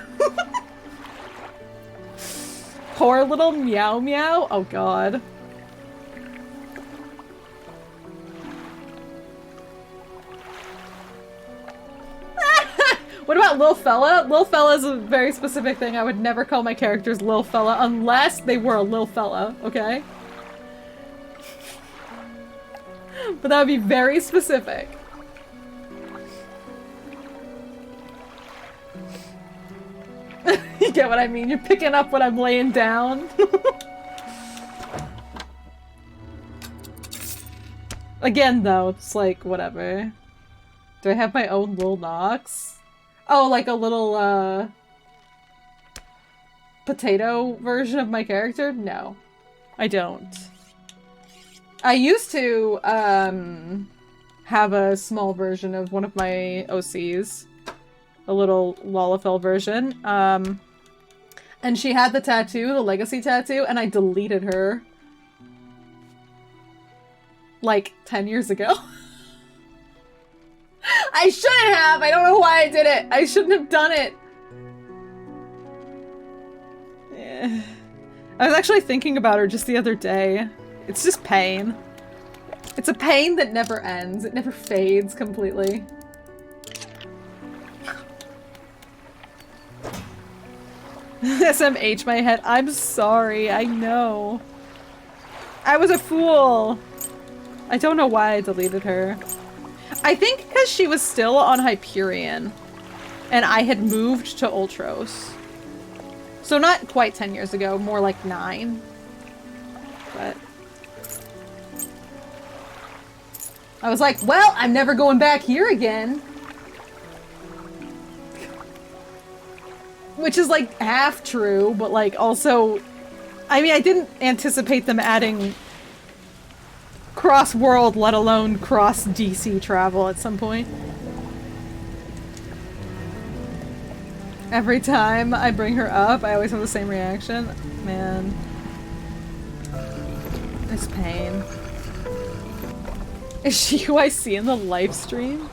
Speaker 2: Poor little meow meow. Oh god. What about Lil Fella? Lil Fella is a very specific thing. I would never call my characters Lil Fella unless they were a Lil Fella, okay? But that would be very specific. You get what I mean? You're picking up what I'm laying down. Again, though, it's like, whatever. Do I have my own Lil Nox? Oh, like a little, potato version of my character? No. I don't. I used to, have a small version of one of my OCs. A little Lalafell version. And she had the tattoo, the legacy tattoo, and I deleted her. Like, 10 years ago. I shouldn't have! I don't know why I did it! I shouldn't have done it! Yeah. I was actually thinking about her just the other day. It's just pain. It's a pain that never ends. It never fades completely. SMH my head. I'm sorry, I know. I was a fool! I don't know why I deleted her. I think because she was still on Hyperion, and I had moved to Ultros. So not quite 10 years ago, more like 9. But I was like, well, I'm never going back here again. Which is like half true, but like also, I mean, I didn't anticipate them adding cross-world, let alone cross-DC travel at some point. Every time I bring her up, I always have the same reaction. Man. It's pain. Is she who I see in the live stream?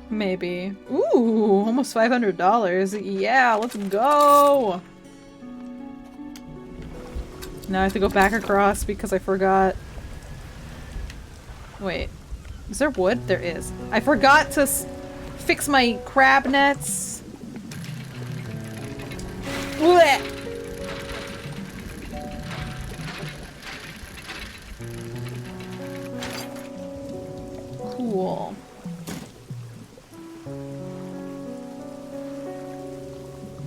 Speaker 2: Maybe. Ooh, almost $500. Yeah, let's go! Now I have to go back across because I forgot. Wait. Is there wood? There is. I forgot to fix my crab nets. Blech. Cool.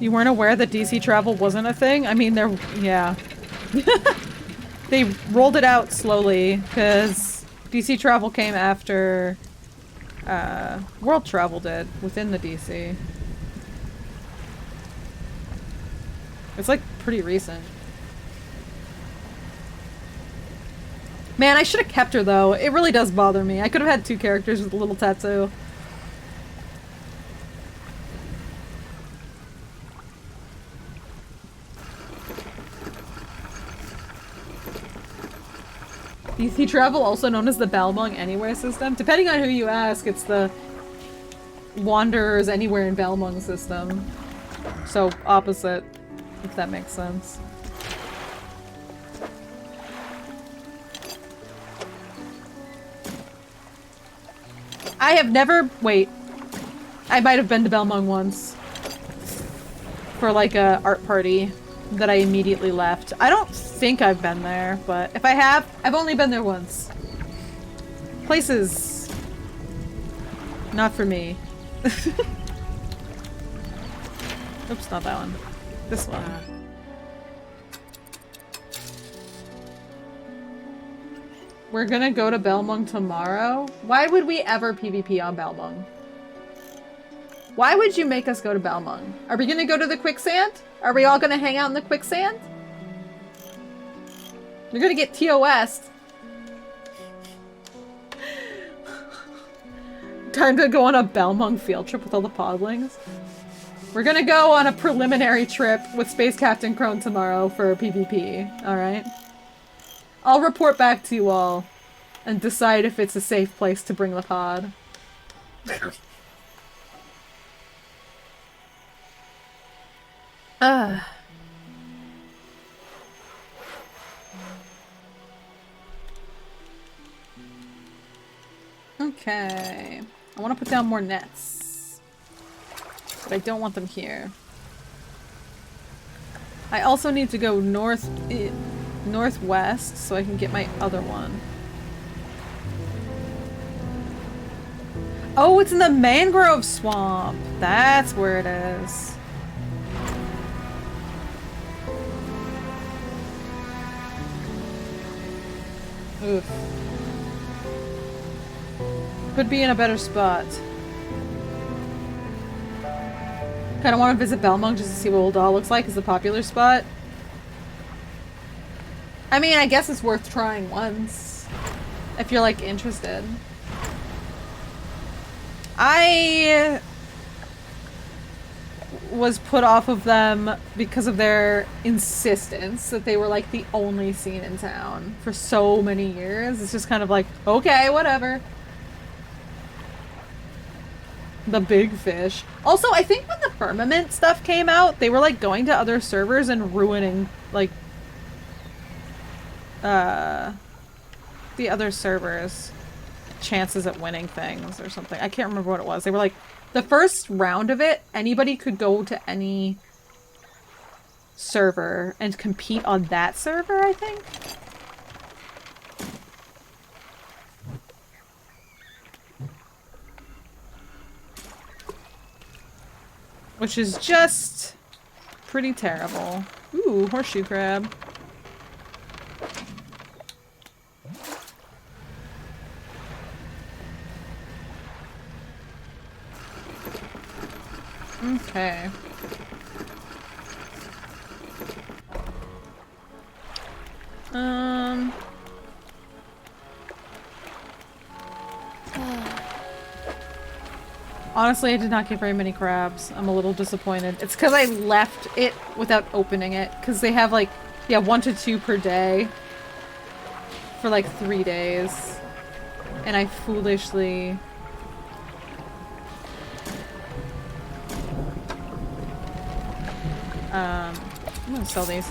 Speaker 2: You weren't aware that DC travel wasn't a thing? I mean, yeah. They rolled it out slowly, because DC travel came after world travel did, within the DC. It's like pretty recent. Man, I should have kept her though. It really does bother me. I could have had 2 characters with a little tattoo. DC travel, also known as the Balmung Anywhere system. Depending on who you ask, it's the Wanderers Anywhere in Balmung system. So, opposite, if that makes sense. I have never- wait. I might have been to Balmung once. For like a art party that I immediately left. I don't think I've been there, but if I have, I've only been there once. Places. Not for me. Oops, not that one. This one. We're gonna go to Belmung tomorrow? Why would we ever PvP on Belmung? Why would you make us go to Belmung? Are we gonna go to the quicksand? Are we all gonna hang out in the quicksand? You're gonna get TOS. Time to go on a Belmung field trip with all the podlings. We're gonna go on a preliminary trip with Space Captain Crone tomorrow for PvP, alright? I'll report back to you all and decide if it's a safe place to bring the pod. Okay. I want to put down more nets. But I don't want them here. I also need to go northwest so I can get my other one. Oh, it's in the mangrove swamp. That's where it is. Oof. Could be in a better spot. Kinda want to visit Belmung just to see what Old Doll looks like as a popular spot. I mean, I guess it's worth trying once. If you're, like, interested. I was put off of them because of their insistence that they were, like, the only scene in town for so many years. It's just kind of like, okay, whatever. The big fish. Also, I think when the Firmament stuff came out, they were, like, going to other servers and ruining, like, the other servers' chances at winning things or something. I can't remember what it was. They were, like, the first round of it, anybody could go to any server and compete on that server, I think. Which is just pretty terrible. Ooh, horseshoe crab. Okay. Honestly, I did not get very many crabs. I'm a little disappointed. It's because I left it without opening it. Because they have like, yeah, 1 to 2 per day. For like 3 days. And I foolishly... I'm gonna sell these.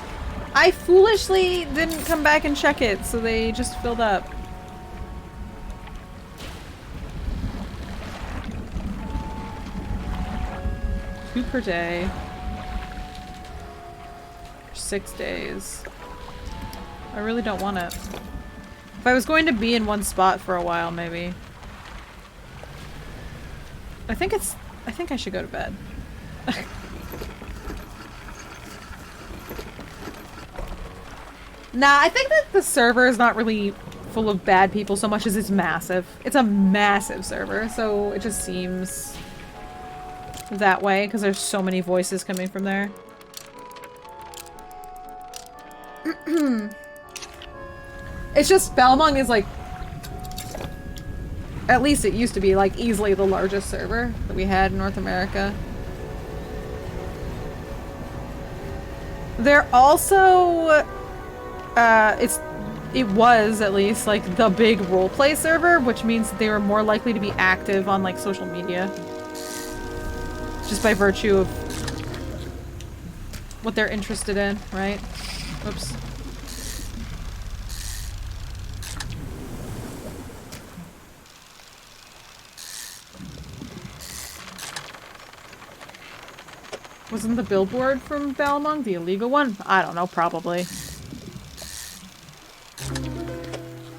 Speaker 2: I foolishly didn't come back and check it, so they just filled up. Two per day. For 6 days. I really don't want it. If I was going to be in one spot for a while, maybe. I think I should go to bed. Nah, I think that the server is not really full of bad people so much as it's massive. It's a massive server, so it just seems that way because there's so many voices coming from there. It's just Belmung is like, at least it used to be like easily the largest server that we had in North America. They're also it was at least like the big roleplay server, which means that they were more likely to be active on like social media. Just by virtue of what they're interested in, right? Oops. Wasn't the billboard from Belmung the illegal one? I don't know, probably.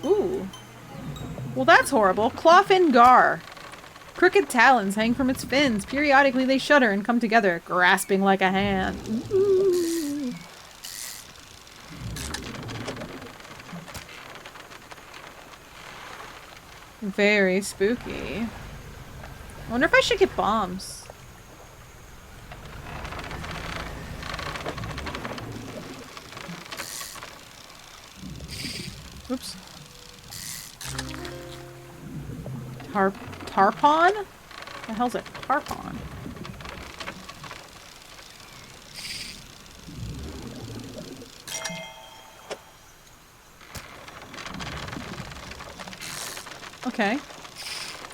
Speaker 2: Ooh. Well, that's horrible. Clawfin gar. Crooked talons hang from its fins. Periodically they shudder and come together, grasping like a hand. Ooh. Very spooky. I wonder if I should get bombs. Oops. Tarpon? What the hell's a tarpon? Okay.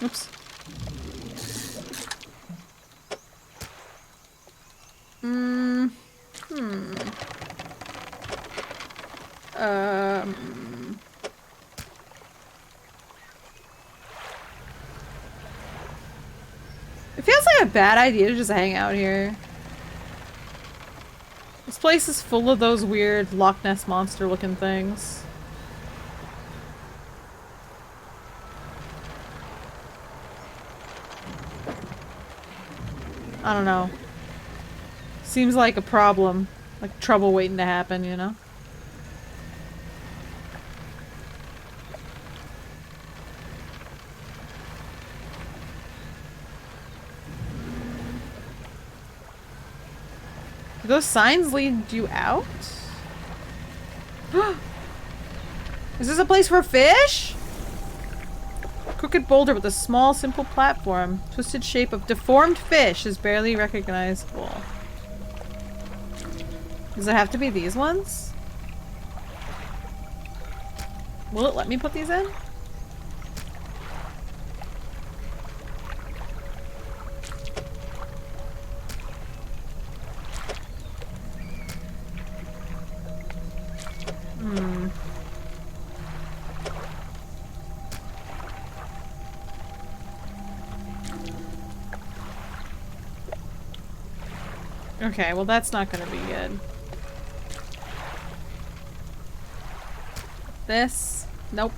Speaker 2: Oops. It feels like a bad idea to just hang out here. This place is full of those weird Loch Ness monster looking things. I don't know. Seems like a problem. Like trouble waiting to happen, you know? Do those signs lead you out? Is this a place for fish? Crooked boulder with a small, simple platform. Twisted shape of deformed fish is barely recognizable. Does it have to be these ones? Will it let me put these in? Okay, well that's not gonna be good. This? Nope.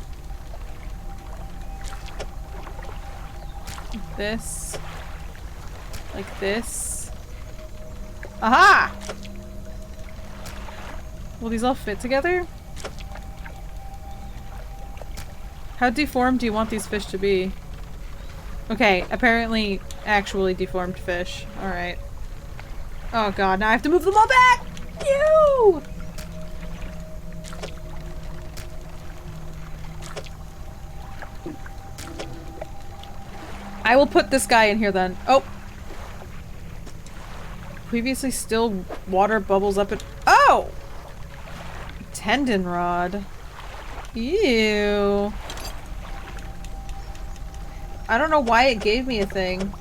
Speaker 2: This. Like this. Aha! Will these all fit together? How deformed do you want these fish to be? Okay, apparently actually deformed fish. Alright. Oh god, now I have to move them all back! Ew! I will put this guy in here then. Oh! Previously still water bubbles up it. Oh! Tendon rod. Ew. I don't know why it gave me a thing.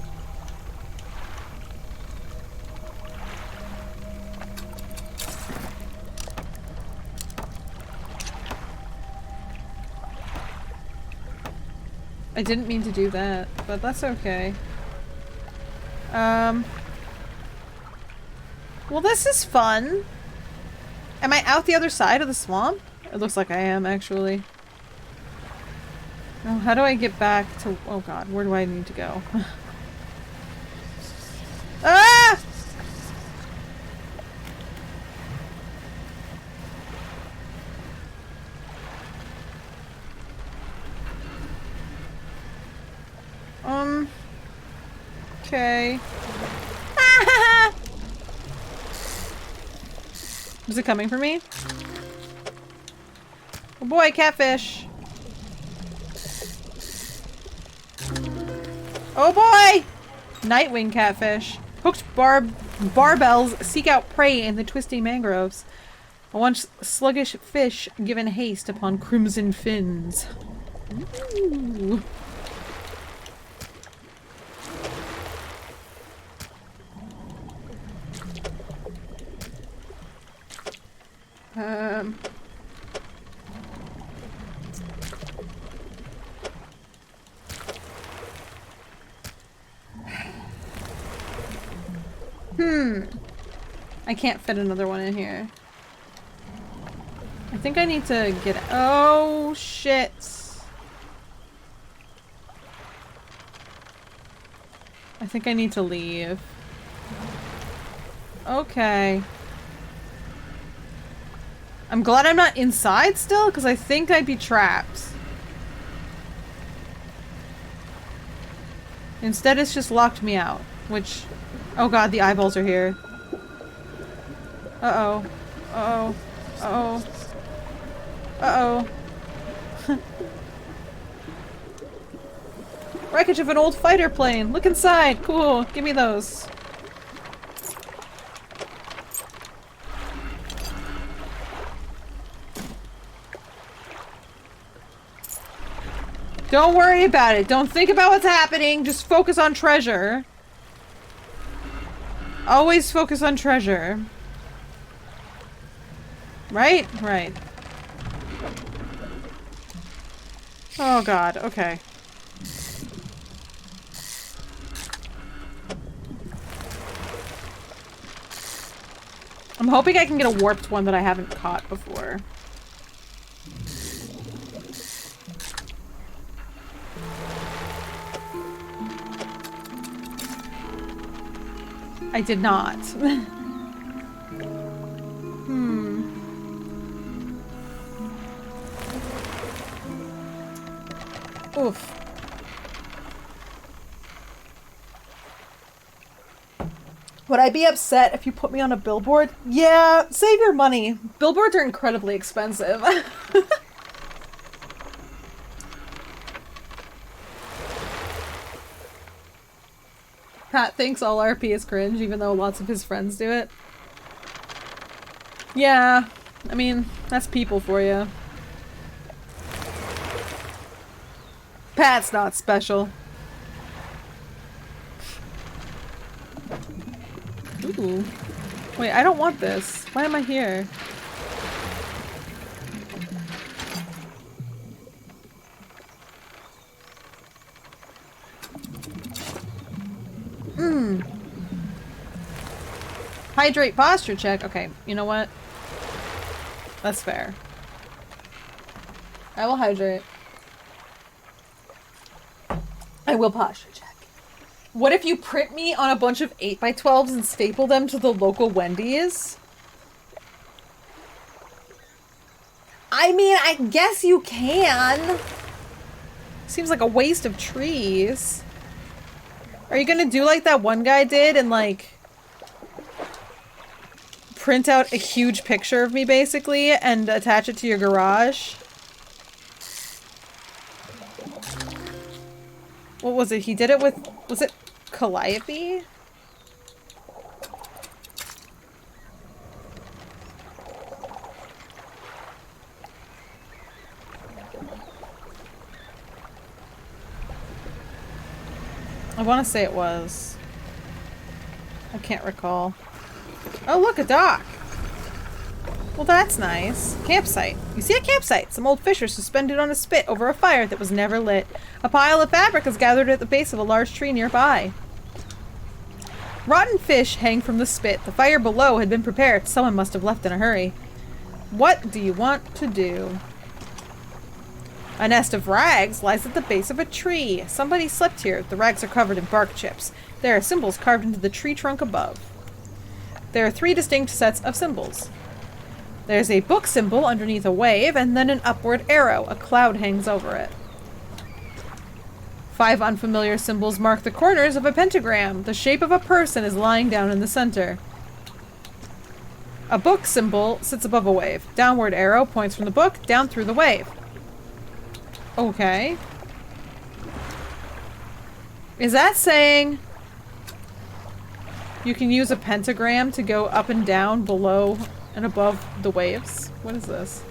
Speaker 2: I didn't mean to do that, but that's okay. Well, this is fun. Am I out the other side of the swamp? It looks like I am, actually. Oh, how do I get back to- oh god, where do I need to go? Ah! Okay. Is it coming for me? Oh boy, catfish! Oh boy! Nightwing catfish. Hooked barbels seek out prey in the twisting mangroves. A once sluggish fish given haste upon crimson fins. Ooh. I can't fit another one in here. I think I need to get- oh shit. I think I need to leave. Okay. I'm glad I'm not inside still, because I think I'd be trapped. Instead, it's just locked me out, which... Oh god, the eyeballs are here. Uh-oh. Uh-oh. Uh-oh. Uh-oh. Wreckage of an old fighter plane! Look inside! Cool! Give me those. Don't worry about it. Don't think about what's happening. Just focus on treasure. Always focus on treasure. Right? Right. Oh god, okay. I'm hoping I can get a warped one that I haven't caught before. I did not. Oof. Would I be upset if you put me on a billboard? Yeah, save your money. Billboards are incredibly expensive. Pat thinks all RP is cringe, even though lots of his friends do it. Yeah, I mean, that's people for you. Pat's not special. Ooh. Wait, I don't want this. Why am I here? Hydrate posture check. Okay, you know what? That's fair. I will hydrate. I will posture check. What if you print me on a bunch of 8x12s and staple them to the local Wendy's? I mean, I guess you can. Seems like a waste of trees. Are you gonna do like that one guy did and like print out a huge picture of me basically and attach it to your garage? What was it? He did it with, was it Calliope? I want to say it was. I can't recall. Oh, look, a dock. Well, that's nice. Campsite. You see a campsite. Some old fish are suspended on a spit over a fire that was never lit. A pile of fabric is gathered at the base of a large tree nearby. Rotten fish hang from the spit. The fire below had been prepared. Someone must have left in a hurry. What do you want to do? A nest of rags lies at the base of a tree. Somebody slept here. The rags are covered in bark chips. There are symbols carved into the tree trunk above. There are 3 distinct sets of symbols. There's a book symbol underneath a wave, and then an upward arrow. A cloud hangs over it. 5 unfamiliar symbols mark the corners of a pentagram. The shape of a person is lying down in the center. A book symbol sits above a wave. Downward arrow points from the book down through the wave. Okay. Is that saying you can use a pentagram to go up and down, below and above the waves? What is this?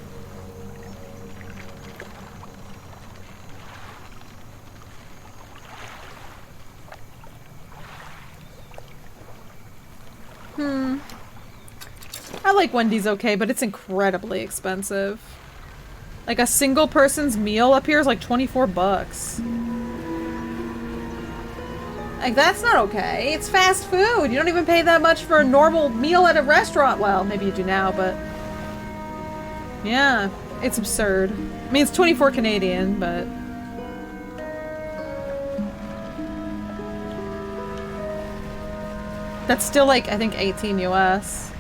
Speaker 2: I like Wendy's okay, but it's incredibly expensive. Like a single person's meal up here is like 24 bucks. Like, that's not okay. It's fast food. You don't even pay that much for a normal meal at a restaurant. Well, maybe you do now, but yeah, it's absurd. I mean, it's 24 Canadian, but that's still like, I think 18 US.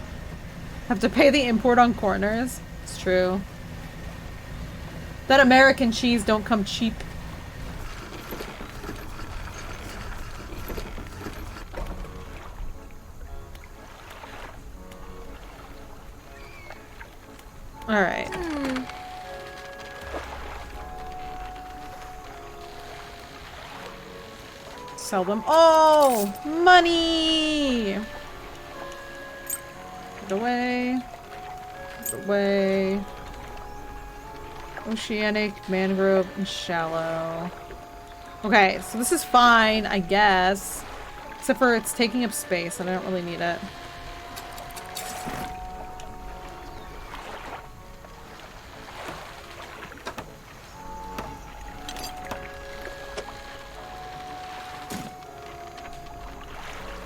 Speaker 2: Have to pay the import on corners. It's true. That American cheese don't come cheap. Alright. Sell them all! Money! Put it away. Put it away. Oceanic, mangrove, and shallow. Okay, so this is fine, I guess. Except for it's taking up space and I don't really need it.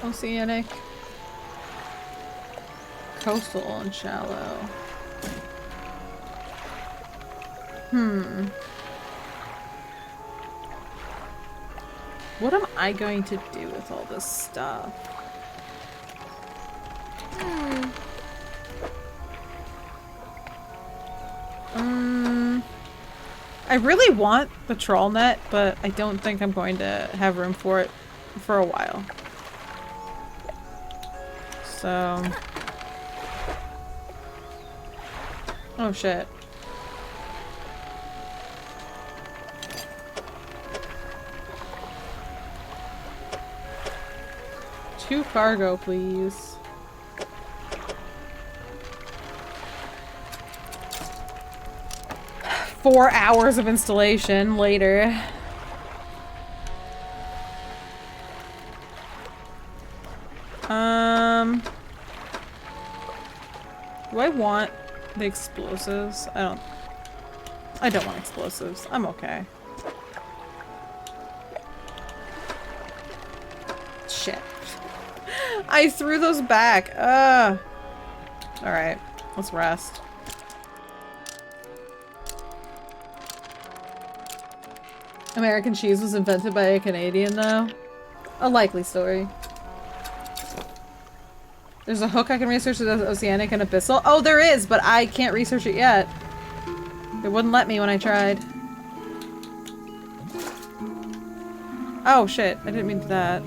Speaker 2: Oceanic. Coastal and shallow. What am I going to do with all this stuff? I really want the trawl net, but I don't think I'm going to have room for it for a while. So... Oh shit. Two cargo, please. Four hours of installation later. Do I want the explosives? I don't want explosives. I'm okay. Shit. I threw those back. Alright. Let's rest. American cheese was invented by a Canadian, though. A likely story. There's a hook I can research that does oceanic and abyssal. Oh, there is, but I can't research it yet. It wouldn't let me when I tried. Oh, shit. I didn't mean to do that.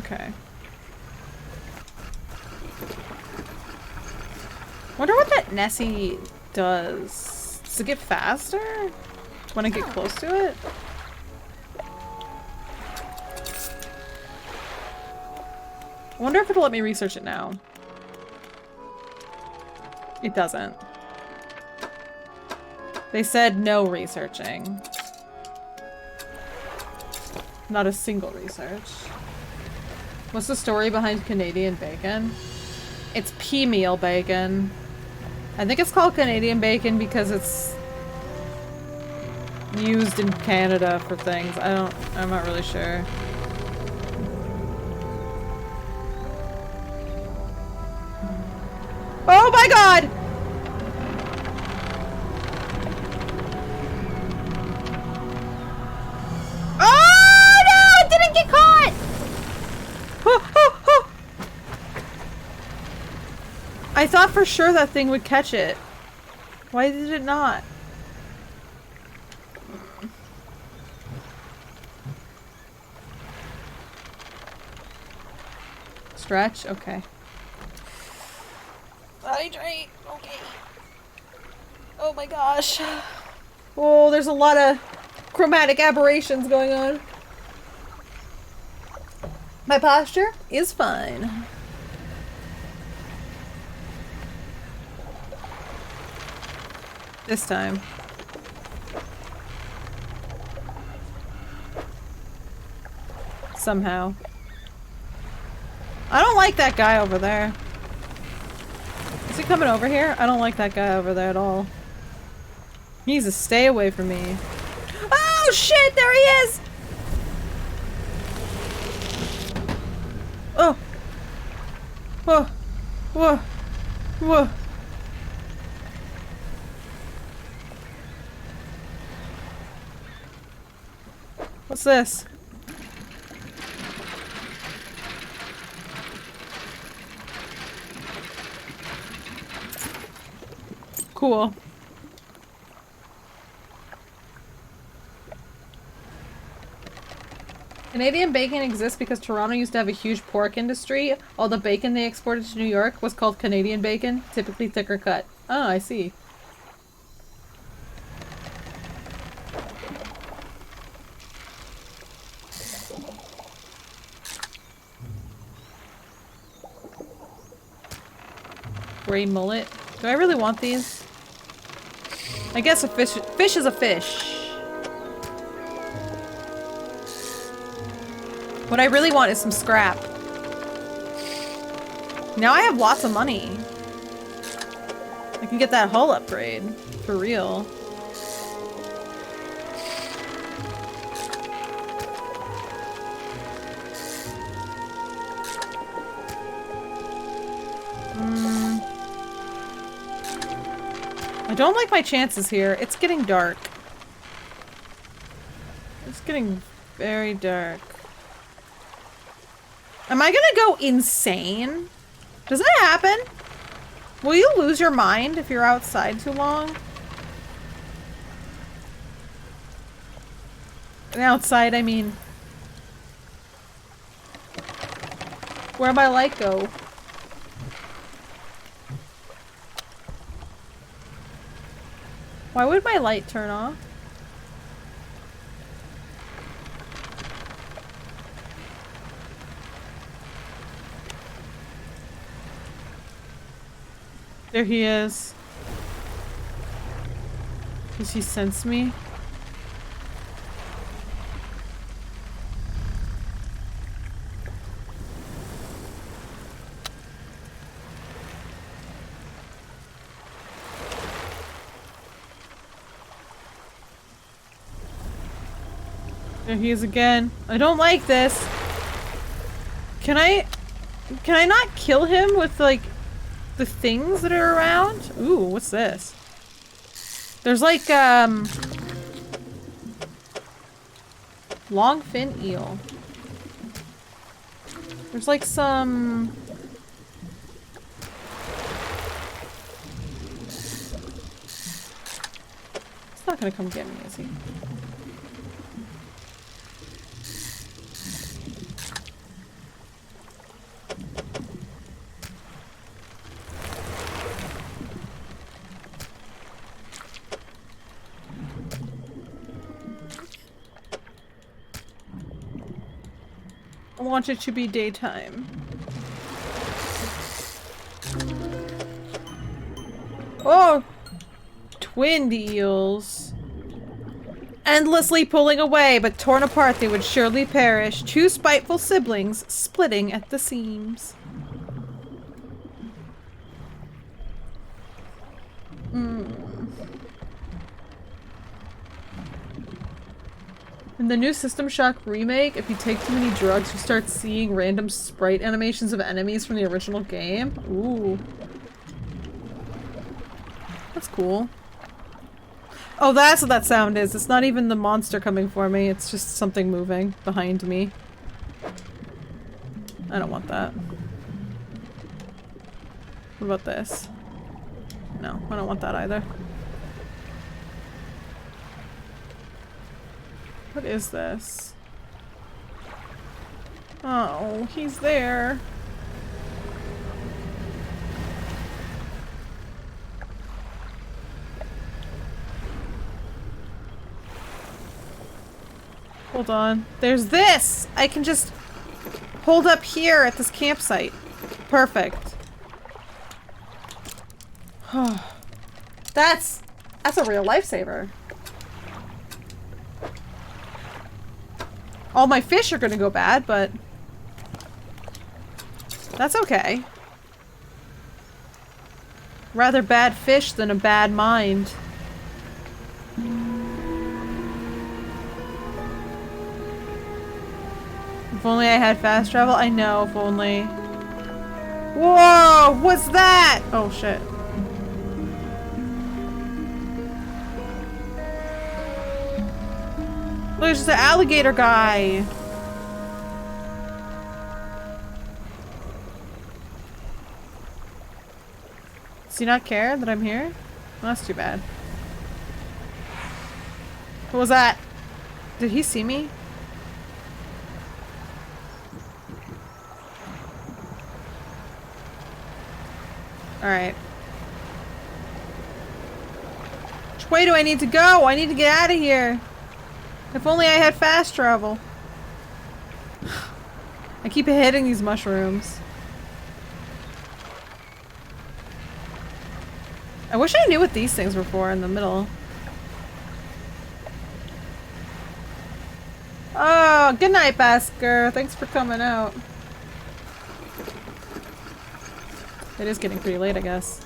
Speaker 2: Okay. Wonder what that Nessie does. Does it get faster when I get close to it? I wonder if it'll let me research it now. It doesn't. They said no researching. Not a single research. What's the story behind Canadian bacon? It's pea meal bacon. I think it's called Canadian bacon because it's used in Canada for things. I'm not really sure. Oh my god! Oh no! It didn't get caught! I thought for sure that thing would catch it. Why did it not? Stretch? Okay. Hydrate. Okay. Oh my gosh. Oh, there's a lot of chromatic aberrations going on. My posture is fine. This time. Somehow. I don't like that guy over there. Is he coming over here? I don't like that guy over there at all. He needs to stay away from me. Oh shit! There he is! Oh! Whoa! Whoa! Whoa! What's this? Cool. Canadian bacon exists because Toronto used to have a huge pork industry. All the bacon they exported to New York was called Canadian bacon, typically thicker cut. Oh, I see. Gray mullet. Do I really want these? I guess a fish is a fish. What I really want is some scrap. Now I have lots of money. I can get that hull upgrade. For real. I don't like my chances here. It's getting dark. It's getting very dark. Am I gonna go insane? Does that happen? Will you lose your mind if you're outside too long? And outside, I mean... Where'd my light go? Why would my light turn off? There he is. Does he sense me? There he is again. I don't like this. Can I not kill him with like the things that are around? Ooh, what's this? There's like long fin eel. There's like some It's not gonna come get me, is he? I want it to be daytime. Oh! Twinned eels. Endlessly pulling away, but torn apart they would surely perish. Two spiteful siblings splitting at the seams. In the new System Shock remake, if you take too many drugs, you start seeing random sprite animations of enemies from the original game. Ooh. That's cool. Oh, that's what that sound is. It's not even the monster coming for me. It's just something moving behind me. I don't want that. What about this? No, I don't want that either. What is this? Oh, he's there. Hold on. There's this! I can just hold up here at this campsite. Perfect. That's a real lifesaver. All my fish are gonna go bad, but that's okay. Rather bad fish than a bad mind. If only I had fast travel. I know, if only. Whoa! What's that? Oh shit. Look, there's just an alligator guy. Does he not care that I'm here? Well, that's too bad. What was that? Did he see me? Alright. Which way do I need to go? I need to get out of here. If only I had fast travel. I keep hitting these mushrooms. I wish I knew what these things were for in the middle. Oh, good night, Basker. Thanks for coming out. It is getting pretty late, I guess.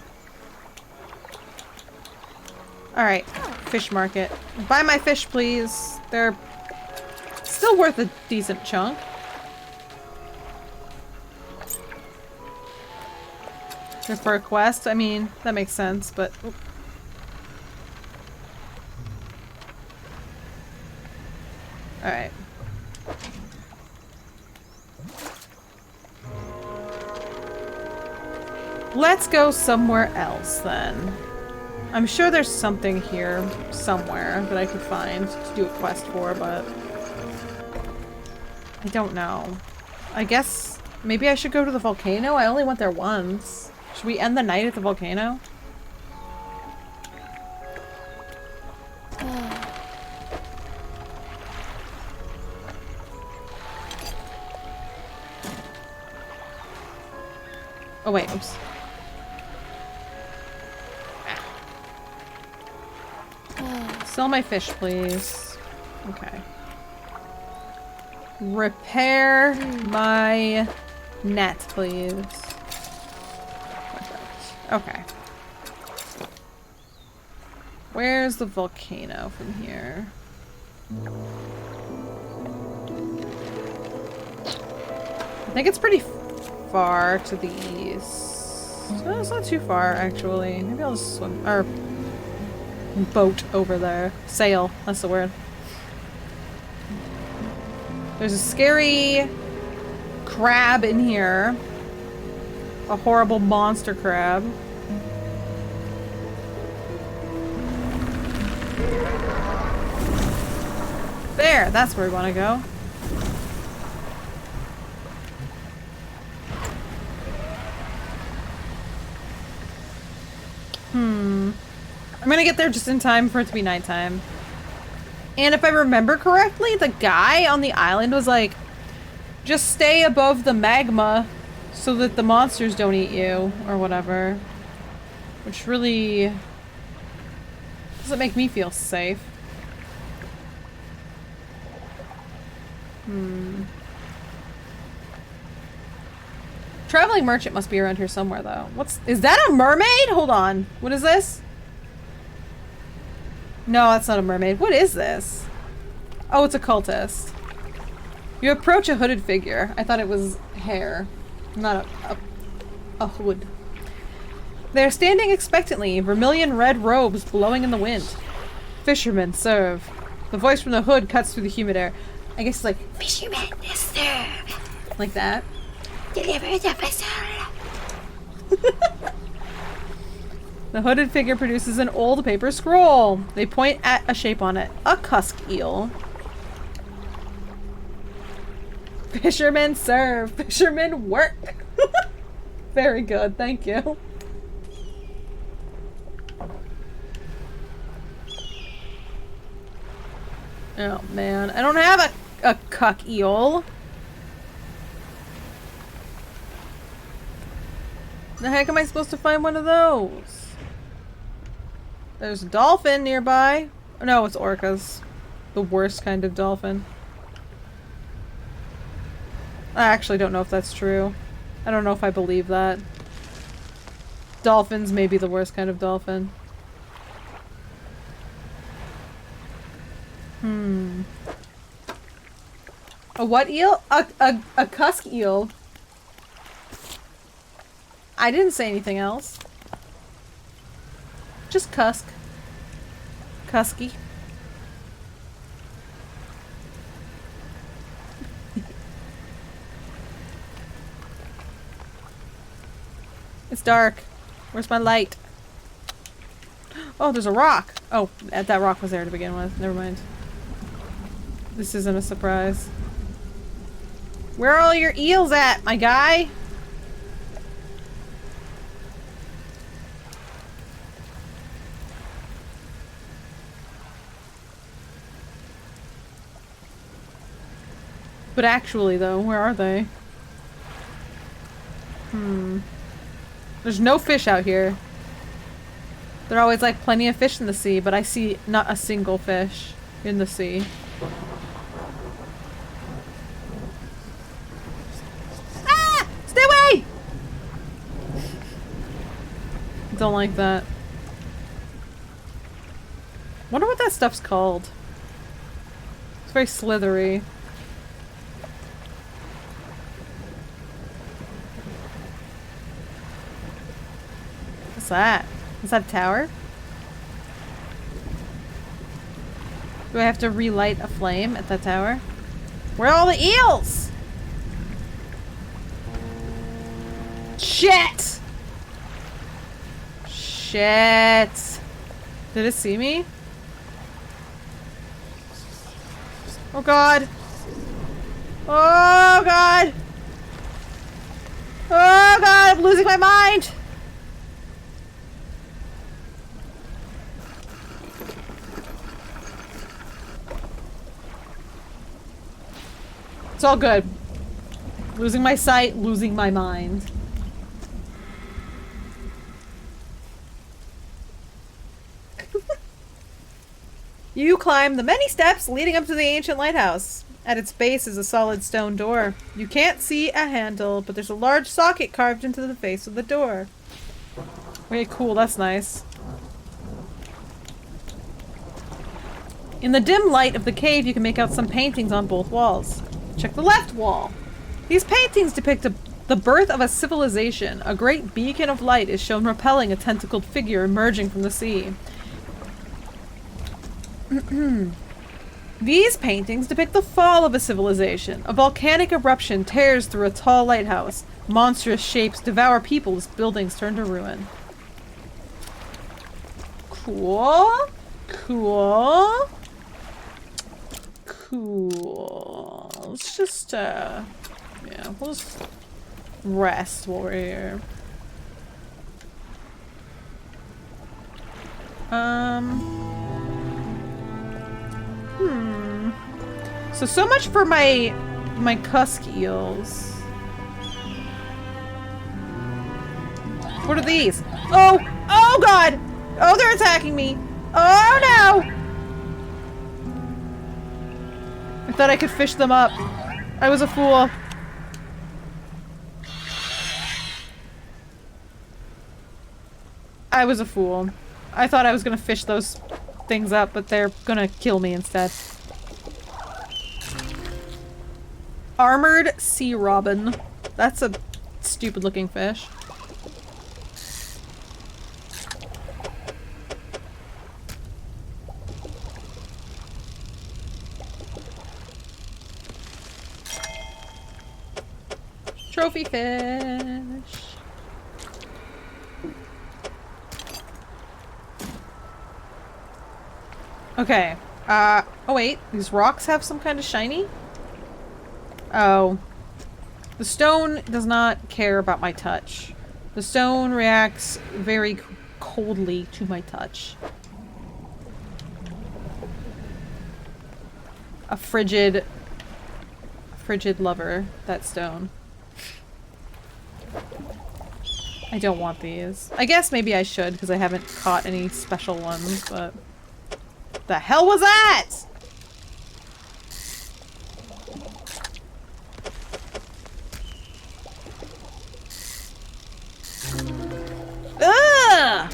Speaker 2: Alright, fish market. Buy my fish, please. They're still worth a decent chunk. They're for a quest? I mean, that makes sense, but... Oop. Alright. Let's go somewhere else, then. I'm sure there's something here somewhere that I could find to do a quest for, but... I don't know. I guess maybe I should go to the volcano? I only went there once. Should we end the night at the volcano? Oh wait, oops. Sell my fish, please. Okay. Repair my net, please. Okay. Where's the volcano from here? I think it's pretty far to the east. No, it's not too far, actually. Maybe I'll just swim, or boat over there. Sail, that's the word. There's a scary crab in here. A horrible monster crab. There, that's where we want to go. I'm gonna get there just in time for it to be nighttime. And if I remember correctly, the guy on the island was like, just stay above the magma so that the monsters don't eat you, or whatever. Which really doesn't make me feel safe. Traveling merchant must be around here somewhere, though. Is that a mermaid? Hold on. What is this? No, that's not a mermaid. What is this? Oh, it's a cultist. You approach a hooded figure. I thought it was hair, not a hood. They're standing expectantly, vermilion red robes blowing in the wind. Fishermen, serve. The voice from the hood cuts through the humid air. I guess it's like, fishermen, serve. Like that. Deliver the vessel. The hooded figure produces an old paper scroll. They point at a shape on it. A cusk eel. Fishermen serve. Fishermen work. Very good, thank you. Oh man, I don't have a cuck eel. The heck am I supposed to find one of those? There's a dolphin nearby. Oh, no, it's orcas. The worst kind of dolphin. I actually don't know if that's true. I don't know if I believe that. Dolphins may be the worst kind of dolphin. A what eel? A cusk eel. I didn't say anything else. Just cusk. Cusky. It's dark. Where's my light? Oh, there's a rock. Oh, that rock was there to begin with. Never mind. This isn't a surprise. Where are all your eels at, my guy? But actually, though, where are they? There's no fish out here. There are always, like, plenty of fish in the sea, but I see not a single fish in the sea. Ah! Stay away! Don't like that. Wonder what that stuff's called. It's very slithery. What's that? Is that a tower? Do I have to relight a flame at that tower? Where are all the eels? Shit! Shit! Did it see me? Oh god! Oh god! Oh god, I'm losing my mind! It's all good. Losing my sight, losing my mind. You climb the many steps leading up to the ancient lighthouse. At its base is a solid stone door. You can't see a handle, but there's a large socket carved into the face of the door. Okay, cool, that's nice. In the dim light of the cave, you can make out some paintings on both walls. Check the left wall. These paintings depict the birth of a civilization. A great beacon of light is shown repelling a tentacled figure emerging from the sea. These paintings depict the fall of a civilization. A volcanic eruption tears through a tall lighthouse. Monstrous shapes devour people as buildings turn to ruin. Cool. Cool. Cool. Let's just, yeah, we'll just rest while we're here. So much for my cusk eels. What are these? Oh! Oh god! Oh, they're attacking me! Oh no! I thought I could fish them up. I was a fool. I was a fool. I thought I was gonna fish those things up, but they're gonna kill me instead. Armored sea robin. That's a stupid looking fish. Trophy fish. Okay. Oh wait, these rocks have some kind of shiny? Oh. The stone does not care about my touch. The stone reacts very coldly to my touch. A frigid lover, that stone. I don't want these. I guess maybe I should, because I haven't caught any special ones, but... The hell was that?! Ugh!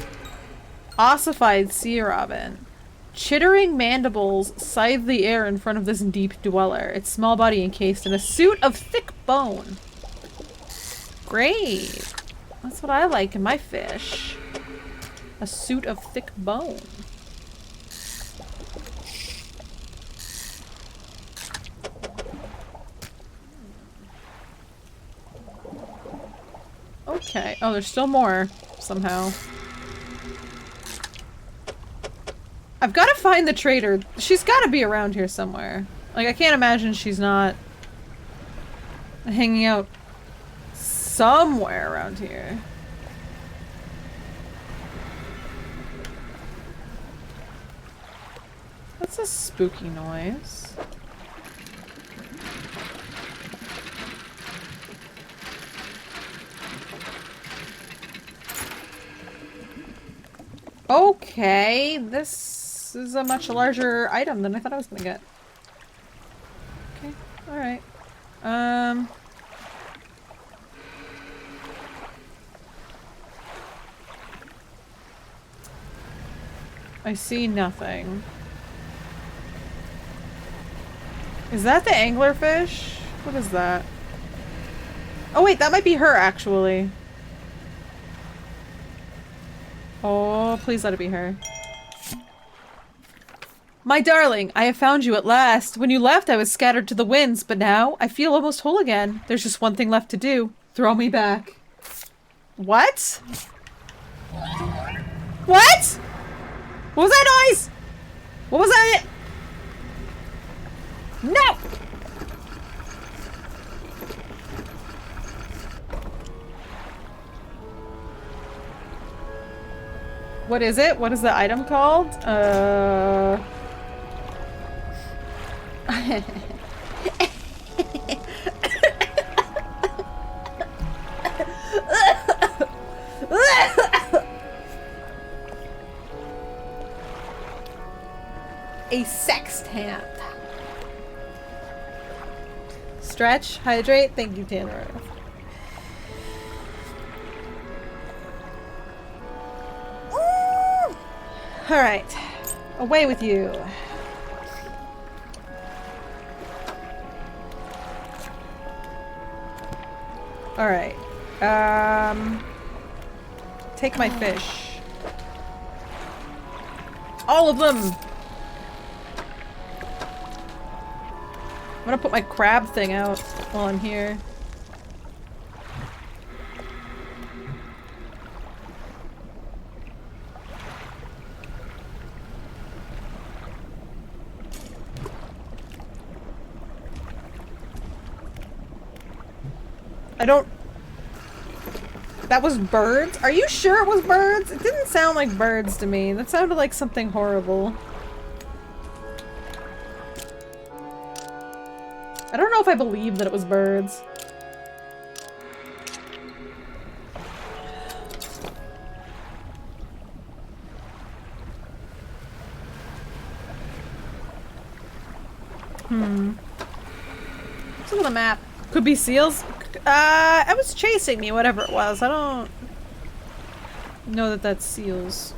Speaker 2: Ossified sea robin. Chittering mandibles scythe the air in front of this deep dweller, its small body encased in a suit of thick bone. Great. That's what I like in my fish. A suit of thick bone. Okay. Oh, there's still more, somehow. I've got to find the trader. She's got to be around here somewhere. Like, I can't imagine she's not hanging out somewhere around here. That's a spooky noise.
Speaker 1: Okay, this is a much larger item than I thought I was gonna get. Okay, alright. I see nothing. Is that the anglerfish? What is that? Oh wait, that might be her actually. Oh, please let it be her. My darling, I have found you at last. When you left, I was scattered to the winds, but now I feel almost whole again. There's just one thing left to do. Throw me back. What? What? What was that noise? What was that? No! What is it? What is the item called? A sextant. Stretch, hydrate. Thank you, Tanner. All right, away with you. All right. Take my fish. All of them. I'm gonna put my crab thing out while I'm here. I don't... That was birds? Are you sure it was birds? It didn't sound like birds to me. That sounded like something horrible. I don't know if I believe that it was birds. Let's look at the map. Could be seals. It was chasing me, whatever it was. I don't know that that's seals.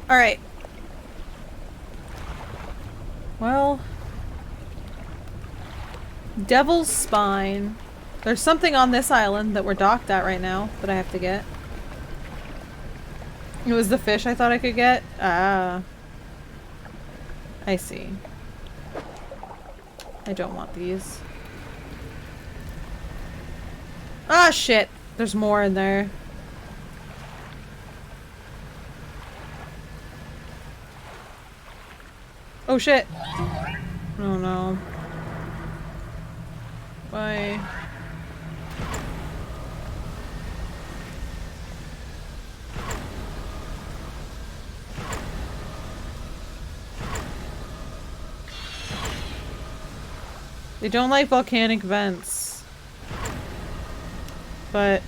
Speaker 1: Alright. Well... Devil's Spine. There's something on this island that we're docked at right now that I have to get. It was the fish I thought I could get? Ah. I see. I don't want these. Ah, shit! There's more in there. Oh shit! Oh no. Bye. They don't like volcanic vents. But...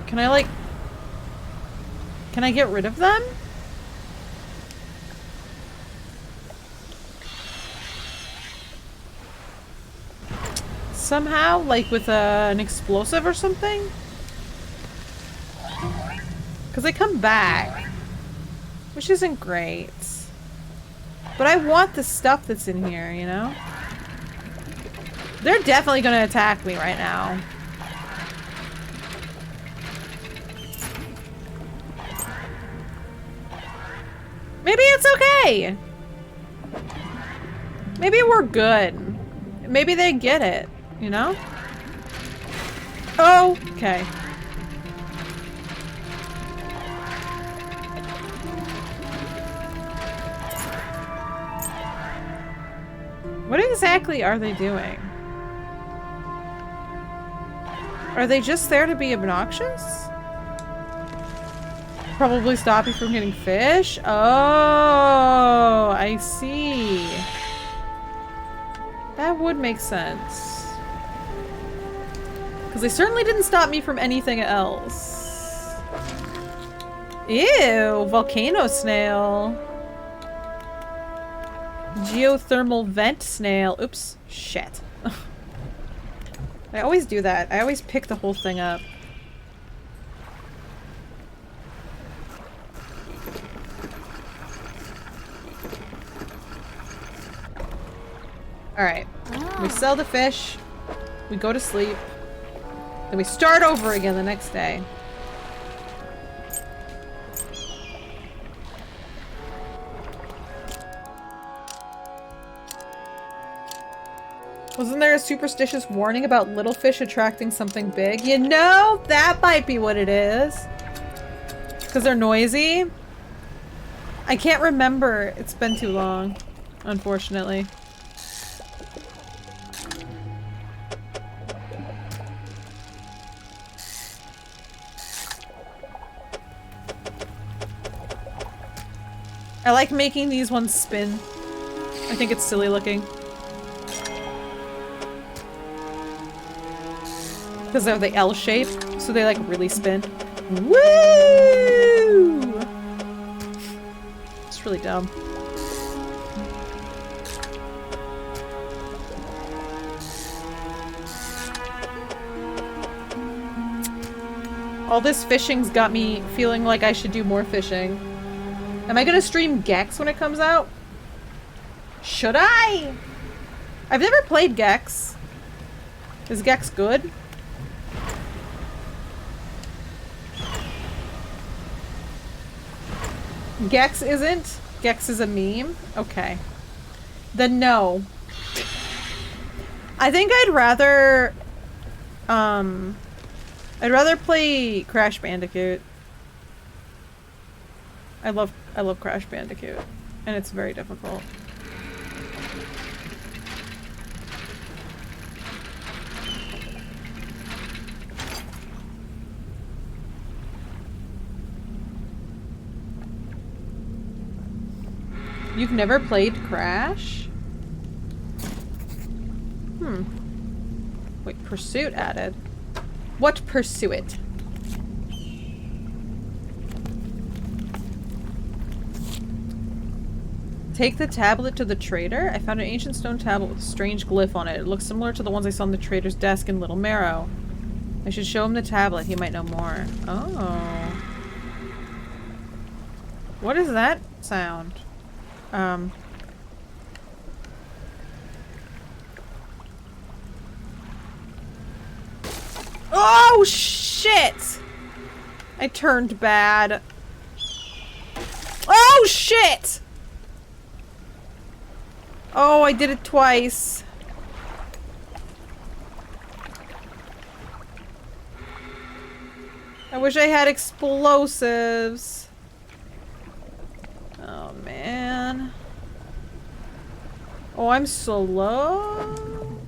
Speaker 1: Can I like... Can I get rid of them? Somehow? Like with an explosive or something? Because they come back. Which isn't great. But I want the stuff that's in here, you know? They're definitely gonna attack me right now. Maybe it's okay! Maybe we're good. Maybe they get it, you know? Oh, okay. What exactly are they doing? Are they just there to be obnoxious? Probably stop you from getting fish? Oh, I see.
Speaker 2: That would make sense. Because they certainly didn't stop me from anything else. Ew, volcano snail. Geothermal vent snail. Oops, shit. I always do that. I always pick the whole thing up. Alright. We sell the fish. We go to sleep. Then we start over again the next day. Wasn't there a superstitious warning about little fish attracting something big? You know, that might be what it is. Because they're noisy. I can't remember. It's been too long, unfortunately. I like making these ones spin. I think it's silly looking. Because they're the L shape, so they like really spin. Woo! It's really dumb. All this fishing's got me feeling like I should do more fishing. Am I gonna stream Gex when it comes out? Should I? I've never played Gex. Is Gex good? Gex isn't? Gex is a meme? Okay. Then no. I think I'd rather play Crash Bandicoot. I love Crash Bandicoot. And it's very difficult. You've never played Crash? Wait, pursuit added. What pursuit? Take the tablet to the trader? I found an ancient stone tablet with a strange glyph on it. It looks similar to the ones I saw on the trader's desk in Little Marrow. I should show him the tablet. He might know more. Oh. What is that sound? Oh, shit! I turned bad. Oh, shit! Oh, I did it twice. I wish I had explosives. Oh, man. Oh, I'm so low.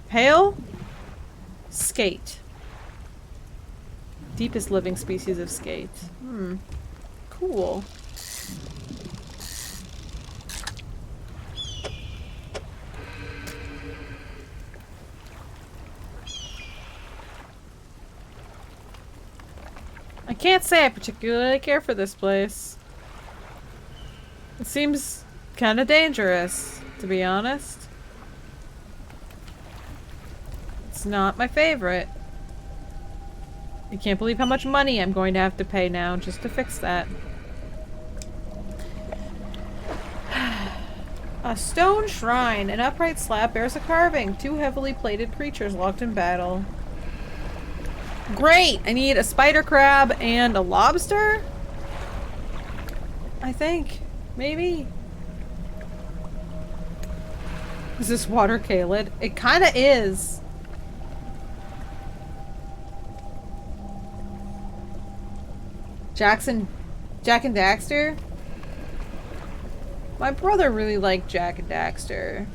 Speaker 2: Hail? Skate. Deepest living species of skate. Cool. I can't say I particularly care for this place. It seems kind of dangerous, to be honest. It's not my favorite. I can't believe how much money I'm going to have to pay now just to fix that. A stone shrine. An upright slab bears a carving. Two heavily plated creatures locked in battle. Great! I need a spider crab and a lobster? I think. Maybe. Is this water Caled? It kinda is. Jack and Daxter? My brother really liked Jack and Daxter.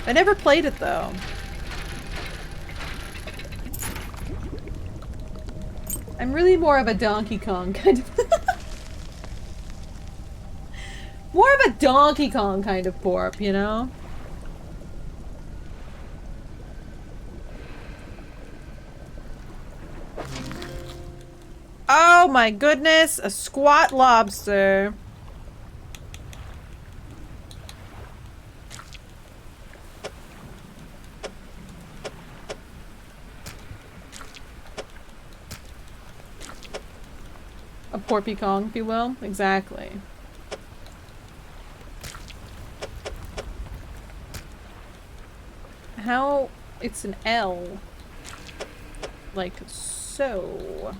Speaker 2: I never played it though. I'm really more of a Donkey Kong kind of... more of a Donkey Kong kind of porp, you know? Oh my goodness, a squat lobster. A porpy Kong, if you will. Exactly. How? It's an L. Like so.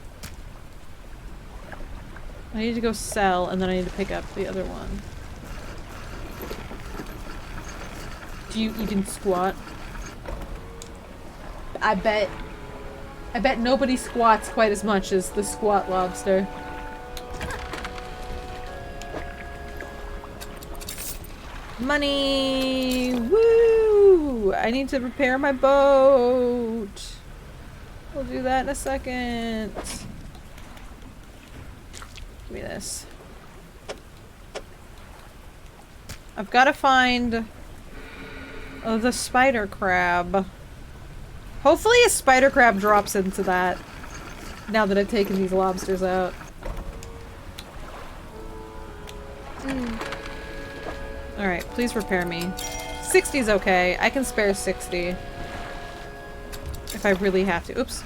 Speaker 2: I need to go sell, and then I need to pick up the other one. Do you even squat? I bet nobody squats quite as much as the squat lobster. Money! Woo! I need to repair my boat. We'll do that in a second. Give me this. I've got to find the spider crab. Hopefully a spider crab drops into that now that I've taken these lobsters out. Alright, please repair me. 60's okay. I can spare 60. If I really have to. Oops.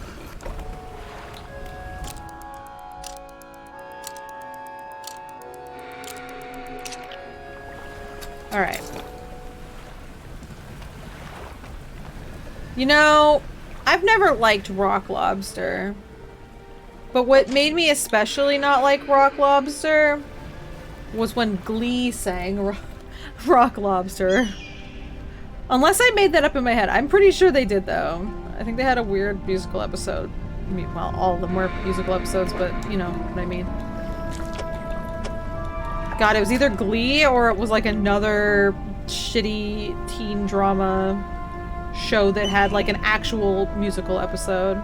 Speaker 2: Alright. You know, I've never liked rock lobster. But what made me especially not like rock lobster was when Glee sang rock lobster. Unless I made that up in my head. I'm pretty sure they did, though. I think they had a weird musical episode. I mean, well, all of them were musical episodes, but you know what I mean. God, it was either Glee or it was like another shitty teen drama show that had like an actual musical episode.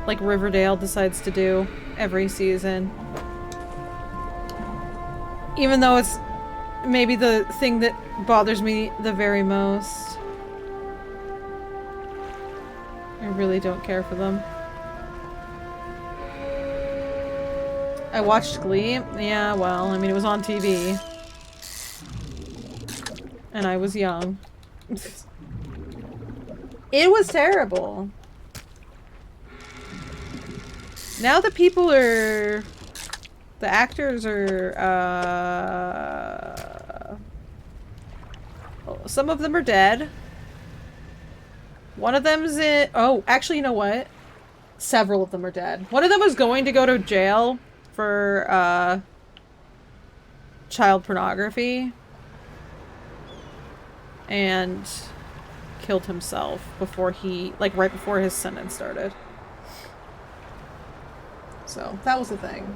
Speaker 2: Like Riverdale decides to do every season. Even though it's maybe the thing that bothers me the very most. I really don't care for them. I watched Glee. Yeah, well, I mean, it was on TV. And I was young. It was terrible. Now the people are... The actors are, some of them are dead. One of them's in... Oh, actually, you know what? Several of them are dead. One of them was going to go to jail for, child pornography. And killed himself before he... Like, right before his sentence started. So, that was the thing.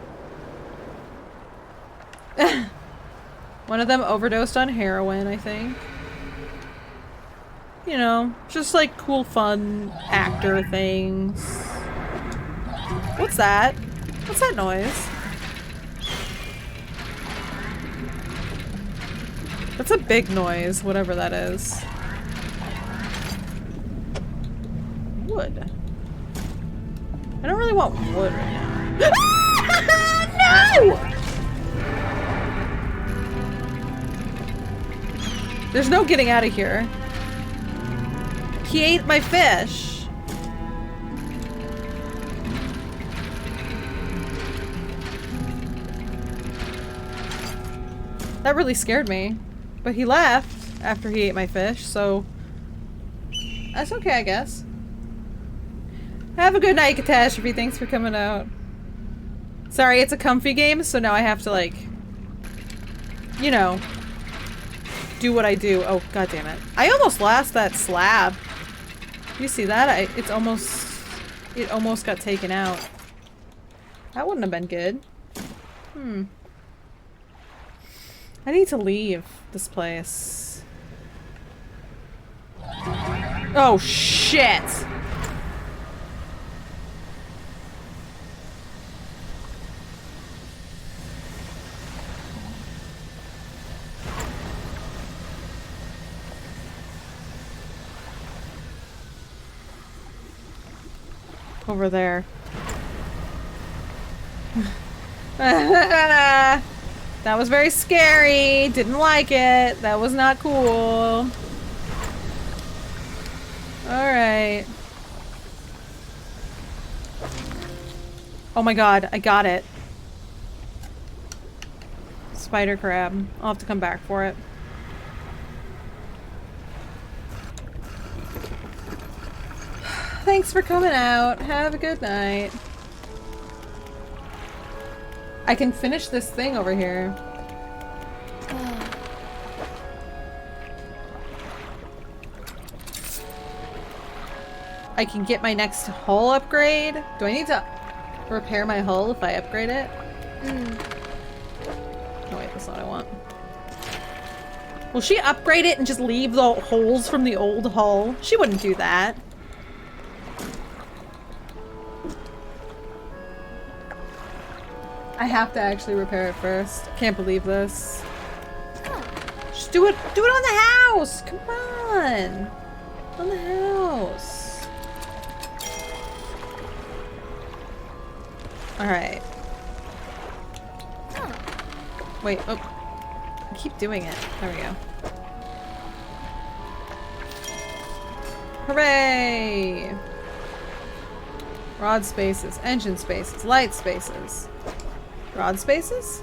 Speaker 2: One of them overdosed on heroin, I think. You know, just like cool, fun actor things. What's that? What's that noise? That's a big noise, whatever that is. Wood. I don't really want wood right now. No! There's no getting out of here. He ate my fish. That really scared me. But he left after he ate my fish, so that's okay, I guess. Have a good night, Catastrophe. Thanks for coming out. Sorry, it's a comfy game, so now I have to, like, you know, do what I do. Oh, god damn it. I almost lost that slab. You see that? It almost got taken out. That wouldn't have been good. I need to leave this place. Oh, shit! over there. That was very scary. Didn't like it. That was not cool. Alright. Oh my god, I got it. Spider crab. I'll have to come back for it. Thanks for coming out. Have a good night. I can finish this thing over here. I can get my next hull upgrade. Do I need to repair my hull if I upgrade it? No, wait, that's not what I want. Will she upgrade it and just leave the holes from the old hull? She wouldn't do that. I have to actually repair it first. Can't believe this. Just do it. Do it on the house. Come on. On the house. All right. Wait. Oh. I keep doing it. There we go. Hooray! Rod spaces, engine spaces, light spaces. Rod spaces?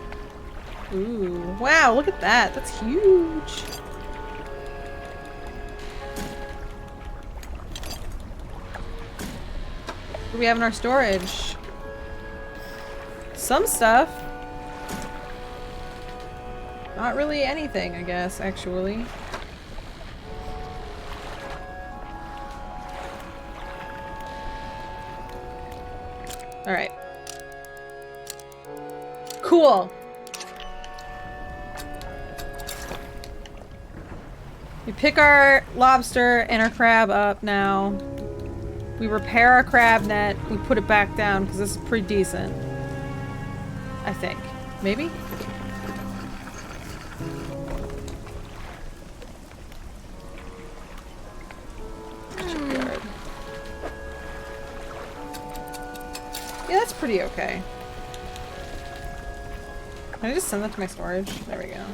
Speaker 2: Ooh. Wow, look at that. That's huge. What do we have in our storage? Some stuff. Not really anything, I guess, actually. Alright. Cool. We pick our lobster and our crab up now. We repair our crab net. We put it back down because this is pretty decent. I think. Maybe? Shipyard. Yeah, that's pretty okay. Can I just send that to my storage? There we go.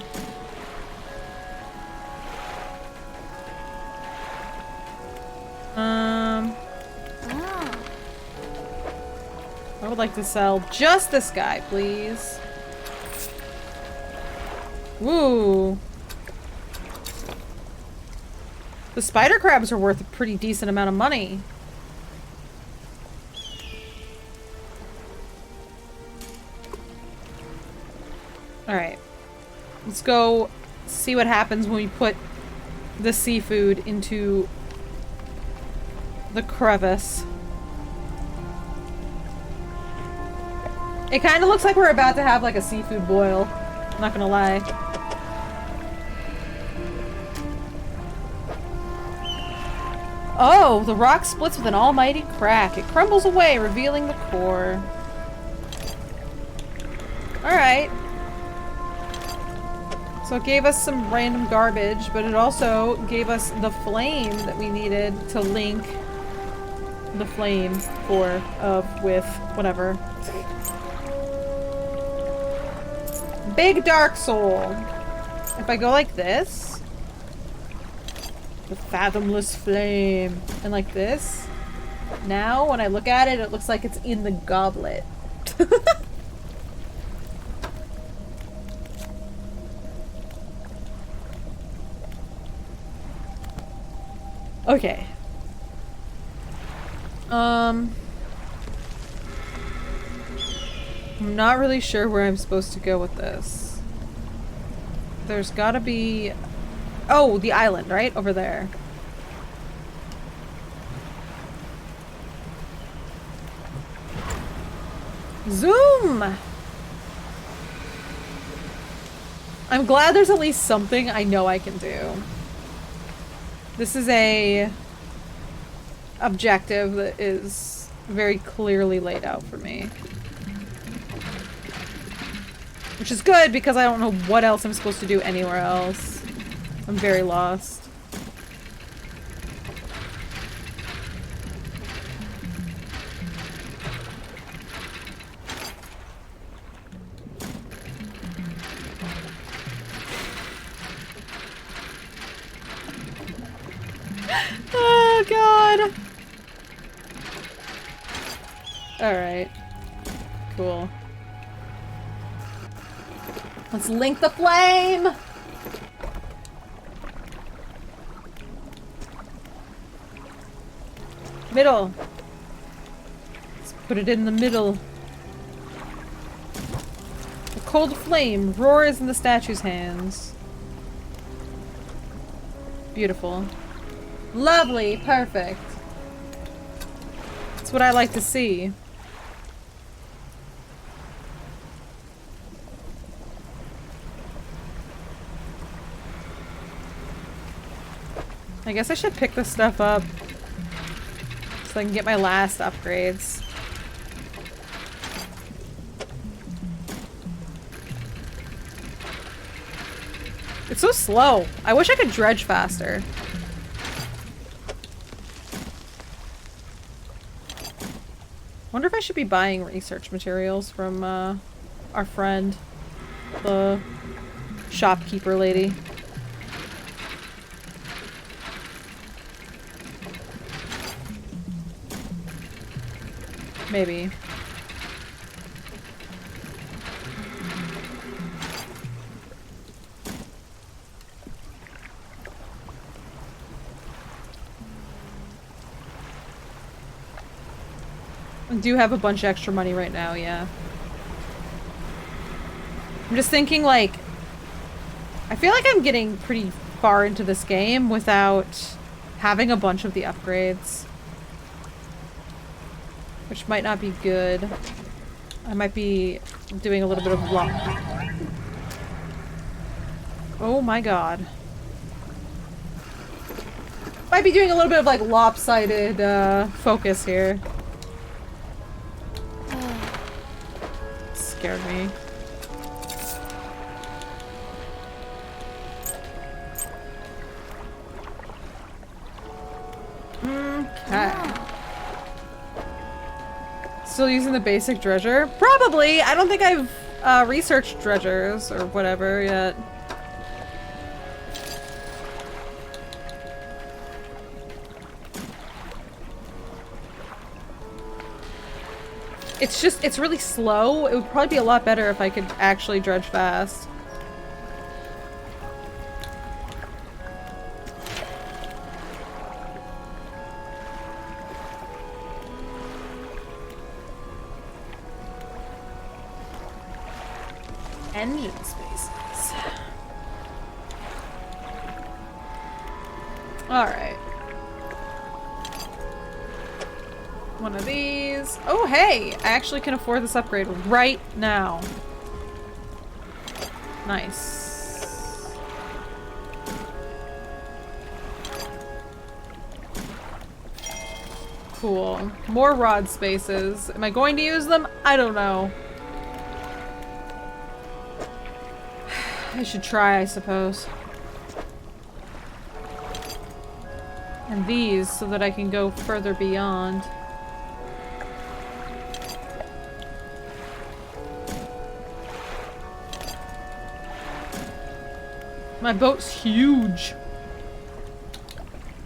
Speaker 2: I would like to sell just this guy, please. Woo. The spider crabs are worth a pretty decent amount of money. Alright. Let's go see what happens when we put the seafood into the crevice. It kind of looks like we're about to have like a seafood boil. I'm not gonna lie. Oh, the rock splits with an almighty crack. It crumbles away, revealing the core. Alright. So it gave us some random garbage, but it also gave us the flame that we needed to link the flame with whatever. Big dark soul. If I go like this, the fathomless flame, and like this, now when I look at it, it looks like it's in the goblet. Okay. I'm not really sure where I'm supposed to go with this. There's gotta be... Oh, the island, right? Over there. Zoom! I'm glad there's at least something I know I can do. This is a objective that is very clearly laid out for me. Which is good because I don't know what else I'm supposed to do anywhere else. I'm very lost. Oh god. Alright. Cool.
Speaker 1: Let's link the flame!
Speaker 2: Middle. Let's put it in the middle. A cold flame roars in the statue's hands. Beautiful.
Speaker 1: Lovely, perfect.
Speaker 2: That's what I like to see. I guess I should pick this stuff up so I can get my last upgrades. It's so slow. I wish I could dredge faster. Wonder if I should be buying research materials from our friend, the shopkeeper lady. Maybe. I do have a bunch of extra money right now, yeah. I'm just thinking, like, I feel like I'm getting pretty far into this game without having a bunch of the upgrades. Which might not be good. I might be doing a little bit of oh my god. Might be doing a little bit of like lopsided focus here. Scared me. Okay. Still using the basic dredger? Probably! I don't think I've researched dredgers or whatever yet. It's just, it's really slow. It would probably be a lot better if I could actually dredge fast. Engine spaces. Alright. One of these. Oh, hey! I actually can afford this upgrade right now. Nice. Cool. More rod spaces. Am I going to use them? I don't know. I should try, I suppose. And these, so that I can go further beyond. My boat's huge.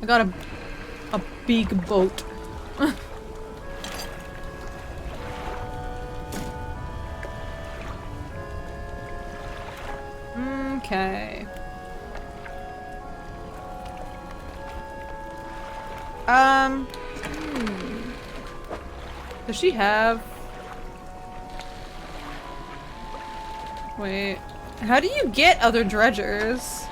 Speaker 2: I got a big boat. Okay. Does she have... Wait. How do you get other dredgers?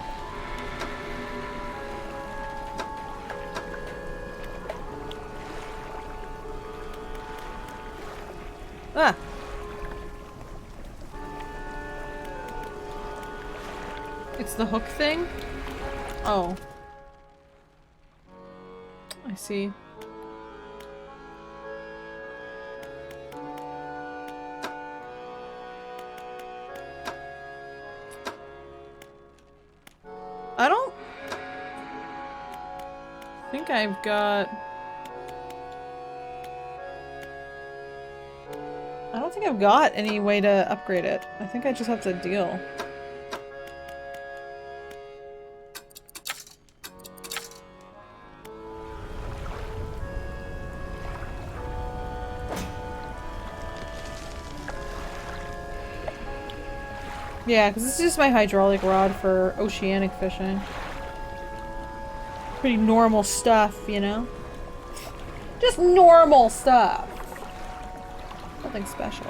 Speaker 2: Ah. It's the hook thing? Oh. I see. I don't think I've got... I don't think I've got any way to upgrade it. I think I just have to deal. Yeah, because this is just my hydraulic rod for oceanic fishing. Pretty normal stuff, you know? Just normal stuff. Nothing special.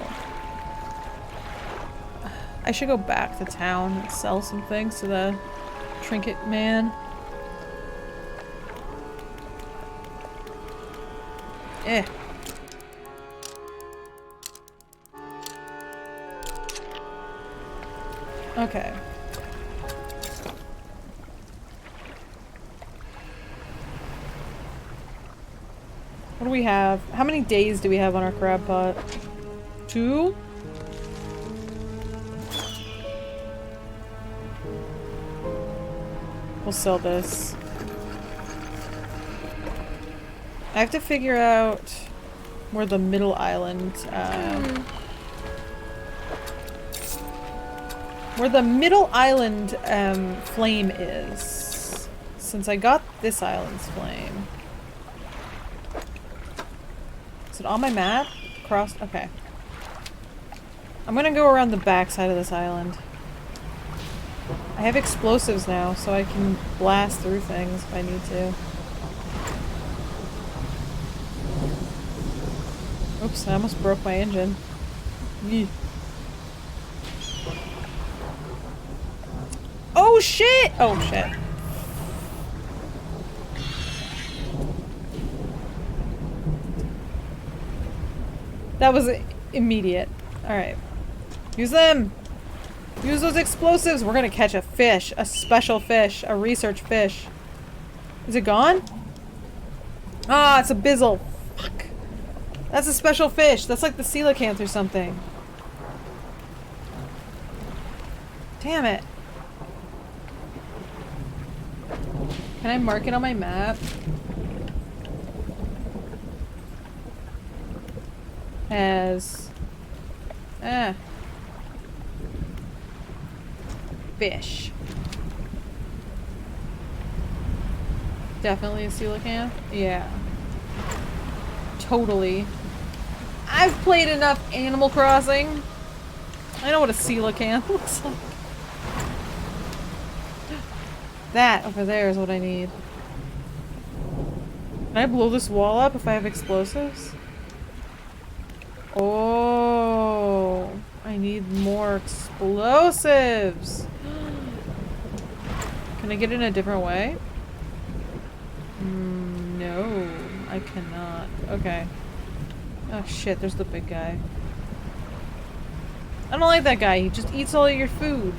Speaker 2: I should go back to town and sell some things to the trinket man. Eh. Okay. What do we have? How many days do we have on our crab pot? 2? We'll sell this. I have to figure out where the middle island, flame is. Since I got this island's flame. Is it on my map? Crossed? Okay. I'm gonna go around the back side of this island. I have explosives now, so I can blast through things if I need to. Oops, I almost broke my engine. Yee. Oh shit! Oh shit. That was immediate. Alright. Use them! Use those explosives! We're gonna catch a fish. A special fish. A research fish. Is it gone? Ah, it's a bizzle. Fuck. That's a special fish. That's like the coelacanth or something. Damn it. Can I mark it on my map? As... fish. Definitely a coelacanth? Yeah. Totally. I've played enough Animal Crossing. I know what a coelacanth looks like. That over there is what I need. Can I blow this wall up if I have explosives? Oh, I need more explosives. Can I get in a different way? No, I cannot. Okay. Oh shit, there's the big guy. I don't like that guy. He just eats all of your food.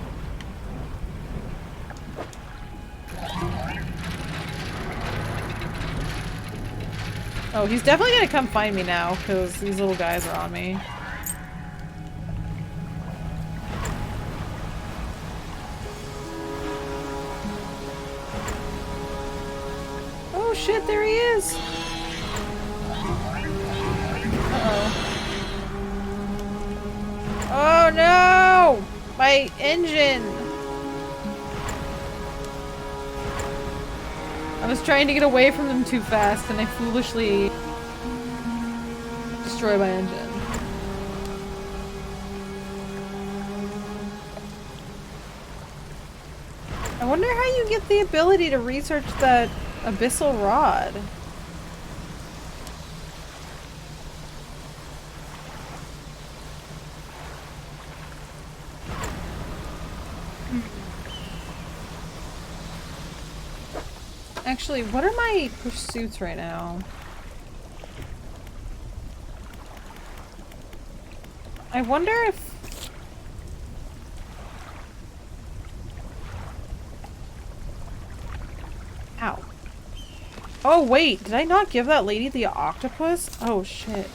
Speaker 2: Oh, he's definitely gonna come find me now, because these little guys are on me. Oh shit, there he is! Uh-oh. Oh no! My engine! I was trying to get away from them too fast and I foolishly destroyed my engine. I wonder how you get the ability to research that abyssal rod. Actually, what are my pursuits right now? I wonder if... Ow. Oh wait, did I not give that lady the octopus? Oh shit.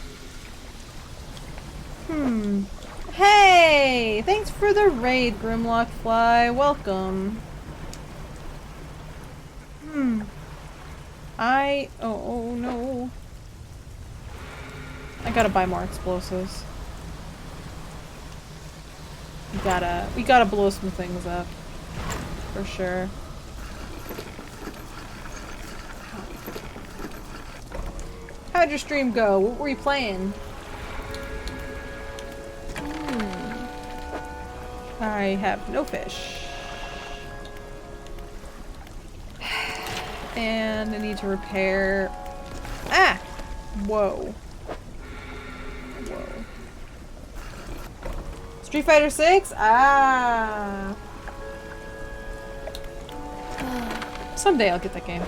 Speaker 2: Hey! Thanks for the raid, Grimlock Fly. Welcome. Oh no. I gotta buy more explosives. We gotta blow some things up. For sure. How'd your stream go? What were you playing? I have no fish. And I need to repair... Ah! Whoa. Whoa. Street Fighter 6? Ah! Someday I'll get that game.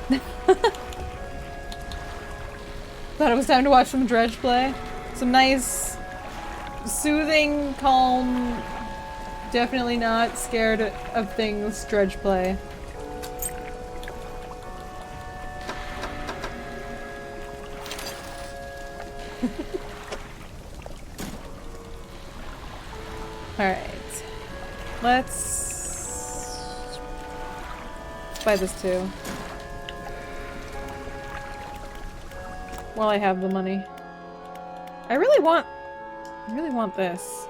Speaker 2: Thought it was time to watch some Dredge play. Some nice, soothing, calm, definitely not scared of things Dredge play. Alright. Let's buy this too. While I have the money. I really want this.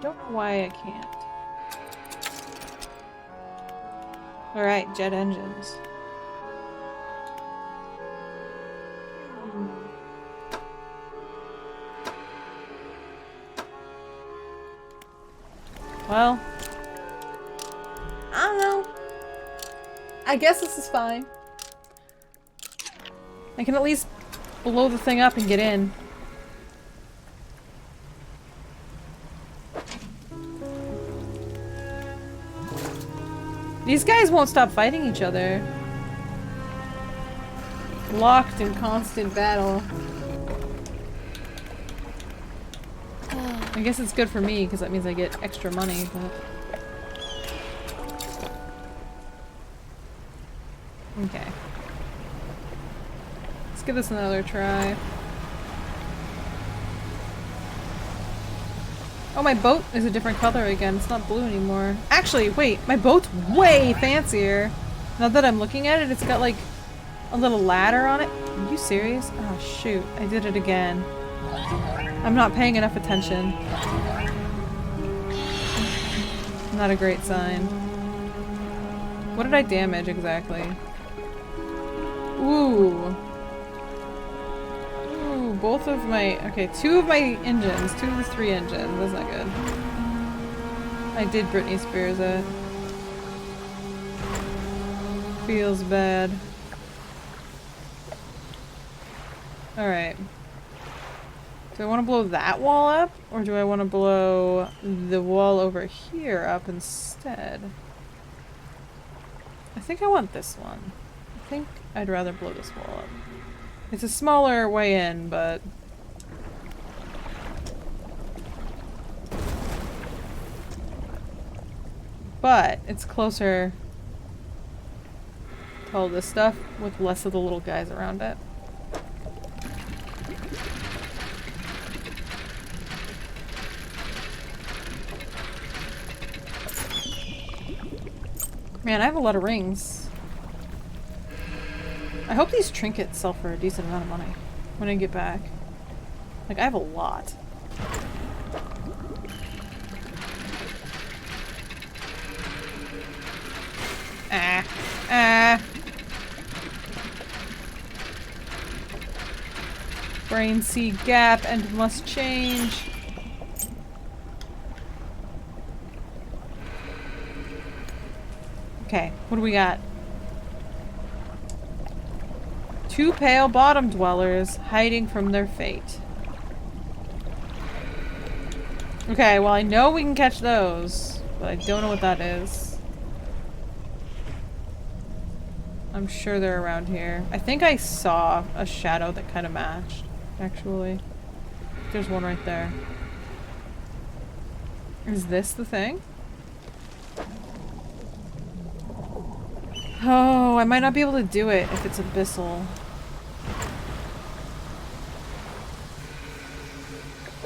Speaker 2: Don't know why I can't. Alright, jet engines. Well, I don't know. I guess this is fine. I can at least blow the thing up and get in. These guys won't stop fighting each other. Locked in constant battle. I guess it's good for me because that means I get extra money, but... Okay. Let's give this another try. Oh, my boat is a different color again. It's not blue anymore. Actually, wait, my boat's way fancier. Now that I'm looking at it, it's got like a little ladder on it. Are you serious? Oh shoot, I did it again. I'm not paying enough attention. Not a great sign. What did I damage exactly? Ooh. Ooh, both of my... Okay, 2 of my engines. 2 of the 3 engines. That's not good. I did Britney Spears it. Feels bad. Alright. Do I want to blow that wall up? Or do I want to blow the wall over here up instead? I think I want this one. I think I'd rather blow this wall up. It's a smaller way in, but... But it's closer to all this stuff with less of the little guys around it. Man, I have a lot of rings. I hope these trinkets sell for a decent amount of money when I get back. Like, I have a lot. Ah. Ah. Brain see gap and must change. Okay, what do we got? 2 pale bottom dwellers hiding from their fate. Okay, well I know we can catch those, but I don't know what that is. I'm sure they're around here. I think I saw a shadow that kind of matched, actually. There's one right there. Is this the thing? Oh, I might not be able to do it if it's abyssal.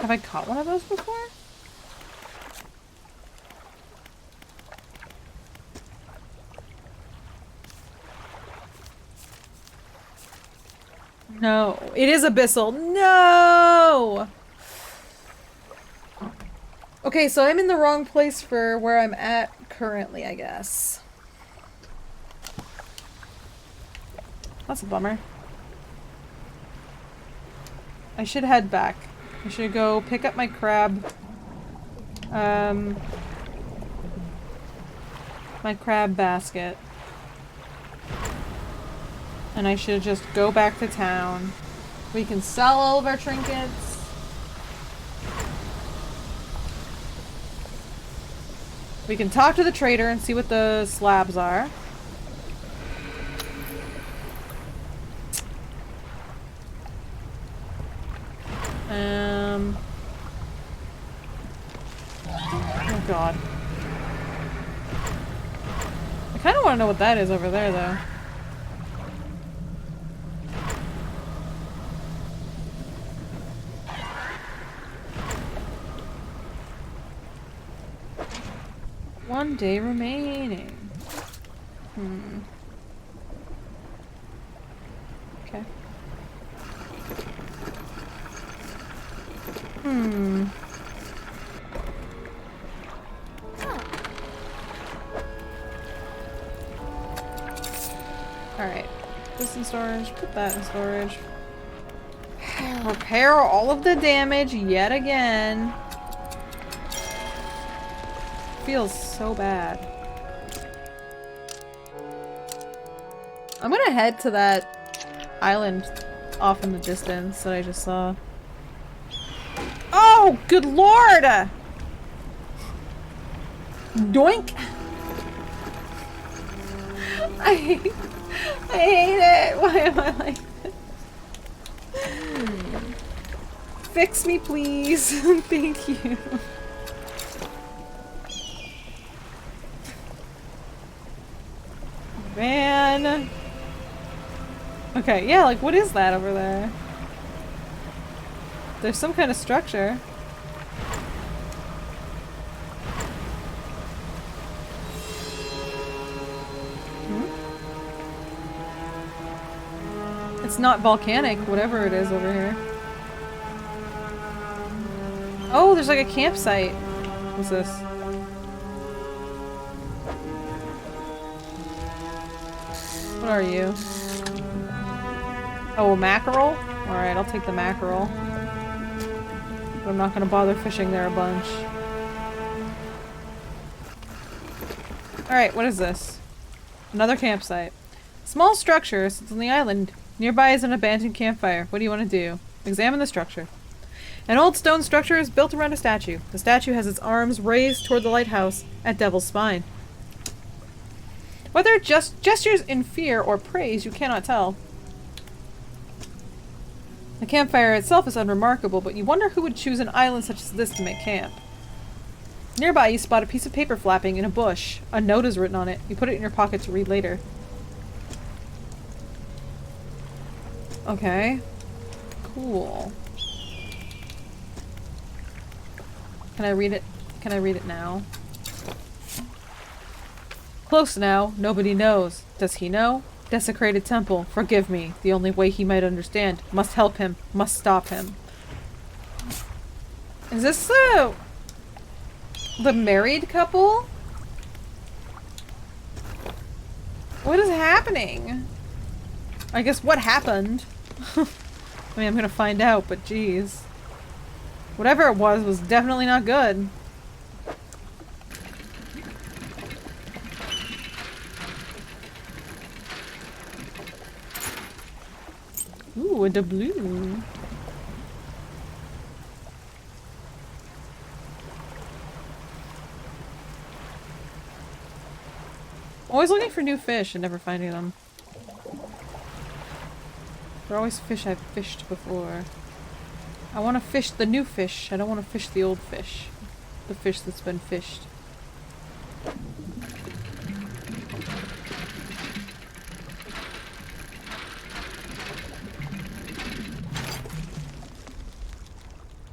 Speaker 2: Have I caught one of those before? No. It is abyssal. No! Okay, so I'm in the wrong place for where I'm at currently, I guess. That's a bummer. I should head back I should go pick up my crab. My crab basket. And I should just go back to town. We can sell all of our trinkets. We can talk to the trader and see what the slabs are. Oh god. I kind of want to know what that is over there, though. One day remaining. Okay. Alright. This in storage, put that in storage. Repair all of the damage yet again. Feels so bad. I'm gonna head to that island off in the distance that I just saw. Oh, good lord! Doink! I hate it! Why am I like this? Fix me, please. Thank you. Man. Okay, yeah, like what is that over there? There's some kind of structure. It's not volcanic, whatever it is over here. Oh, there's like a campsite. What's this? What are you? Oh, a mackerel? Alright, I'll take the mackerel. But I'm not gonna bother fishing there a bunch. Alright, what is this? Another campsite. Small structure sits on the island. Nearby is an abandoned campfire. What do you want to do? Examine the structure. An old stone structure is built around a statue. The statue has its arms raised toward the lighthouse at Devil's Spine. Whether it just gestures in fear or praise, you cannot tell. The campfire itself is unremarkable, but you wonder who would choose an island such as this to make camp. Nearby, you spot a piece of paper flapping in a bush. A note is written on it. You put it in your pocket to read later. Okay. Cool. Can I read it? Can I read it now? Close now. Nobody knows. Does he know? Desecrated temple. Forgive me. The only way he might understand. Must help him. Must stop him. Is this the married couple? What is happening? I guess what happened? I mean, I'm gonna find out, but geez. Whatever it was definitely not good. Ooh, a doubloon. Always looking for new fish and never finding them. They're always fish I've fished before. I want to fish the new fish. I don't want to fish the old fish. The fish that's been fished.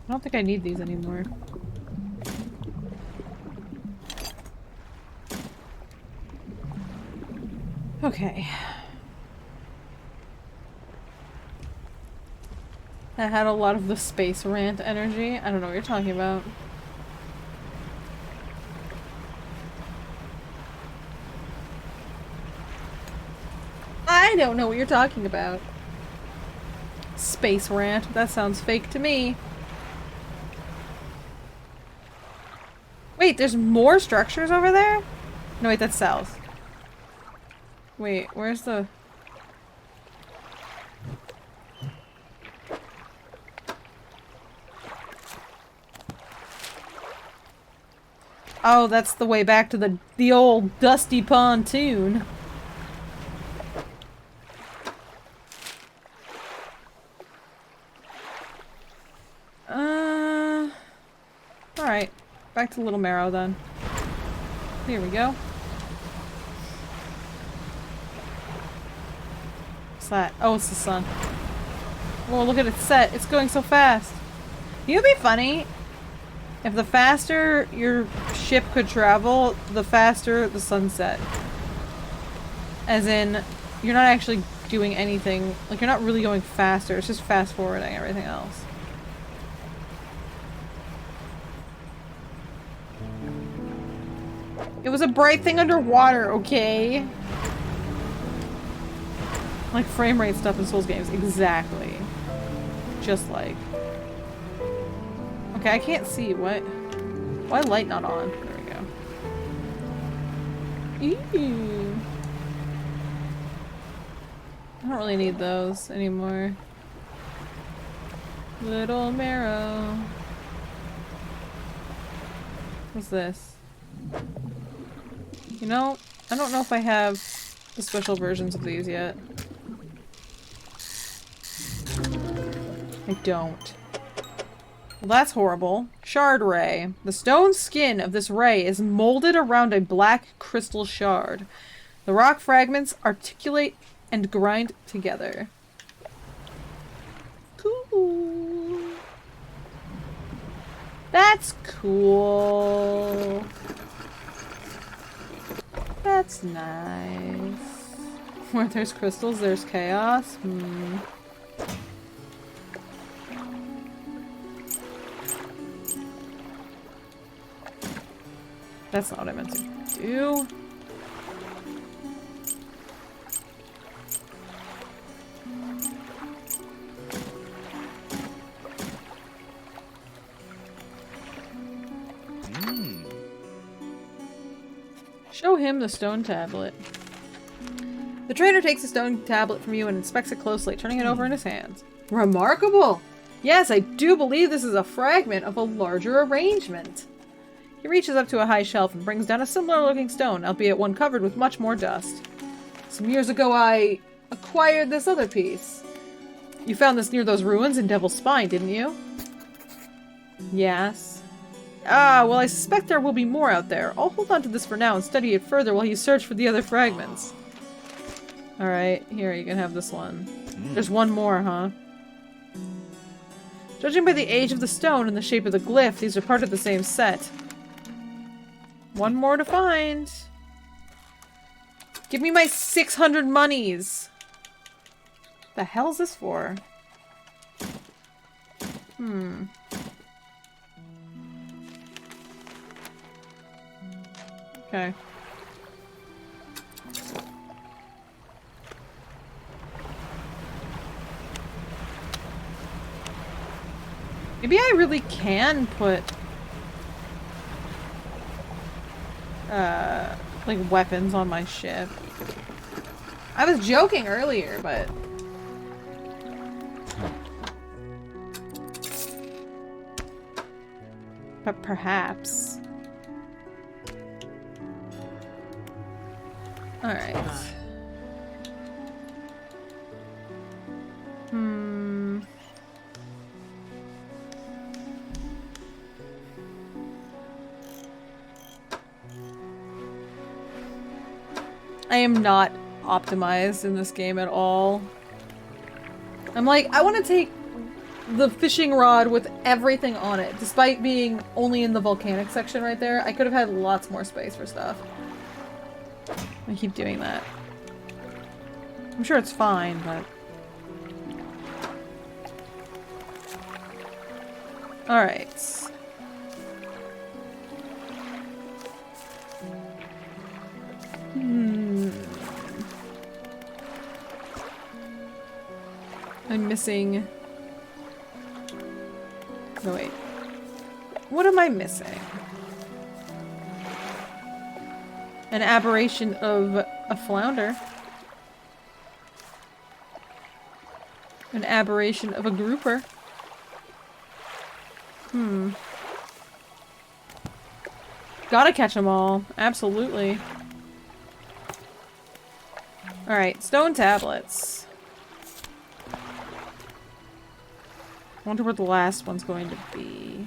Speaker 2: I don't think I need these anymore. Okay. That had a lot of the space rant energy. I don't know what you're talking about. I don't know what you're talking about. Space rant. That sounds fake to me. Wait, there's more structures over there? No, wait, that's south. Wait, where's the... Oh, that's the way back to the old dusty pontoon. Alright. Back to Little Marrow then. Here we go. What's that? Oh, it's the sun. Oh, look at it set. It's going so fast. You know what'd be funny? If the faster your ship could travel, the faster the sunset. As in, you're not actually doing anything. Like, you're not really going faster. It's just fast forwarding everything else. It was a bright thing underwater, okay? Like frame rate stuff in Souls games. Exactly. Just like. Okay, I can't see. What? Why light not on? There we go. Ew. I don't really need those anymore. Little Marrow. What's this? You know, I don't know if I have the special versions of these yet. I don't. Well, that's horrible. Shard ray. The stone skin of this ray is molded around a black crystal shard. The rock fragments articulate and grind together. Cool. That's cool. That's nice. Where there's crystals, there's chaos. Hmm. That's not what I meant to do. Show him the stone tablet. The trainer takes the stone tablet from you and inspects it closely, turning it over in his hands. Remarkable! Yes, I do believe this is a fragment of a larger arrangement. He reaches up to a high shelf and brings down a similar-looking stone, albeit one covered with much more dust. Some years ago, I acquired this other piece. You found this near those ruins in Devil's Spine, didn't you? Yes. Ah, well, I suspect there will be more out there. I'll hold on to this for now and study it further while you search for the other fragments. Alright, here, you can have this one. There's one more, huh? Judging by the age of the stone and the shape of the glyph, these are part of the same set. One more to find. Give me my 600 monies. The hell's this for? Hmm. Okay. Maybe I really can put like weapons on my ship. I was joking earlier, but perhaps. Alright. Hmm. I am not optimized in this game at all. I'm like, I want to take the fishing rod with everything on it, despite being only in the volcanic section right there. I could have had lots more space for stuff. I keep doing that. I'm sure it's fine, but... Alright. I'm missing... No, wait. What am I missing? An aberration of a flounder. An aberration of a grouper. Gotta catch them all. Absolutely. Alright, stone tablets. Wonder what the last one's going to be.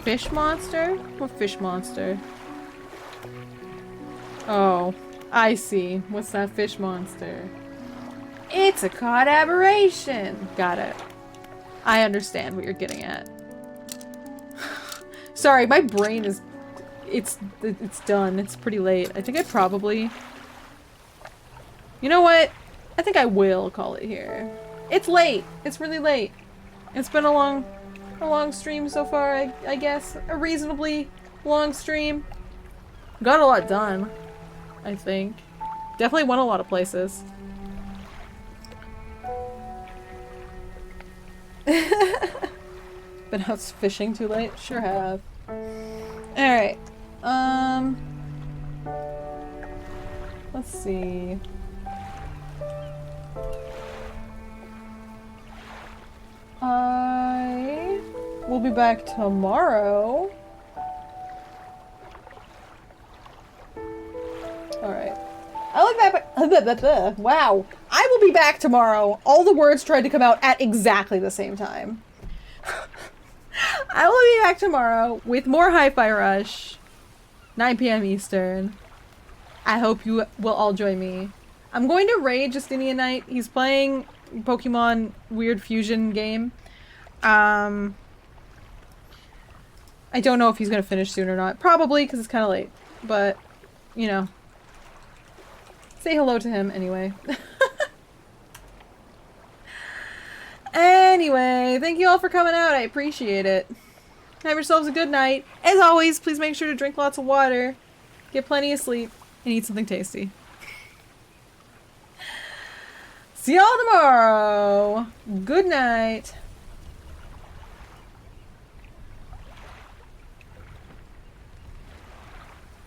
Speaker 2: Fish monster? What fish monster? Oh, I see. What's that fish monster? It's a cod aberration! Got it. I understand what you're getting at. Sorry, my brain is... It's done. It's pretty late. I think I probably... You know what? I think I will call it here. It's late! It's really late. It's been a long stream so far, I guess. A reasonably long stream. Got a lot done, I think. Definitely went a lot of places. Been out fishing too late? Sure have. Alright. Let's see. I will be back tomorrow. Alright. Wow. I will be back tomorrow. All the words tried to come out at exactly the same time. I will be back tomorrow with more Hi-Fi Rush. 9 p.m. Eastern. I hope you will all join me. I'm going to raid Justinian Knight. He's playing Pokemon Weird Fusion game. I don't know if he's going to finish soon or not. Probably, because it's kind of late. But, you know. Say hello to him anyway. Anyway, thank you all for coming out. I appreciate it. Have yourselves a good night. As always, please make sure to drink lots of water, get plenty of sleep, and eat something tasty. See y'all tomorrow. Good night.